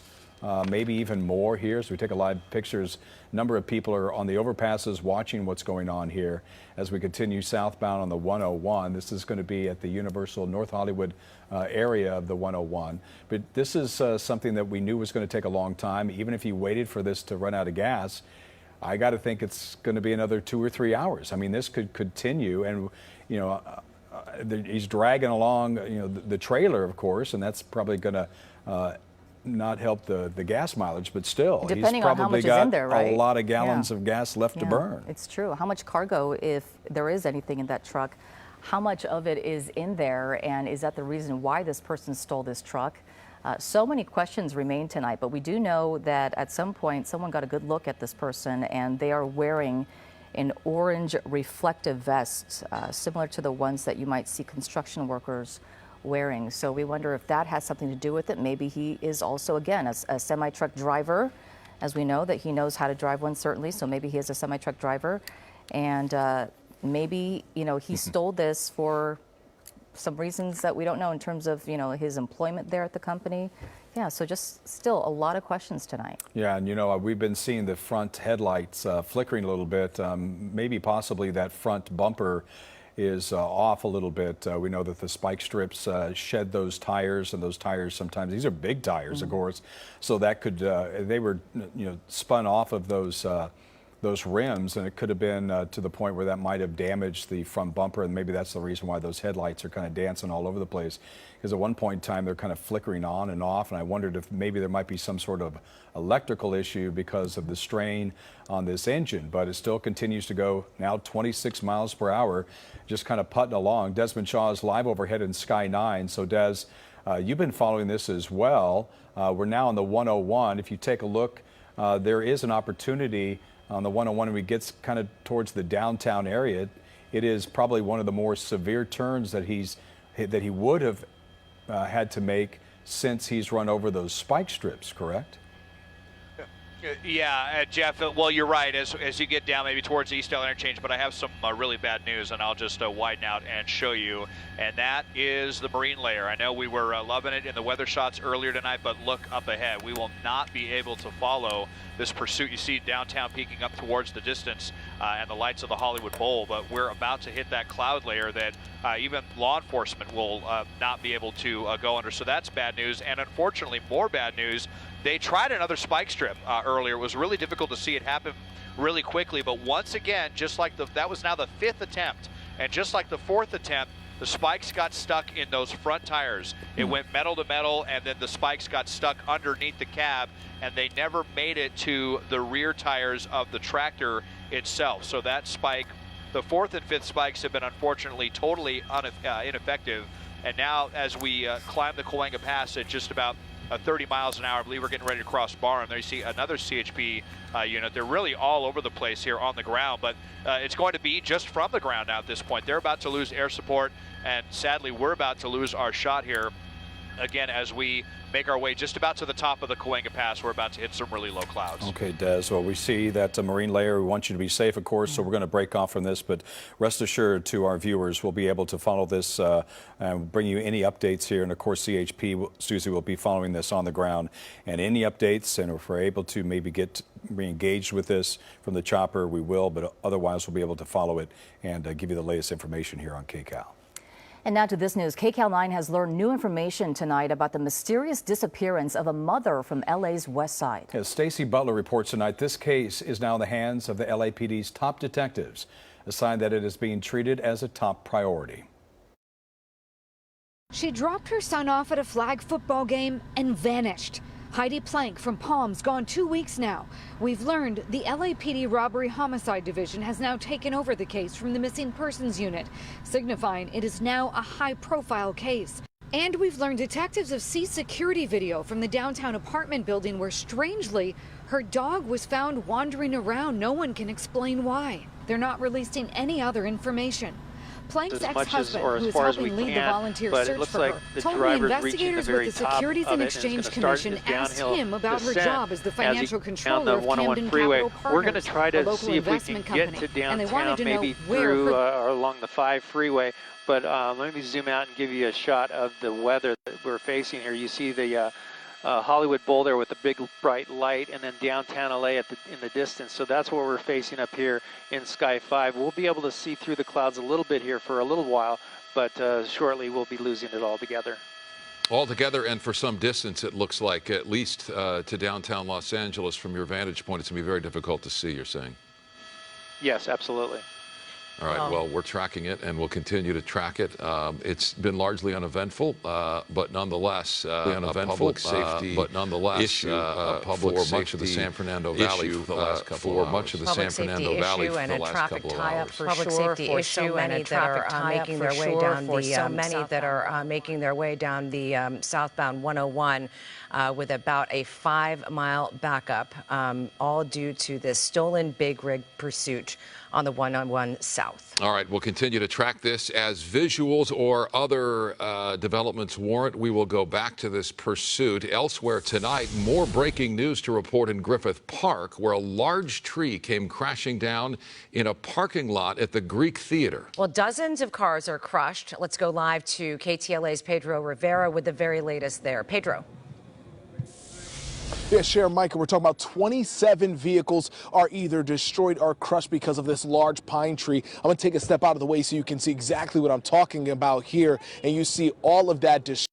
maybe even more here. So we take a live pictures. A number of people are on the overpasses watching what's going on here as we continue southbound on the 101. This is going to be at the Universal North Hollywood area of the 101. But this is something that we knew was going to take a long time. Even if you waited for this to run out of gas, I got to think it's going to be another 2 or 3 hours. This could continue, and he's dragging along, the trailer, of course, and that's probably going to not help the gas mileage, but still, Depending he's on how probably much is got in there, right? a lot of gallons Yeah. of gas left to Yeah, burn. It's true. How much cargo, if there is anything in that truck, how much of it is in there, and is that the reason why this person stole this truck? So many questions remain tonight, but we do know that at some point someone got a good look at this person, and they are wearing an orange reflective vest, similar to the ones that you might see construction workers wearing. So we wonder if that has something to do with it. Maybe he is also, again, a semi-truck driver, as we know that he knows how to drive one, certainly. So maybe he is a semi-truck driver, and maybe, you know, he stole this for some reasons that we don't know in terms of, you know, his employment there at the company. Yeah, so just still a lot of questions tonight. Yeah, and you know, we've been seeing the front headlights flickering a little bit. Maybe possibly that front bumper is off a little bit. We know that the spike strips shed those tires, and those tires sometimes, these are big tires, of course, so that could, they were, you know, spun off of those rims, and it could have been to the point where that might have damaged the front bumper, and maybe that's the reason why those headlights are kind of dancing all over the place. Because at one point in time, they're kind of flickering on and off, and I wondered if maybe there might be some sort of electrical issue because of the strain on this engine. But it still continues to go now 26 miles per hour, just kind of putting along. Desmond Shaw is live overhead in Sky 9. So Des, you've been following this as well. We're now on the 101. If you take a look, there is an opportunity on the 101 when we get kind of towards the downtown area. It is probably one of the more severe turns that he would have had to make since he's run over those spike strips, correct? Yeah, Jeff, well, you're right, as you get down maybe towards the Eastdale Interchange, but I have some really bad news, and I'll just widen out and show you, and that is the marine layer. I know we were loving it in the weather shots earlier tonight, but look up ahead. We will not be able to follow this pursuit. You see downtown peeking up towards the distance and the lights of the Hollywood Bowl, but we're about to hit that cloud layer that even law enforcement will not be able to go under, so that's bad news. And unfortunately, more bad news, they tried another spike strip earlier. It was really difficult to see it happen really quickly, but once again, just like that was now the 5th attempt, and just like the 4th attempt, the spikes got stuck in those front tires. It went metal to metal, and then the spikes got stuck underneath the cab, and they never made it to the rear tires of the tractor itself. So that spike, the 4th and 5th spikes, have been unfortunately totally ineffective. And now as we climb the Cahuenga Pass at just about 30 miles an hour, I believe we're getting ready to cross Barham. There you see another CHP unit. They're really all over the place here on the ground, but it's going to be just from the ground now at this point. They're about to lose air support, and sadly, we're about to lose our shot here again as we make our way just about to the top of the Cahuenga Pass. We're about to hit some really low clouds. Okay, Des. Well, we see that marine layer. We want you to be safe, of course, so we're going to break off from this. But rest assured to our viewers, we'll be able to follow this and bring you any updates here. And, of course, CHP, Susie, will be following this on the ground. And any updates, and if we're able to maybe get re-engaged with this from the chopper, we will. But otherwise, we'll be able to follow it and give you the latest information here on KCAL. And now to this news. KCAL 9 has learned new information tonight about the mysterious disappearance of a mother from LA's West Side. As Stacy Butler reports tonight, this case is now in the hands of the LAPD's top detectives, a sign that it is being treated as a top priority. She dropped her son off at a flag football game and vanished. Heidi Plank from Palms gone 2 weeks now. We've learned the LAPD Robbery Homicide Division has now taken over the case from the Missing Persons Unit, signifying it is now a high-profile case. And we've learned detectives have seized security video from the downtown apartment building where, strangely, her dog was found wandering around. No one can explain why. They're not releasing any other information. Plank's ex-husband, who is helping lead the volunteer search for her, told me investigators with the Securities and Exchange Commission asked him about her job as the financial controller of Camden Capital Partners, we're going to try to see if we can get to downtown, maybe through or along the 5 freeway. But let me zoom out and give you a shot of the weather that we're facing here. You see the Hollywood Bowl there with the big bright light, and then downtown LA in the distance. So that's what we're facing up here in Sky 5. We'll be able to see through the clouds a little bit here for a little while, but shortly we'll be losing it altogether. Altogether, and for some distance, it looks like, at least to downtown Los Angeles from your vantage point, it's going to be very difficult to see, you're saying? Yes, absolutely. All right, well, we're tracking it, and we'll continue to track it. It's been largely uneventful, but nonetheless, a public safety issue for much of the San Fernando Valley for the last couple of hours. Much of the San Fernando Valley for the last couple of hours. Public safety issue and a traffic tie-up for sure for so many that are making their way down the southbound 101 with about a 5-mile backup, all due to this stolen big rig pursuit on the 101 South. All right, we'll continue to track this as visuals or other developments warrant. We will go back to this pursuit. Elsewhere tonight, more breaking news to report in Griffith Park, where a large tree came crashing down in a parking lot at the Greek Theater. Well, dozens of cars are crushed. Let's go live to KTLA's Pedro Rivera with the very latest there. Pedro. Yeah, Sharon, Michael, we're talking about 27 vehicles are either destroyed or crushed because of this large pine tree. I'm going to take a step out of the way so you can see exactly what I'm talking about here. And you see all of that destroyed.